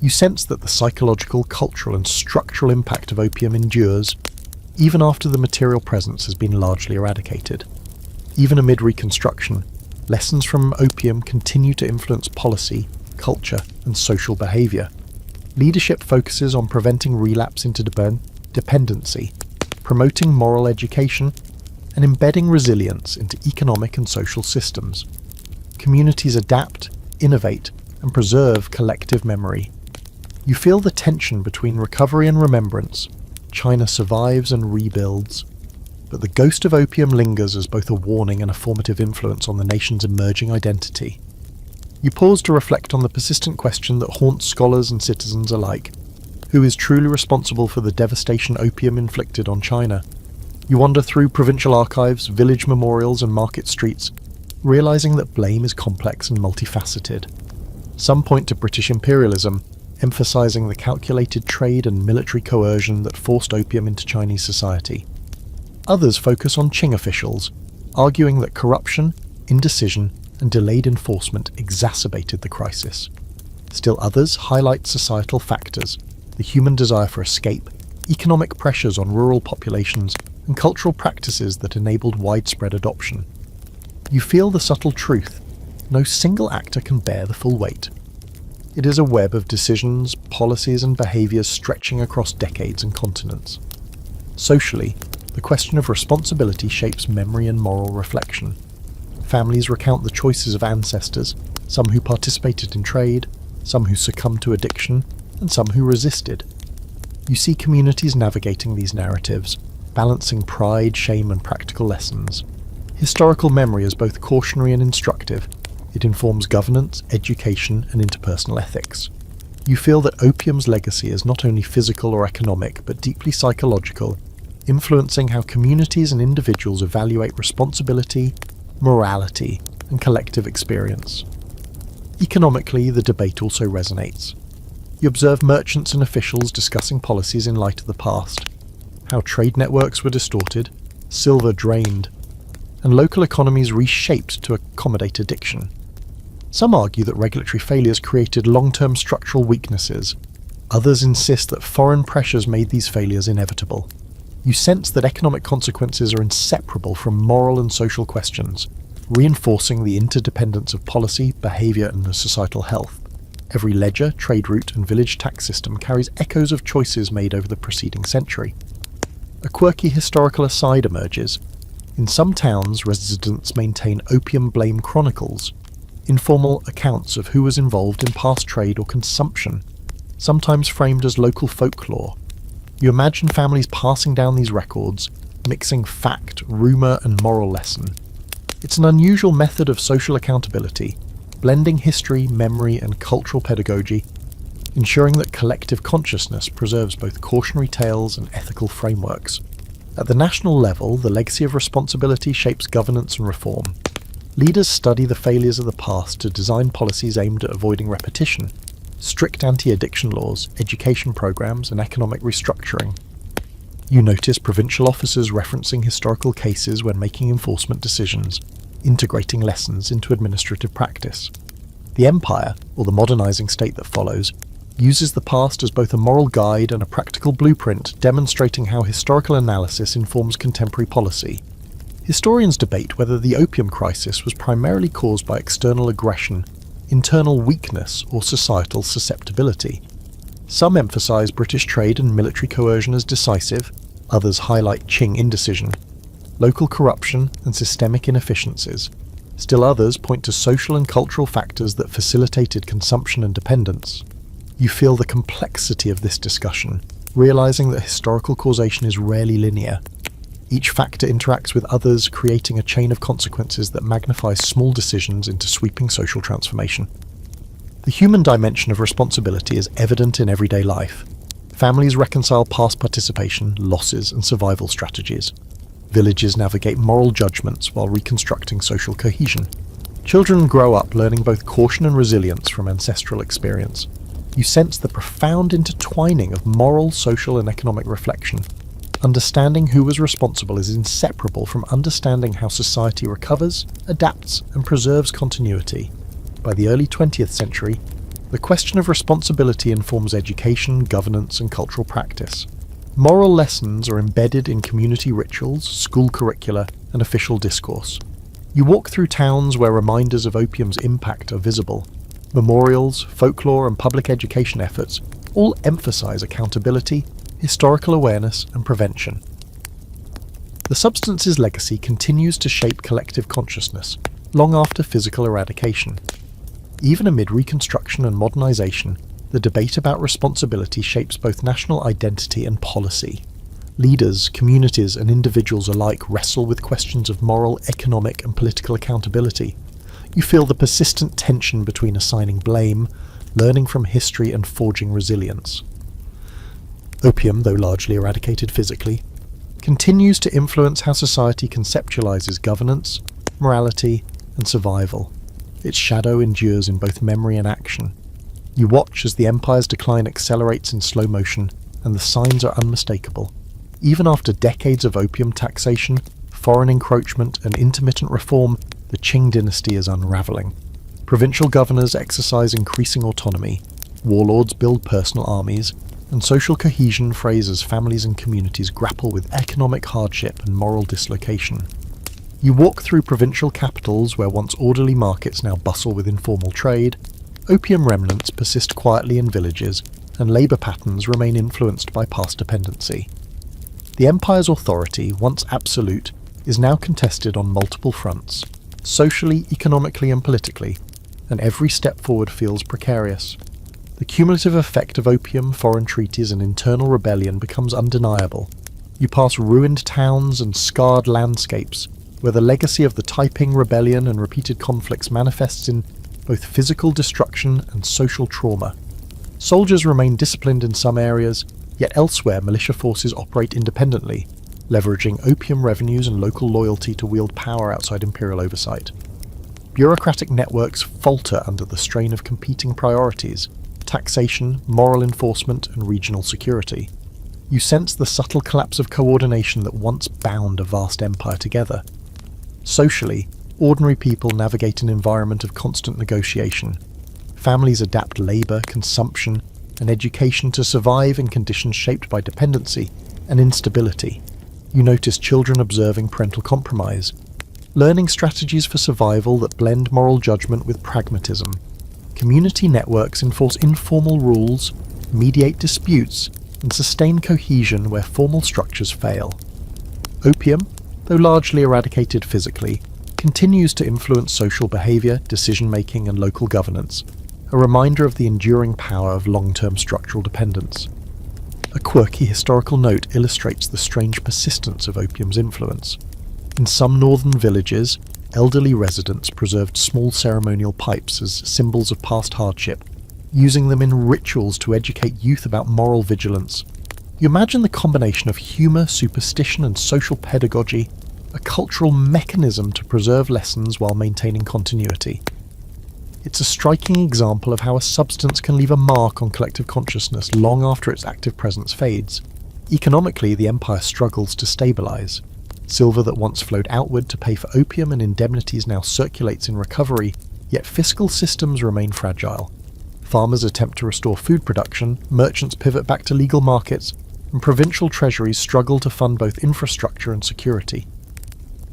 You sense that the psychological, cultural, and structural impact of opium endures, even after the material presence has been largely eradicated. Even amid reconstruction, lessons from opium continue to influence policy, culture, and social behaviour. Leadership focuses on preventing relapse into dependency, promoting moral education, and embedding resilience into economic and social systems. communities adapt, innovate, and preserve collective memory. You feel the tension between recovery and remembrance. China survives and rebuilds, but the ghost of opium lingers as both a warning and a formative influence on the nation's emerging identity. You pause to reflect on the persistent question that haunts scholars and citizens alike. Who is truly responsible for the devastation opium inflicted on China? You wander through provincial archives, village memorials, and market streets, realizing that blame is complex and multifaceted. Some point to British imperialism, emphasizing the calculated trade and military coercion that forced opium into Chinese society. Others focus on Qing officials, arguing that corruption, indecision, and delayed enforcement exacerbated the crisis. Still others highlight societal factors, the human desire for escape, economic pressures on rural populations, and cultural practices that enabled widespread adoption. You feel the subtle truth: no single actor can bear the full weight. It is a web of decisions, policies, and behaviours stretching across decades and continents. Socially, the question of responsibility shapes memory and moral reflection. Families recount the choices of ancestors, some who participated in trade, some who succumbed to addiction, and some who resisted. You see communities navigating these narratives, balancing pride, shame, and practical lessons. Historical memory is both cautionary and instructive. It informs governance, education, and interpersonal ethics. You feel that opium's legacy is not only physical or economic, but deeply psychological, influencing how communities and individuals evaluate responsibility, morality, and collective experience. Economically, the debate also resonates. You observe merchants and officials discussing policies in light of the past, how trade networks were distorted, silver drained, and local economies reshaped to accommodate addiction. Some argue that regulatory failures created long-term structural weaknesses. Others insist that foreign pressures made these failures inevitable. You sense that economic consequences are inseparable from moral and social questions, reinforcing the interdependence of policy, behaviour, and societal health. Every ledger, trade route, and village tax system carries echoes of choices made over the preceding century. A quirky historical aside emerges. In some towns, residents maintain opium blame chronicles, informal accounts of who was involved in past trade or consumption, sometimes framed as local folklore. You imagine families passing down these records, mixing fact, rumour, and moral lesson. It's an unusual method of social accountability, blending history, memory, and cultural pedagogy, ensuring that collective consciousness preserves both cautionary tales and ethical frameworks. At the national level, the legacy of responsibility shapes governance and reform. Leaders study the failures of the past to design policies aimed at avoiding repetition. Strict anti-addiction laws, education programs, and economic restructuring. You notice provincial officers referencing historical cases when making enforcement decisions, integrating lessons into administrative practice. The empire, or the modernizing state that follows, uses the past as both a moral guide and a practical blueprint, demonstrating how historical analysis informs contemporary policy. Historians debate whether the opium crisis was primarily caused by external aggression, internal weakness, or societal susceptibility. Some emphasize British trade and military coercion as decisive, others highlight Qing indecision, local corruption, and systemic inefficiencies. Still others point to social and cultural factors that facilitated consumption and dependence. You feel the complexity of this discussion, realizing that historical causation is rarely linear. Each factor interacts with others, creating a chain of consequences that magnifies small decisions into sweeping social transformation. The human dimension of responsibility is evident in everyday life. Families reconcile past participation, losses, and survival strategies. Villages navigate moral judgments while reconstructing social cohesion. Children grow up learning both caution and resilience from ancestral experience. You sense the profound intertwining of moral, social, and economic reflection. Understanding who was responsible is inseparable from understanding how society recovers, adapts, and preserves continuity. By the early 20th century, the question of responsibility informs education, governance, and cultural practice. Moral lessons are embedded in community rituals, school curricula, and official discourse. You walk through towns where reminders of opium's impact are visible. Memorials, folklore, and public education efforts all emphasize accountability, historical awareness, and prevention. The substance's legacy continues to shape collective consciousness, long after physical eradication. Even amid reconstruction and modernization, the debate about responsibility shapes both national identity and policy. Leaders, communities, and individuals alike wrestle with questions of moral, economic, and political accountability. You feel the persistent tension between assigning blame, learning from history, and forging resilience. Opium, though largely eradicated physically, continues to influence how society conceptualizes governance, morality, and survival. Its shadow endures in both memory and action. You watch as the empire's decline accelerates in slow motion, and the signs are unmistakable. Even after decades of opium taxation, foreign encroachment, and intermittent reform, the Qing dynasty is unraveling. Provincial governors exercise increasing autonomy, warlords build personal armies, and social cohesion frays as families and communities grapple with economic hardship and moral dislocation. You walk through provincial capitals where once orderly markets now bustle with informal trade. Opium remnants persist quietly in villages, and labour patterns remain influenced by past dependency. The empire's authority, once absolute, is now contested on multiple fronts, socially, economically, and politically, and every step forward feels precarious. The cumulative effect of opium, foreign treaties, and internal rebellion becomes undeniable. You pass ruined towns and scarred landscapes, where the legacy of the Taiping Rebellion and repeated conflicts manifests in both physical destruction and social trauma. Soldiers remain disciplined in some areas, yet elsewhere militia forces operate independently, leveraging opium revenues and local loyalty to wield power outside imperial oversight. Bureaucratic networks falter under the strain of competing priorities: taxation, moral enforcement, and regional security. You sense the subtle collapse of coordination that once bound a vast empire together. Socially, ordinary people navigate an environment of constant negotiation. Families adapt labour, consumption, and education to survive in conditions shaped by dependency and instability. You notice children observing parental compromise, learning strategies for survival that blend moral judgment with pragmatism. Community networks enforce informal rules, mediate disputes, and sustain cohesion where formal structures fail. Opium, though largely eradicated physically, continues to influence social behaviour, decision-making, and local governance, a reminder of the enduring power of long-term structural dependence. A quirky historical note illustrates the strange persistence of opium's influence. In some northern villages, elderly residents preserved small ceremonial pipes as symbols of past hardship, using them in rituals to educate youth about moral vigilance. You imagine the combination of humour, superstition, and social pedagogy, a cultural mechanism to preserve lessons while maintaining continuity. It's a striking example of how a substance can leave a mark on collective consciousness long after its active presence fades. Economically, the empire struggles to stabilise. Silver that once flowed outward to pay for opium and indemnities now circulates in recovery, yet fiscal systems remain fragile. Farmers attempt to restore food production, merchants pivot back to legal markets, and provincial treasuries struggle to fund both infrastructure and security.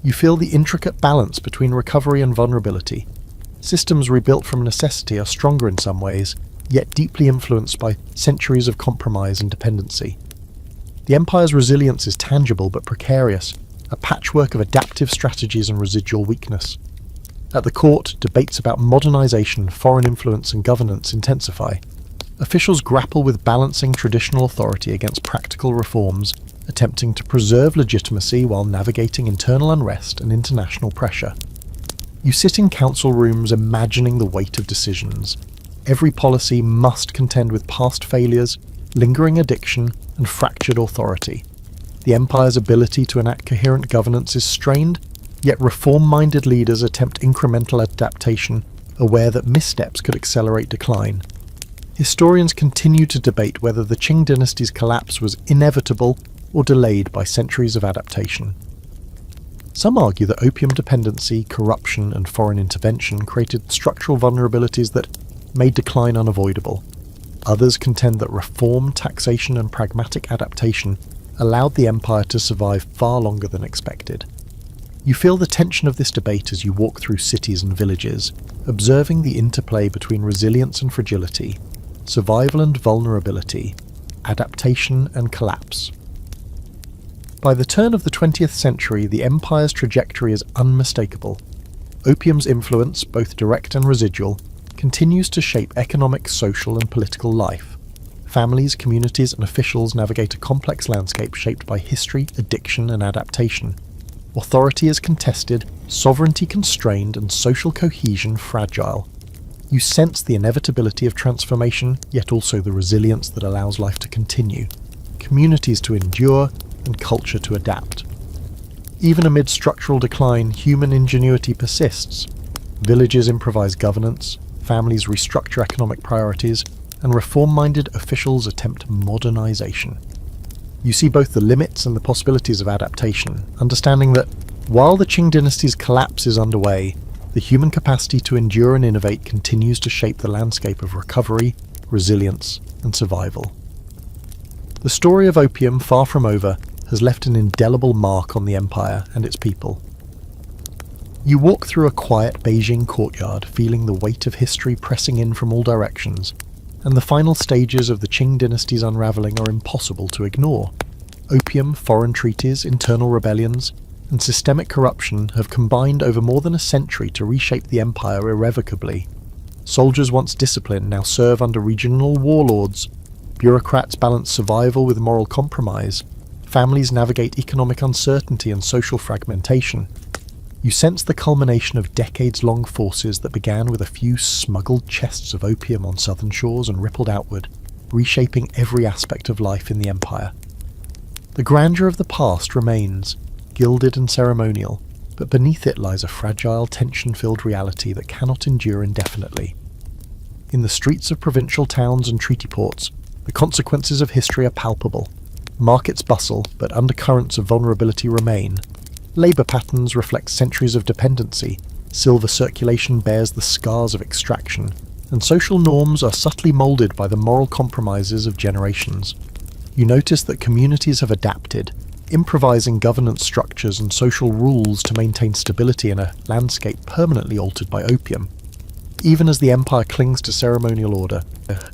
You feel the intricate balance between recovery and vulnerability. Systems rebuilt from necessity are stronger in some ways, yet deeply influenced by centuries of compromise and dependency. The empire's resilience is tangible but precarious, a patchwork of adaptive strategies and residual weakness. At the court, debates about modernization, foreign influence, and governance intensify. Officials grapple with balancing traditional authority against practical reforms, attempting to preserve legitimacy while navigating internal unrest and international pressure. You sit in council rooms imagining the weight of decisions. Every policy must contend with past failures, lingering addiction, and fractured authority. The empire's ability to enact coherent governance is strained, yet reform-minded leaders attempt incremental adaptation, aware that missteps could accelerate decline. Historians continue to debate whether the Qing dynasty's collapse was inevitable or delayed by centuries of adaptation. Some argue that opium dependency, corruption, and foreign intervention created structural vulnerabilities that made decline unavoidable. Others contend that reform, taxation, and pragmatic adaptation allowed the empire to survive far longer than expected. You feel the tension of this debate as you walk through cities and villages, observing the interplay between resilience and fragility, survival and vulnerability, adaptation and collapse. By the turn of the 20th century, the empire's trajectory is unmistakable. Opium's influence, both direct and residual, continues to shape economic, social, and political life. Families, communities, and officials navigate a complex landscape shaped by history, addiction, and adaptation. Authority is contested, sovereignty constrained, and social cohesion fragile. You sense the inevitability of transformation, yet also the resilience that allows life to continue, communities to endure, and culture to adapt. Even amid structural decline, human ingenuity persists. Villages improvise governance, families restructure economic priorities, and reform-minded officials attempt modernization. You see both the limits and the possibilities of adaptation, understanding that while the Qing dynasty's collapse is underway, the human capacity to endure and innovate continues to shape the landscape of recovery, resilience, and survival. The story of opium, far from over, has left an indelible mark on the empire and its people. You walk through a quiet Beijing courtyard, feeling the weight of history pressing in from all directions, and the final stages of the Qing dynasty's unravelling are impossible to ignore. Opium, foreign treaties, internal rebellions, and systemic corruption have combined over more than a century to reshape the empire irrevocably. Soldiers once disciplined now serve under regional warlords. Bureaucrats balance survival with moral compromise. Families navigate economic uncertainty and social fragmentation. You sense the culmination of decades-long forces that began with a few smuggled chests of opium on southern shores and rippled outward, reshaping every aspect of life in the empire. The grandeur of the past remains, gilded and ceremonial, but beneath it lies a fragile, tension-filled reality that cannot endure indefinitely. In the streets of provincial towns and treaty ports, the consequences of history are palpable. Markets bustle, but undercurrents of vulnerability remain. Labour patterns reflect centuries of dependency, silver circulation bears the scars of extraction, and social norms are subtly moulded by the moral compromises of generations. You notice that communities have adapted, improvising governance structures and social rules to maintain stability in a landscape permanently altered by opium. Even as the empire clings to ceremonial order,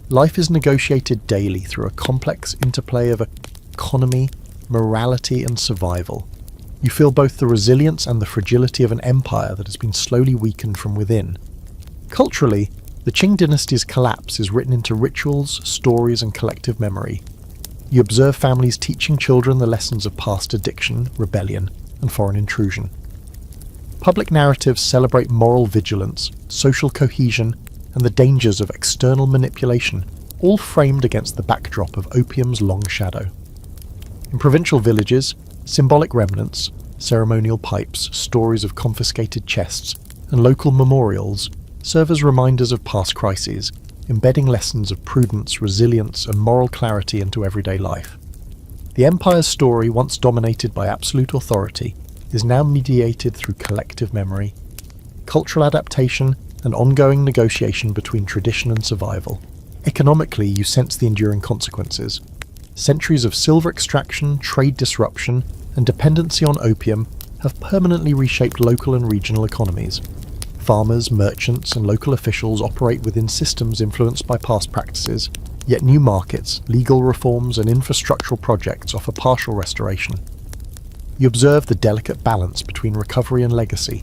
life is negotiated daily through a complex interplay of economy, morality, and survival. You feel both the resilience and the fragility of an empire that has been slowly weakened from within. Culturally, the Qing dynasty's collapse is written into rituals, stories, and collective memory. You observe families teaching children the lessons of past addiction, rebellion, and foreign intrusion. Public narratives celebrate moral vigilance, social cohesion, and the dangers of external manipulation, all framed against the backdrop of opium's long shadow. In provincial villages, symbolic remnants, ceremonial pipes, stories of confiscated chests, and local memorials serve as reminders of past crises, embedding lessons of prudence, resilience, and moral clarity into everyday life. The empire's story, once dominated by absolute authority, is now mediated through collective memory, cultural adaptation, and ongoing negotiation between tradition and survival. Economically, you sense the enduring consequences. Centuries of silver extraction, trade disruption, and dependency on opium have permanently reshaped local and regional economies. Farmers, merchants, and local officials operate within systems influenced by past practices, yet new markets, legal reforms, and infrastructural projects offer partial restoration. You observe the delicate balance between recovery and legacy.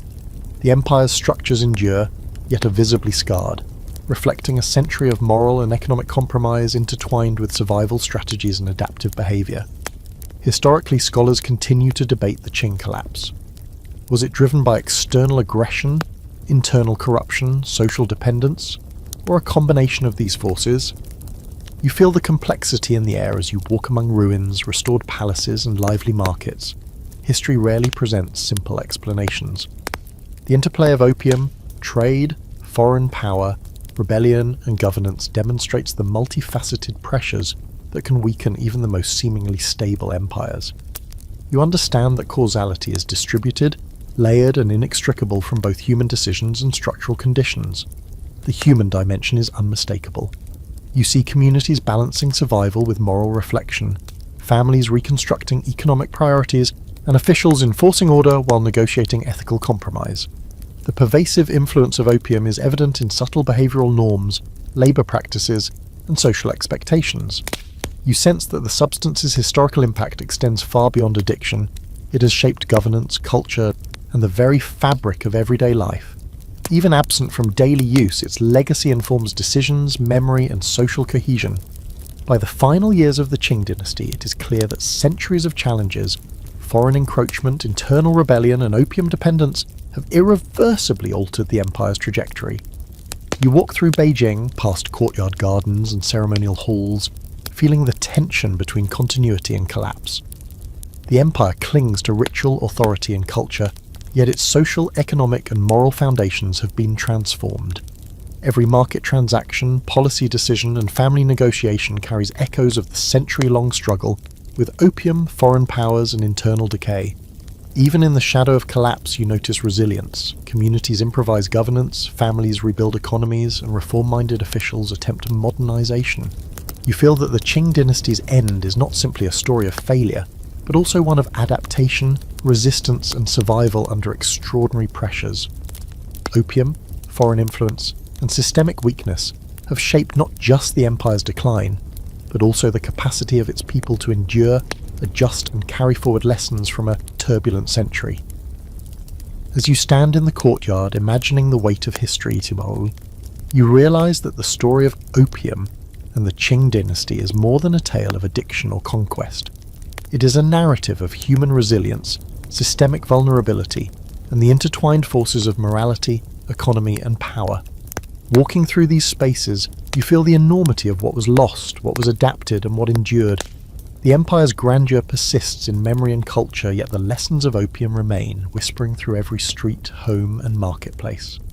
The empire's structures endure, yet are visibly scarred, reflecting a century of moral and economic compromise intertwined with survival strategies and adaptive behaviour. Historically, scholars continue to debate the Qing collapse. Was it driven by external aggression, internal corruption, social dependence, or a combination of these forces? You feel the complexity in the air as you walk among ruins, restored palaces, and lively markets. History rarely presents simple explanations. The interplay of opium, trade, foreign power, rebellion, and governance demonstrates the multifaceted pressures that can weaken even the most seemingly stable empires. You understand that causality is distributed, layered, and inextricable from both human decisions and structural conditions. The human dimension is unmistakable. You see communities balancing survival with moral reflection, families reconstructing economic priorities, and officials enforcing order while negotiating ethical compromise. The pervasive influence of opium is evident in subtle behavioral norms, labour practices, and social expectations. You sense that the substance's historical impact extends far beyond addiction. It has shaped governance, culture, and the very fabric of everyday life. Even absent from daily use, its legacy informs decisions, memory, and social cohesion. By the final years of the Qing dynasty, it is clear that centuries of challenges, foreign encroachment, internal rebellion, and opium dependence have irreversibly altered the empire's trajectory. You walk through Beijing, past courtyard gardens and ceremonial halls, feeling the tension between continuity and collapse. The empire clings to ritual, authority, and culture, yet its social, economic, and moral foundations have been transformed. Every market transaction, policy decision, and family negotiation carries echoes of the century-long struggle with opium, foreign powers, and internal decay. Even in the shadow of collapse, you notice resilience. Communities improvise governance, families rebuild economies, and reform-minded officials attempt modernization. You feel that the Qing dynasty's end is not simply a story of failure, but also one of adaptation, resistance, and survival under extraordinary pressures. Opium, foreign influence, and systemic weakness have shaped not just the empire's decline, but also the capacity of its people to endure, adjust, and carry forward lessons from a turbulent century. As you stand in the courtyard imagining the weight of history tomorrow, you realize that the story of opium and the Qing dynasty is more than a tale of addiction or conquest. It is a narrative of human resilience, systemic vulnerability, and the intertwined forces of morality, economy, and power. Walking through these spaces, you feel the enormity of what was lost, what was adapted, and what endured. The empire's grandeur persists in memory and culture, yet the lessons of opium remain, whispering through every street, home, and marketplace.